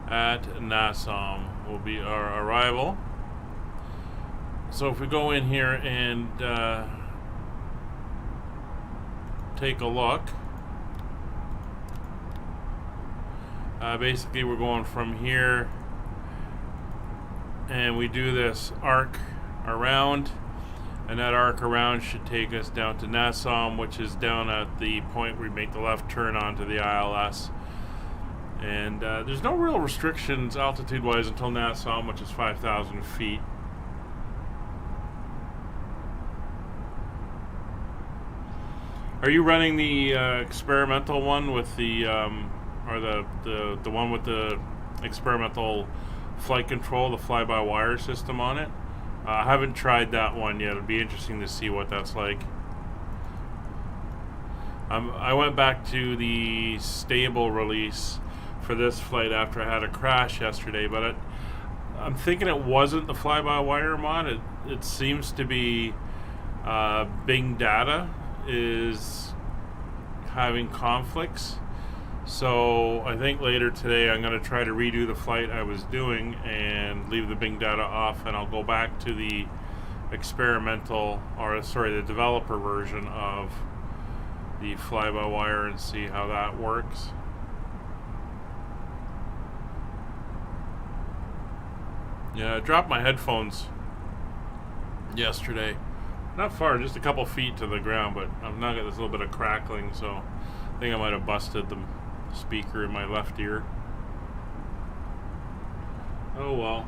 at Nassau will be our arrival. So if we go in here and take a look, basically we're going from here and we do this arc around, And that arc around should take us down to Nassau, which is down at the point where we make the left turn onto the ILS. And there's no real restrictions altitude-wise until Nassau, which is 5,000 feet. Are you running the experimental one with the, or the one with the experimental flight control, the fly-by-wire system on it? I haven't tried that one yet. It'd be interesting to see what that's like. I went back to the stable release for this flight after I had a crash yesterday, but I'm thinking it wasn't the fly-by-wire mod. It seems to be Bing Data is having conflicts. So I think later today I'm going to try to redo the flight I was doing and leave the Bing Data off, and I'll go back to the experimental, or sorry, the developer version of the fly-by-wire and see how that works. Yeah, I dropped my headphones yesterday. Not far, just a couple feet to the ground, but I've now got this little bit of crackling, so I think I might have busted the speaker in my left ear. Oh well.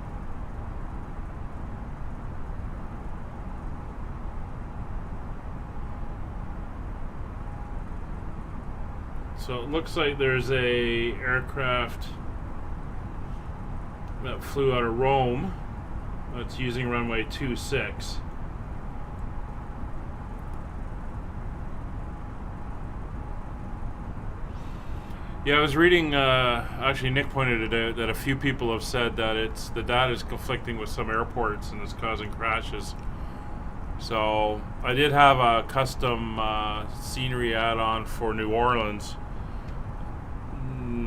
So it looks like there's a aircraft that flew out of Rome that's using runway 26. Yeah, I was reading, actually Nick pointed it out, that a few people have said that the data is conflicting with some airports and is causing crashes. So I did have a custom scenery add-on for New Orleans.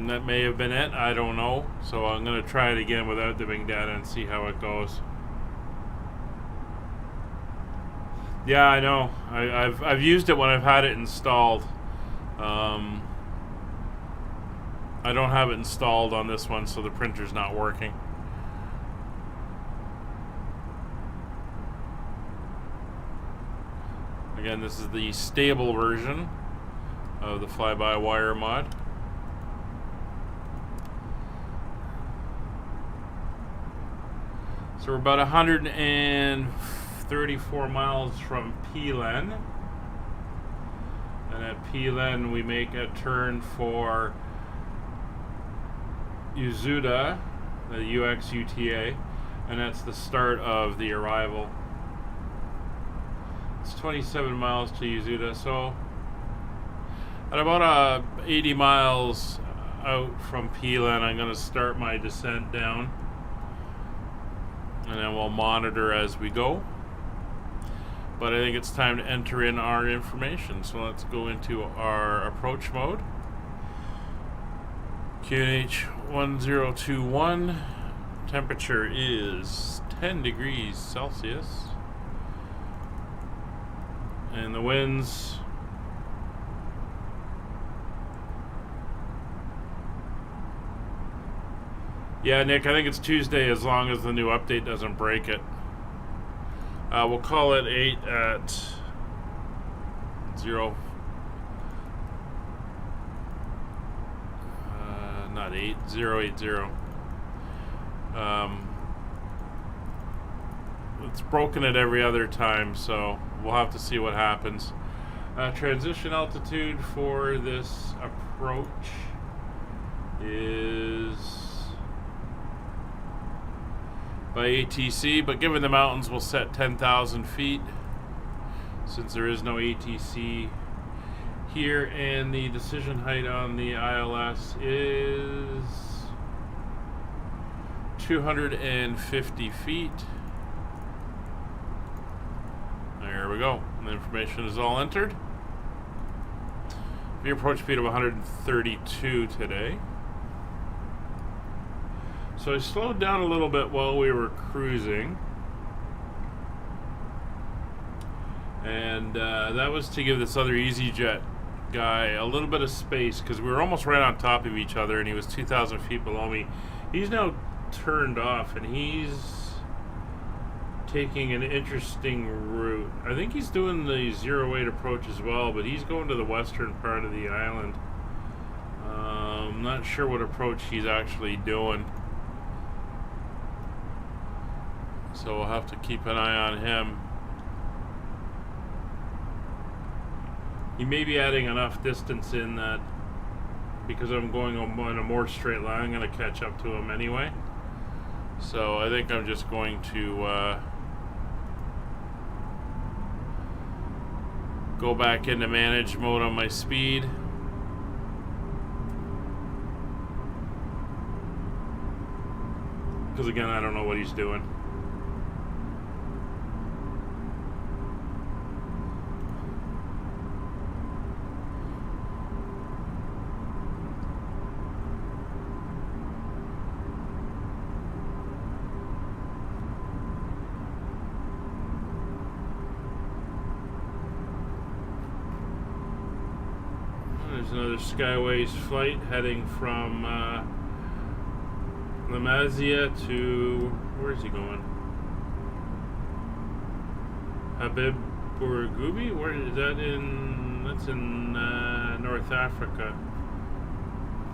That may have been it, I don't know. So I'm going to try it again without the Bing Data and see how it goes. Yeah, I know. I've used it when I've had it installed. I don't have it installed on this one, so the printer's not working. Again, this is the stable version of the fly-by-wire mod. So we're about 134 miles from Pelan. And at Pelan we make a turn for Uzuda, the UX-UTA, and that's the start of the arrival. It's 27 miles to Uzuda, so at about 80 miles out from Pelan, I'm going to start my descent down, and then we'll monitor as we go. But I think it's time to enter in our information, so let's go into our approach mode. QNH 1021, temperature is 10 degrees Celsius, and the winds yeah, Nick, I think it's Tuesday as long as the new update doesn't break it. We'll call it 8 at 0 not 8080. It's broken at every other time, so we'll have to see what happens. Transition altitude for this approach is by ATC, but given the mountains, we'll set 10,000 feet since there is no ATC here, and the decision height on the ILS is 250 feet. There we go. The information is all entered. The approach speed of 132 today. So I slowed down a little bit while we were cruising. And that was to give this other EasyJet guy a little bit of space, because we were almost right on top of each other and he was 2,000 feet below me. He's now turned off and he's taking an interesting route. I think he's doing the 08 approach as well, but he's going to the western part of the island. I'm not sure what approach he's actually doing. So we'll have to keep an eye on him. He may be adding enough distance in that because I'm going on a more straight line, I'm going to catch up to him anyway. So I think I'm just going to go back into manage mode on my speed. Because again, I don't know what he's doing. There's another Skyways flight heading from La Mazia to, where is he going? Habib Bourguiba? Where is that in? That's in North Africa.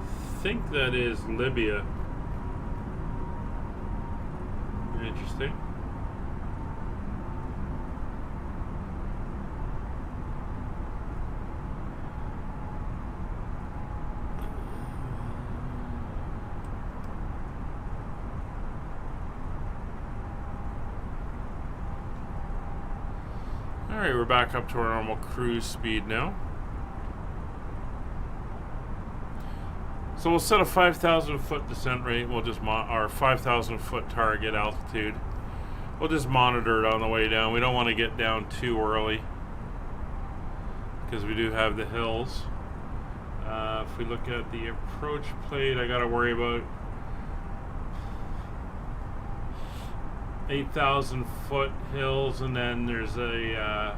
I think that is Libya. Interesting. Alright, we're back up to our normal cruise speed now. So we'll set a 5,000 foot descent rate. We'll just our 5,000 foot target altitude. We'll just monitor it on the way down. We don't want to get down too early because we do have the hills. If we look at the approach plate, I got to worry about 8,000 foot hills, and then there's a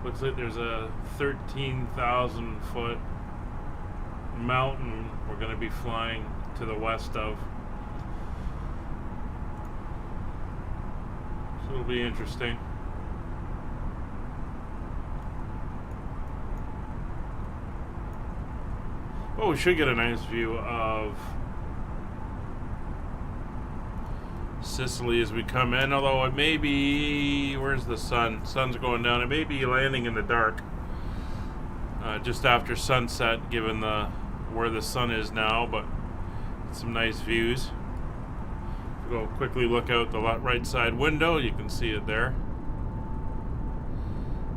looks like there's a 13,000 foot mountain we're going to be flying to the west of. So it'll be interesting. Well, we should get a nice view of Sicily as we come in, although it may be, where's the sun? Sun's going down. It may be landing in the dark just after sunset, given where the sun is now, but some nice views. If we go quickly look out the right side window, you can see it there.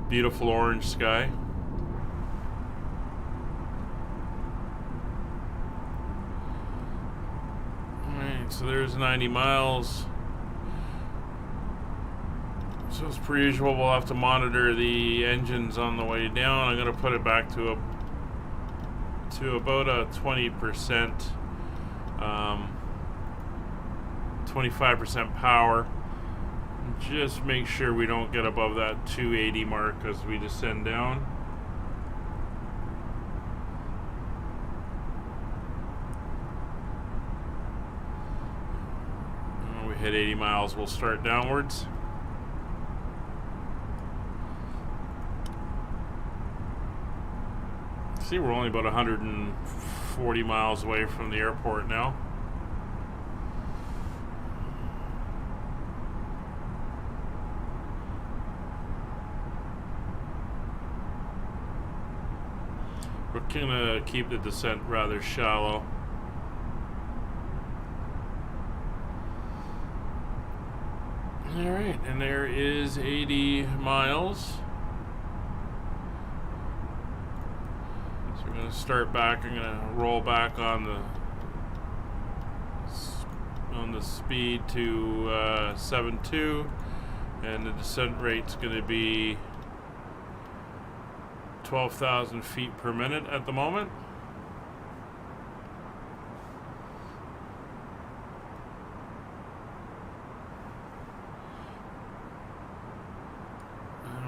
Beautiful orange sky. So there's 90 miles. So as per usual, we'll have to monitor the engines on the way down. I'm going to put it back to about a 20%, 25% power. Just make sure we don't get above that 280 mark as we descend down. Hit 80 miles, we'll start downwards. See, we're only about 140 miles away from the airport now. We're gonna keep the descent rather shallow. Alright, and there is 80 miles. So we're going to start back. I'm going to roll back on the speed to 7.2, and the descent rate's going to be 12,000 feet per minute at the moment.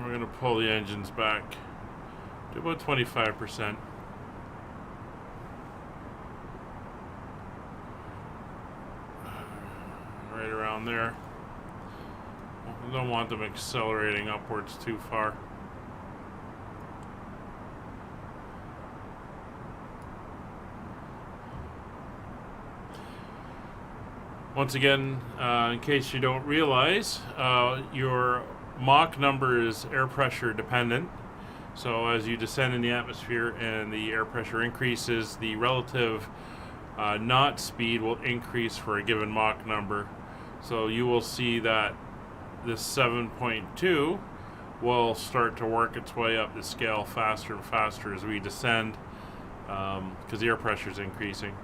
We're going to pull the engines back to about 25%. right around there. I don't want them accelerating upwards too far. Once again, in case you don't realize, your Mach number is air pressure dependent. So as you descend in the atmosphere and the air pressure increases, the relative knot speed will increase for a given Mach number. So you will see that this 7.2 will start to work its way up the scale faster and faster as we descend, because the air pressure is increasing.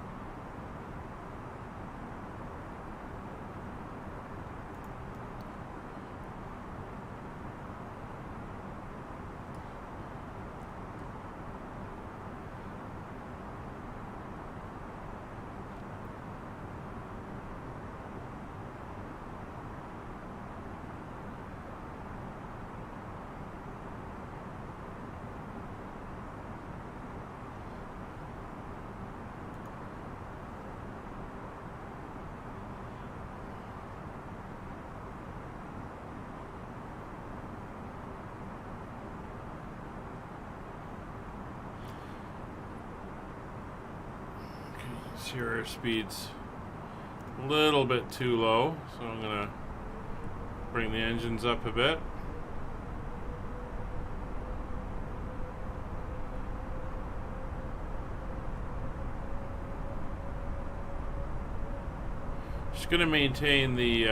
Your airspeed's a little bit too low, so I'm going to bring the engines up a bit. Just going to maintain the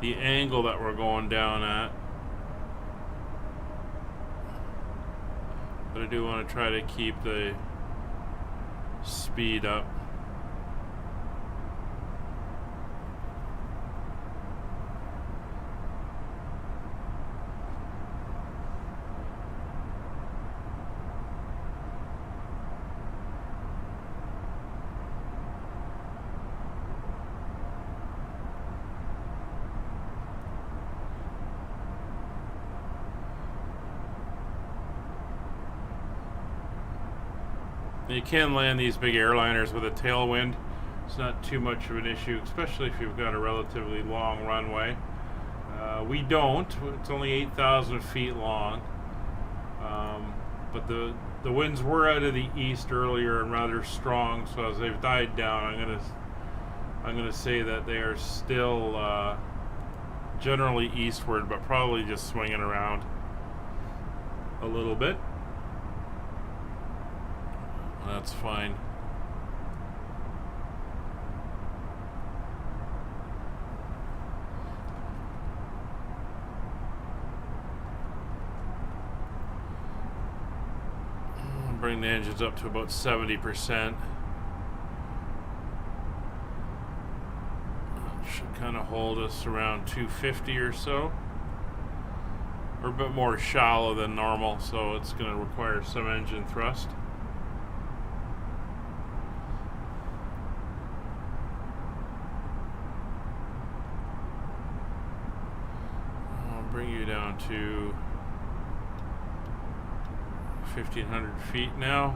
angle that we're going down at, but I do want to try to keep the speed up. You can land these big airliners with a tailwind. It's not too much of an issue, especially if you've got a relatively long runway. We don't. It's only 8,000 feet long. But the winds were out of the east earlier and rather strong, so as they've died down, I'm gonna say that they are still generally eastward, but probably just swinging around a little bit. That's fine. Bring the engines up to about 70%. Should kind of hold us around 250 or so. We're a bit more shallow than normal, so it's going to require some engine thrust. Bring you down to 1,500 feet now.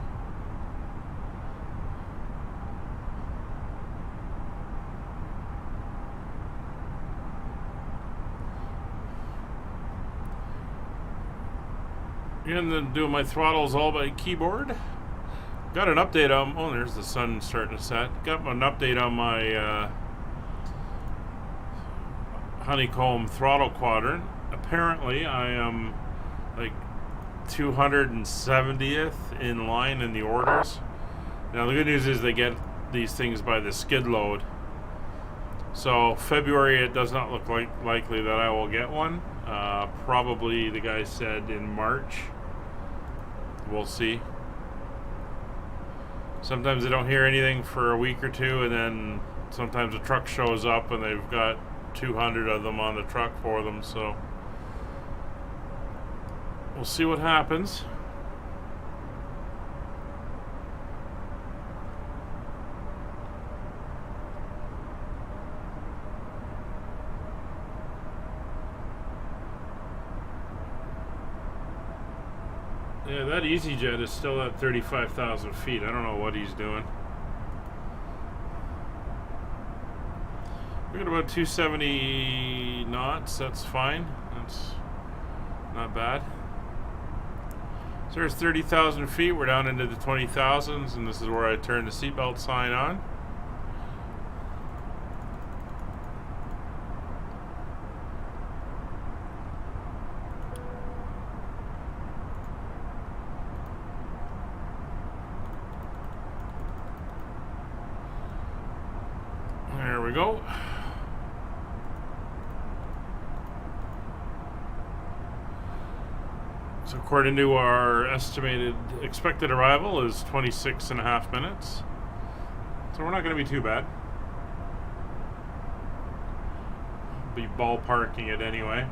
Again, doing my throttles all by keyboard. Got an update on, oh, there's the sun starting to set. Got an update on my Honeycomb throttle quadrant. Apparently I am like 270th in line in the orders. Now the good news is they get these things by the skid load. So February, it does not look likely that I will get one. Probably, the guy said, in March. We'll see. Sometimes I don't hear anything for a week or two, and then sometimes a truck shows up and they've got 200 of them on the truck for them, so we'll see what happens. Yeah, that EasyJet is still at 35,000 feet. I don't know what he's doing. We got about 270 knots. That's fine. That's not bad. So there's 30,000 feet. We're down into the 20,000s, and this is where I turn the seatbelt sign on. There we go. So according to our estimated expected arrival is 26.5 minutes. So we're not going to be too bad. Be ballparking it anyway.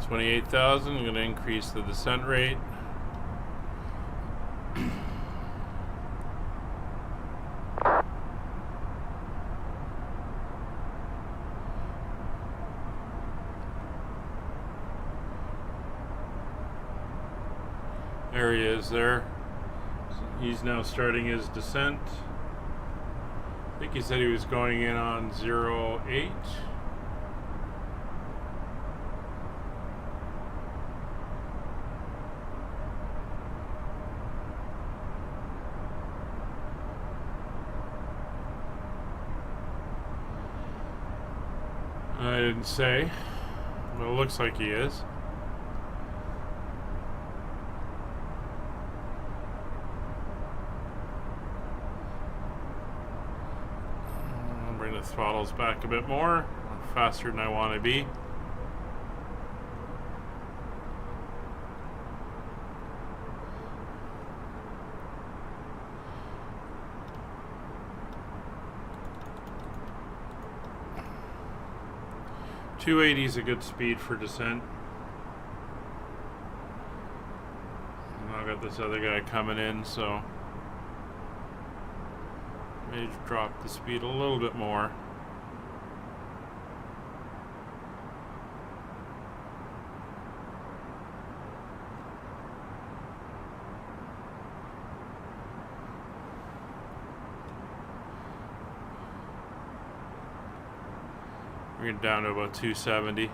$28,000. I'm going to increase the descent rate. There he is there. He's now starting his descent. I think he said he was going in on 08. I didn't say, but it looks like he is. I'll bring the throttles back a bit more, faster than I want to be. .280 is a good speed for descent. And I've got this other guy coming in, so maybe drop the speed a little bit more. We're down to about 270.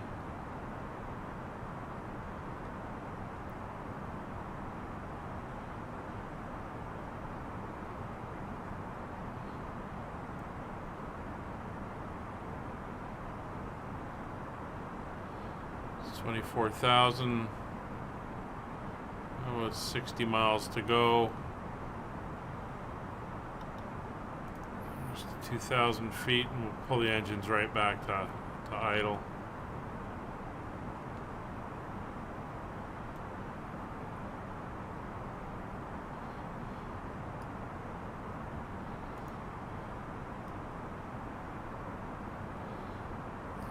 It's 24,000. Oh, it's 60 miles to go. Just 2,000 feet, and we'll pull the engines right back to idle.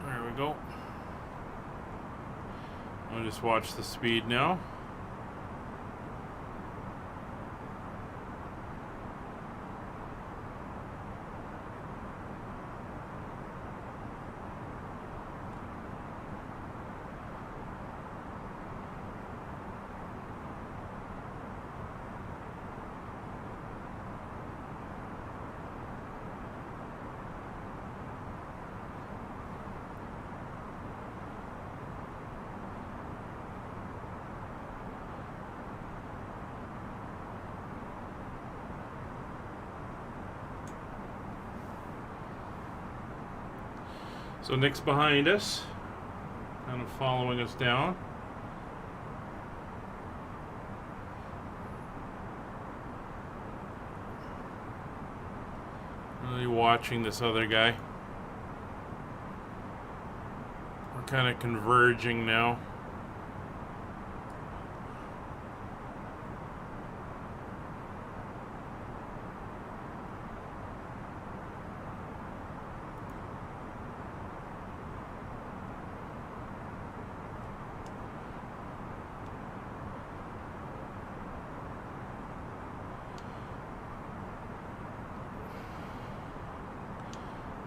There we go. I'll just watch the speed now. So Nick's behind us, kind of following us down. Really watching this other guy. We're kind of converging now.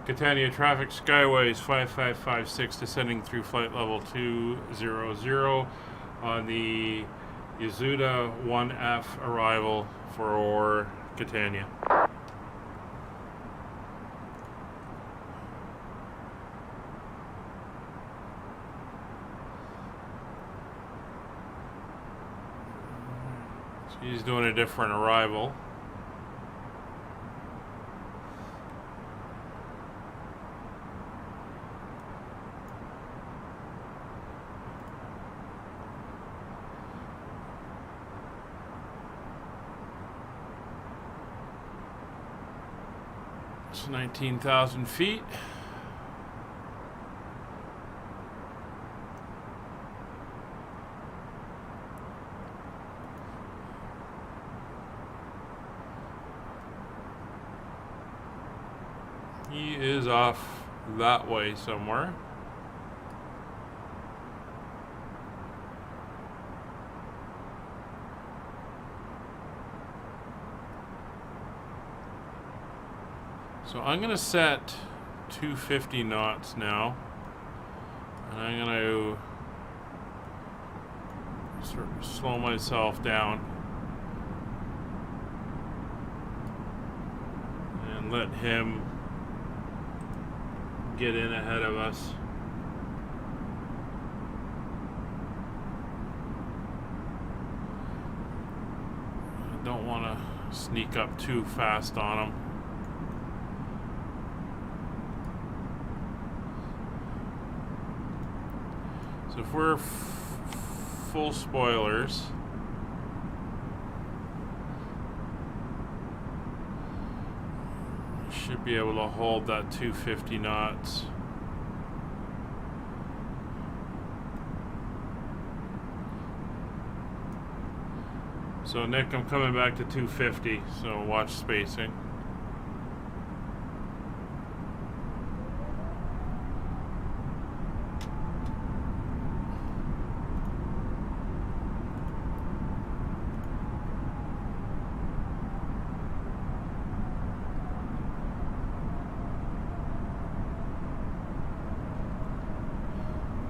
Catania traffic Skyways 5556 descending through flight level 200 on the Yasuda 1F arrival for Catania. So he's doing a different arrival. It's 19,000 feet. He is off that way somewhere. So I'm going to set 250 knots now, and I'm going to sort of slow myself down and let him get in ahead of us. I don't want to sneak up too fast on him. So if we're full spoilers, we should be able to hold that 250 knots. So Nick, I'm coming back to 250, so watch spacing.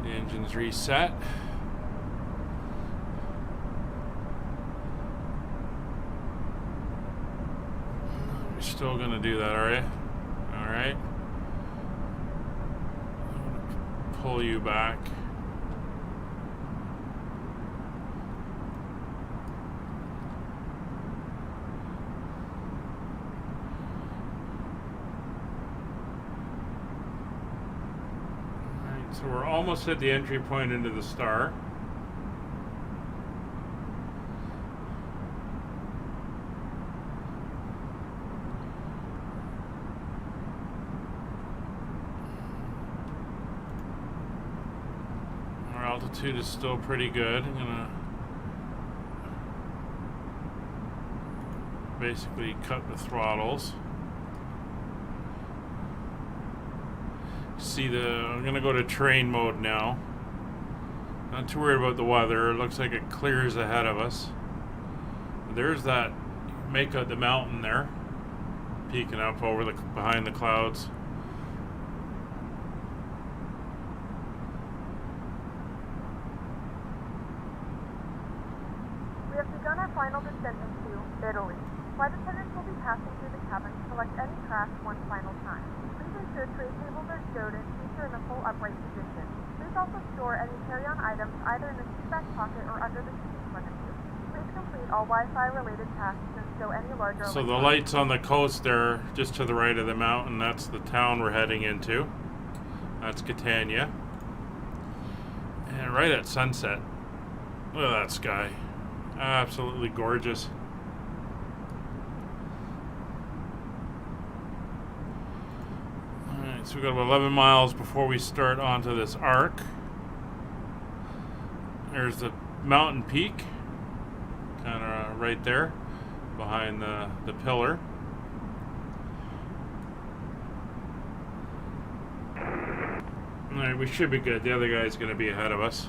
Engine's reset. You're still gonna do that, are you? Alright. Pull you back. So we're almost at the entry point into the star. Our altitude is still pretty good. I'm gonna basically cut the throttles. I'm gonna go to train mode now. Not too worried about the weather. It looks like it clears ahead of us. There's that, make out the mountain there, peeking up over behind the clouds. We have begun our final descent into Italy. Flight attendants will be passing through the cabin to select any craft one final time. Please ensure tray tables are stowed and seats are in the full upright position. Please also store any carry-on items either in the seat back pocket or under the seat in front of you. Please complete all Wi-Fi related tasks and stow any larger... So the lights on the coast there, just to the right of the mountain, that's the town we're heading into. That's Catania. And right at sunset. Look at that sky. Absolutely gorgeous. Alright, so we've got about 11 miles before we start onto this arc. There's the mountain peak, kind of right there, behind the pillar. Alright, we should be good. The other guy's going to be ahead of us.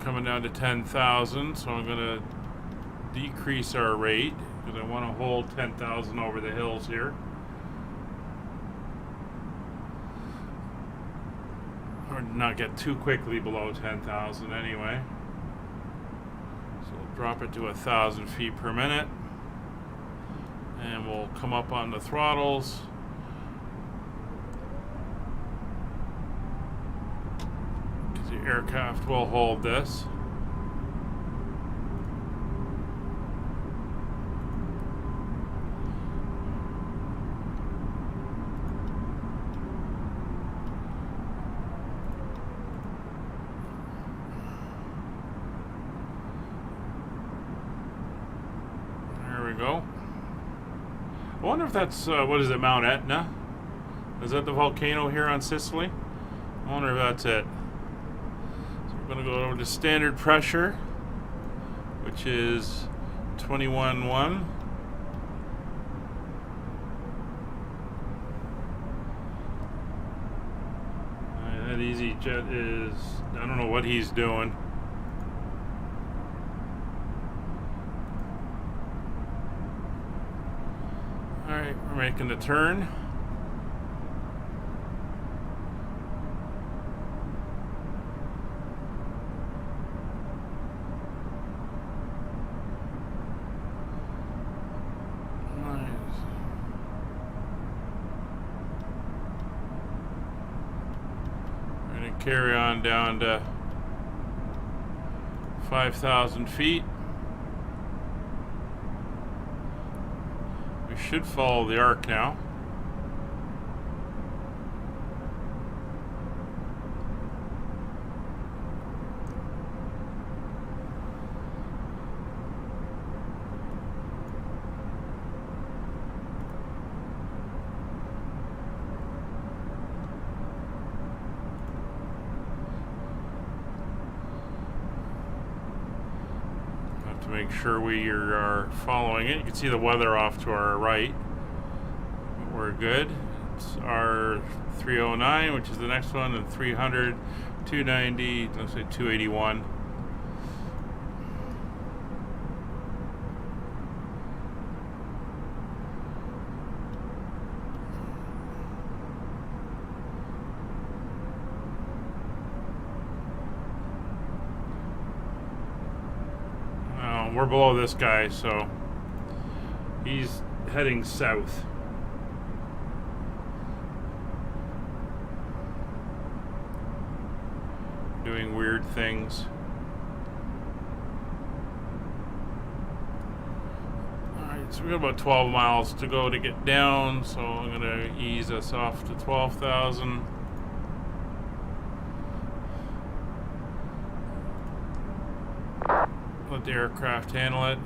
coming down to 10,000, so I'm going to decrease our rate because I want to hold 10,000 over the hills here. Or not get too quickly below 10,000 anyway. So we'll drop it to 1,000 feet per minute. And we'll come up on the throttles. Because the aircraft will hold this. There we go. I wonder if that's, what is it, Mount Etna? Is that the volcano here on Sicily? I wonder if that's it. So we're going to go over to standard pressure, which is 21.1. That EasyJet is, I don't know what he's doing. Alright, we're making the turn. Nice. We're going to carry on down to 5,000 feet. Should follow the arc now. Make sure we are following it. You can see the weather off to our right. We're good. It's our 309, which is the next one, and 300, 290, let's say 281. We're below this guy, so he's heading south. Doing weird things. Alright, so we got about 12 miles to go to get down, so I'm going to ease us off to 12,000. Let the aircraft handle it.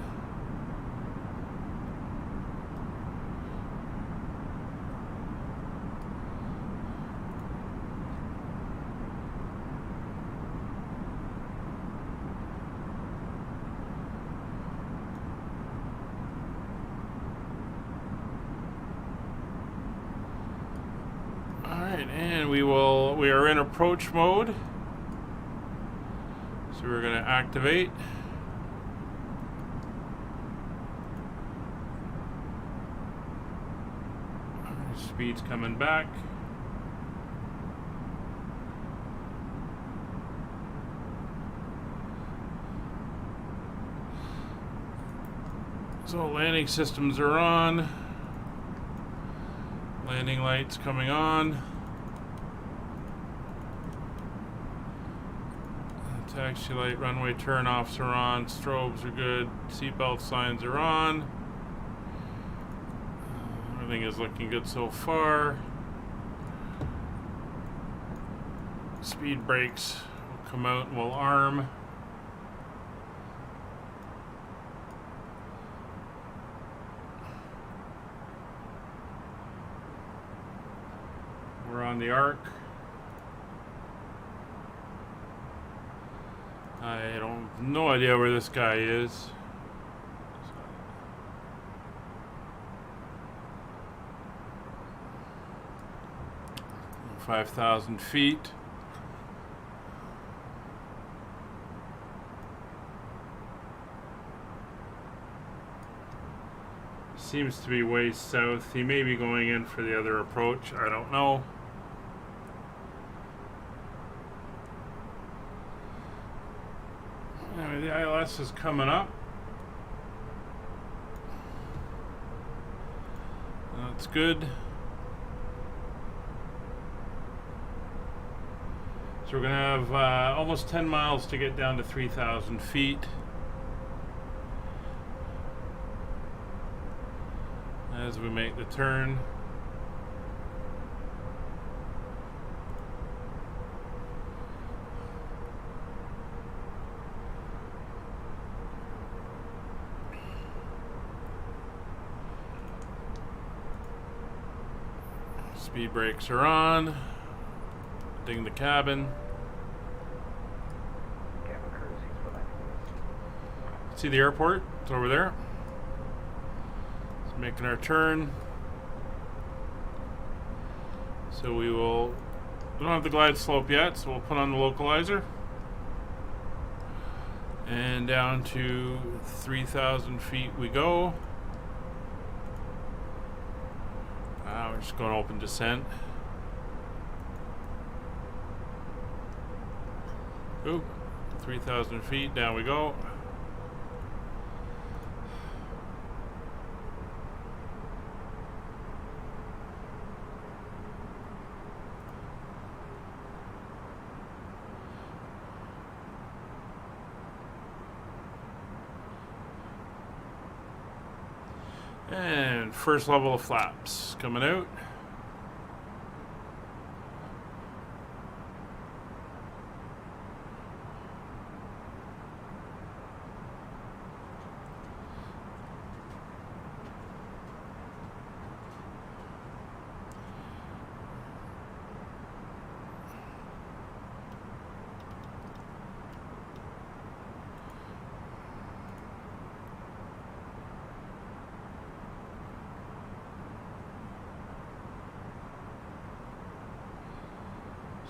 All right, and we are in approach mode. So we're going to activate. Speed's coming back. So landing systems are on. Landing lights coming on. Taxi light, runway turnoffs are on. Strobes are good. Seatbelt signs are on. Everything is looking good so far. Speed brakes will come out and we'll arm. We're on the arc. I don't have no idea where this guy is. 5,000 feet. seems to be way south. He may be going in for the other approach. I don't know. Anyway, the ILS is coming up. That's good. So we're going to have almost 10 miles to get down to 3,000 feet. As we make the turn. Speed brakes are on. Ding the cabin. See the airport? It's over there. It's making our turn. So we don't have the glide slope yet, so we'll put on the localizer. And down to 3,000 feet we go. We're just going open descent. Oop, 3,000 feet, down we go. And first level of flaps coming out.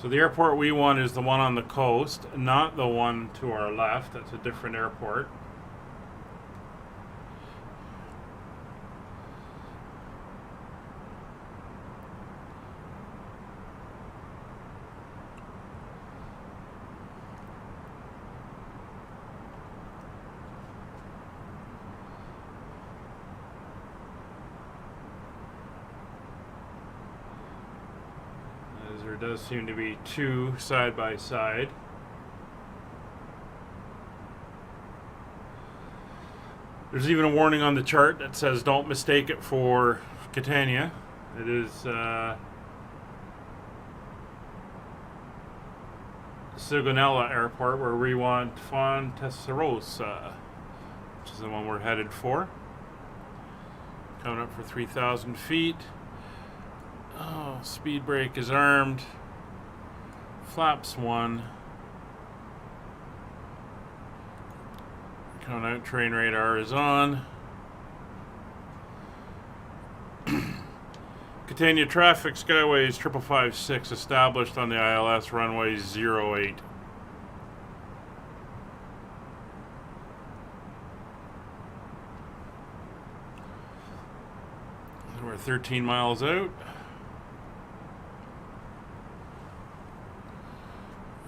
So the airport we want is the one on the coast, not the one to our left. That's a different airport. There does seem to be two side by side. There's even a warning on the chart that says don't mistake it for Catania. It is Sigonella Airport, where we want Fontesserosa, which is the one we're headed for. Coming up for 3,000 feet. Oh, speed brake is armed. Flaps 1. Coming out, train radar is on. Catania traffic, Skyways 5556 established on the ILS runway 08. We're 13 miles out.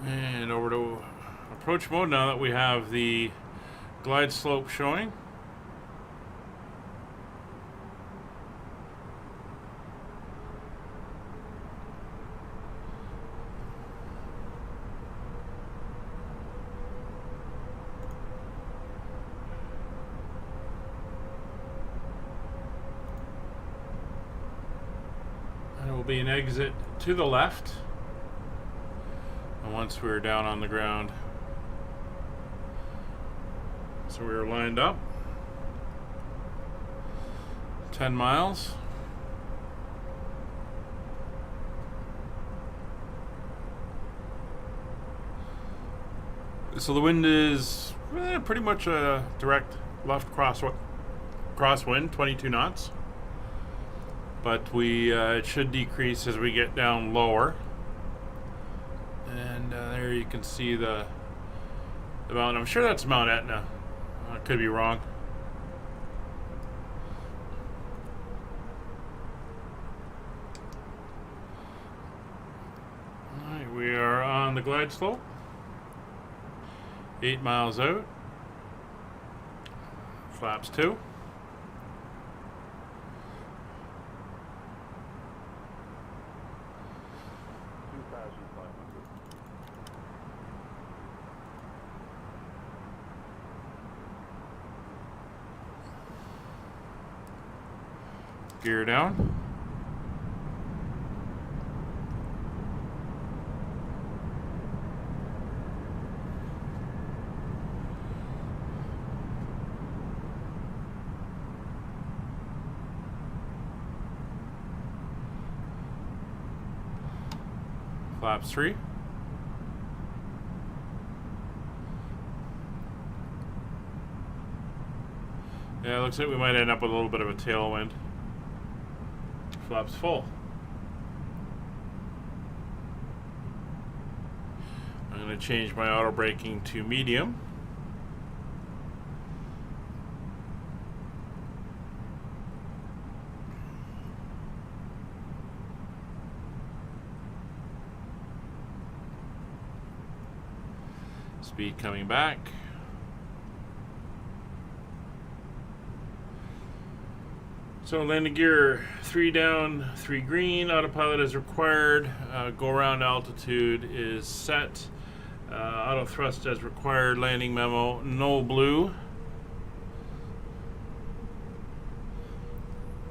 And over to approach mode now that we have the glide slope showing. There will be an exit to the left. Once we were down on the ground. So we were lined up. 10 miles. So the wind is pretty much a direct left crosswind, 22 knots. But it should decrease as we get down lower. And there you can see the mountain. I'm sure that's Mount Etna. I could be wrong. glide slope. 8 miles out. Flaps 2. Gear down. Flaps 3. Yeah, it looks like we might end up with a little bit of a tailwind. Flaps full. I'm going to change my auto braking to medium. Speed coming back. So landing gear 3 down, 3 green, autopilot is required, go around altitude is set, auto thrust as required, landing memo, no blue.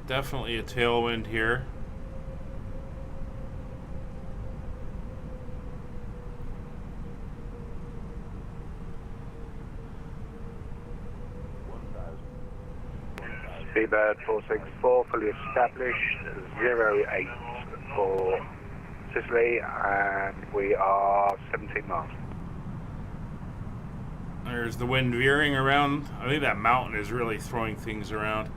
Definitely a tailwind here. Seabird 464, fully established, 08 for Sicily, and we are 17 miles. There's the wind veering around. I think that mountain is really throwing things around.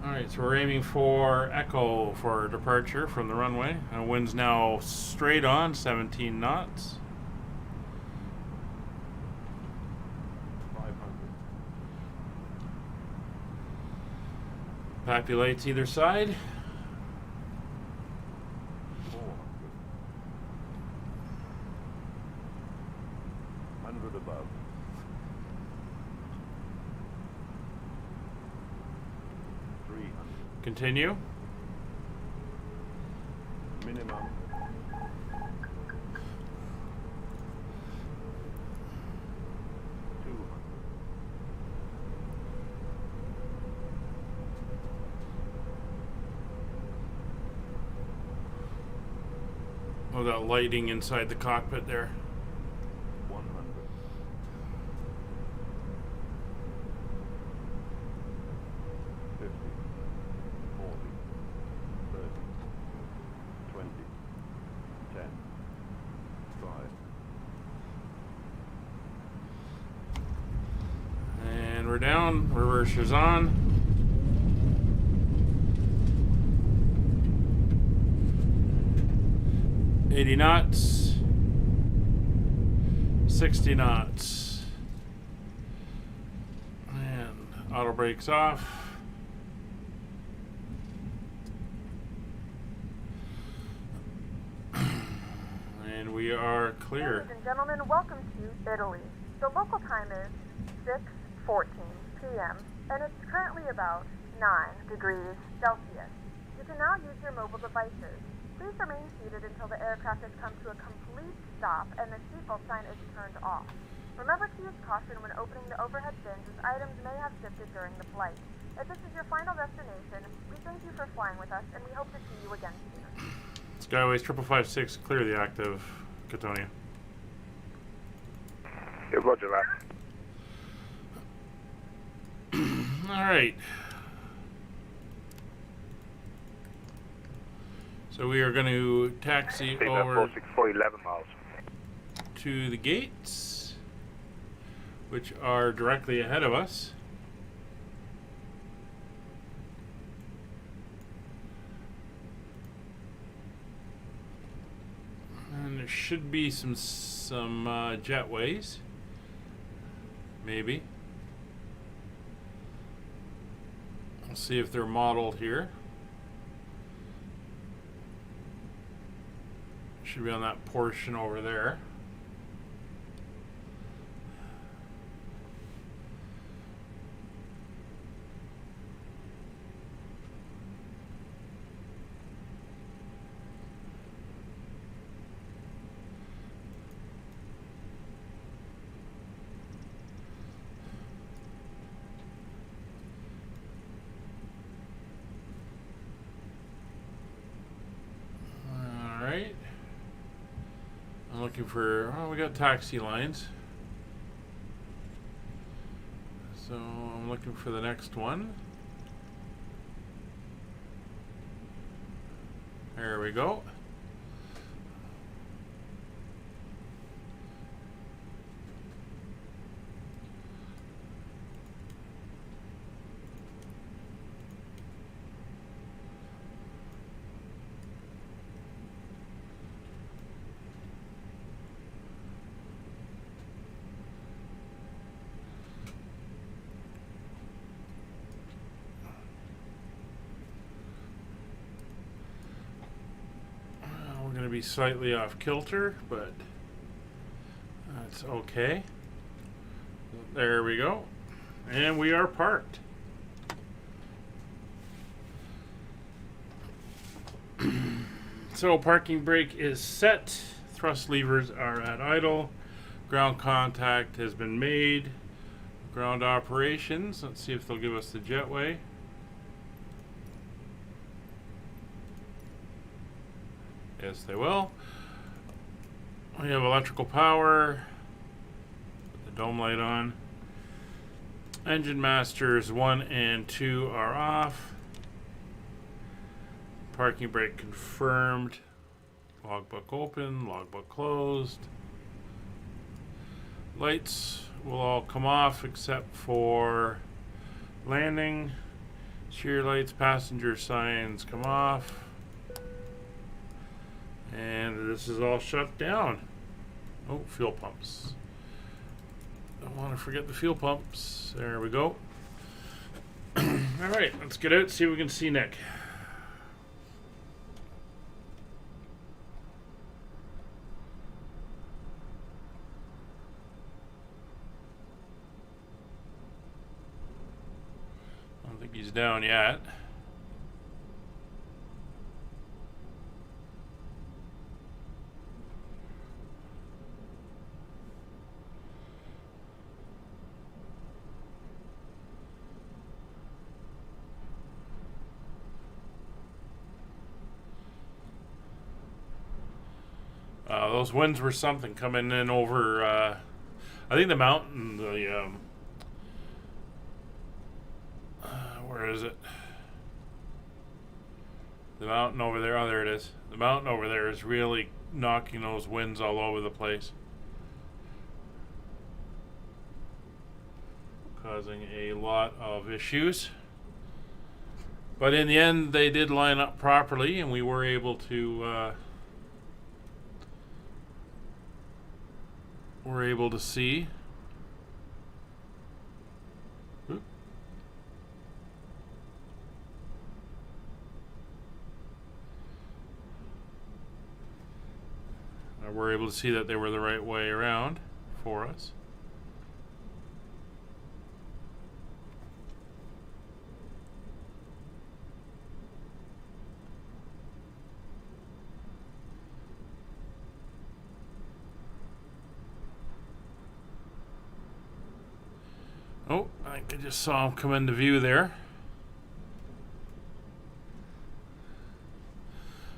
Alright, so we're aiming for Echo for departure from the runway. Wind's now straight on, 17 knots. 500. Pappy lights either side. 400. 100 above. 300. Continue. Minimum. 200. Oh, that lighting inside the cockpit there. 100. 50. 40. 30. 20. 10. 5. And we're down. Reverse is on. $80 knots. 60 knots. And auto brakes off. And we are clear. Ladies and gentlemen, welcome to Italy. The local time is 6:14 p.m. and it's currently about 9 degrees Celsius. You can now use your mobile devices. Please remain seated until the aircraft has come to a complete stop and the seatbelt sign is turned off. Remember to use caution when opening the overhead bins as items may have shifted during the flight. If this is your final destination, we thank you for flying with us and we hope to see you again soon. Skyways 5556, clear the active Catania. Yeah, roger that. Alright. So we are going to taxi over 464, 11 miles. to the gates, which are directly ahead of us. And should be some jetways. Maybe. We'll see if they're modeled here. Should be on that portion over there. I'm looking for, oh, we got taxi lines. So I'm looking for the next one. There we go. Going to be slightly off kilter, but that's okay. There we go, and we are parked. So parking brake is set, thrust levers are at idle, ground contact has been made, ground operations, let's see if they'll give us the jetway. Yes, they will. We have electrical power. Put the dome light on. Engine masters 1 and 2 are off. Parking brake confirmed. Logbook open, logbook closed. Lights will all come off except for landing. Shear lights, passenger signs come off. And this is all shut down. Oh, fuel pumps. Don't want to forget the fuel pumps. There we go. Alright, let's get out and see if we can see Nick. I don't think he's down yet. Those winds were something coming in over, I think the mountain, where is it? The mountain over there, oh there it is. The mountain over there is really knocking those winds all over the place. Causing a lot of issues. But in the end, they did line up properly and we were able to, see. Oop. We're able to see that they were the right way around for us. Oh, I think I just saw him come into view there.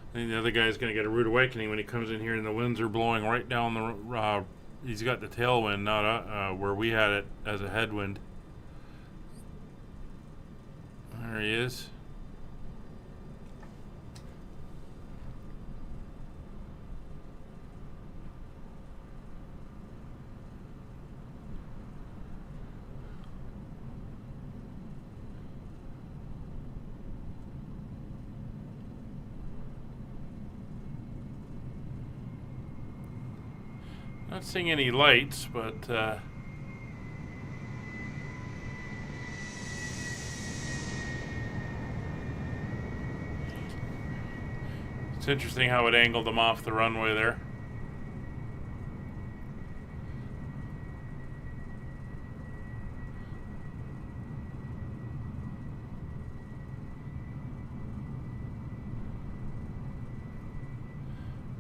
I think the other guy's going to get a rude awakening when he comes in here and the winds are blowing right down the... he's got the tailwind, not where we had it as a headwind. There he is. Not seeing any lights, but it's interesting how it angled them off the runway there.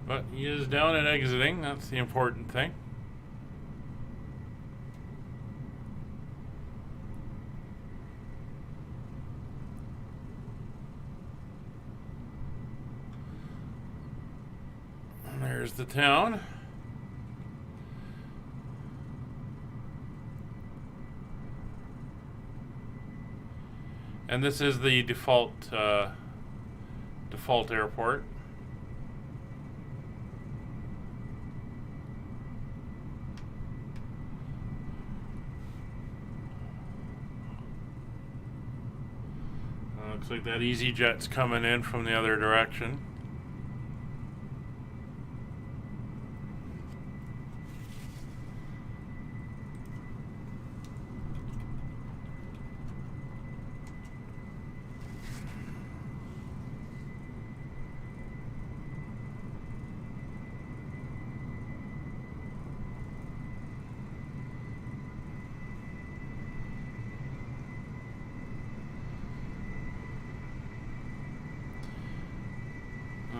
But he is down and exiting. That's the important thing. And there's the town. And this is the default airport. Looks like that EasyJet's coming in from the other direction.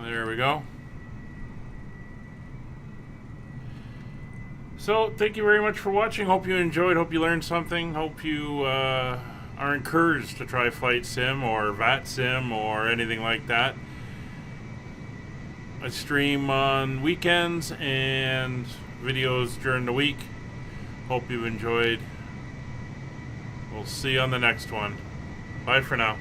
There we go. So, thank you very much for watching. Hope you enjoyed. Hope you learned something. Hope you are encouraged to try Flight Sim or VAT Sim or anything like that. I stream on weekends and videos during the week. Hope you enjoyed. We'll see you on the next one. Bye for now.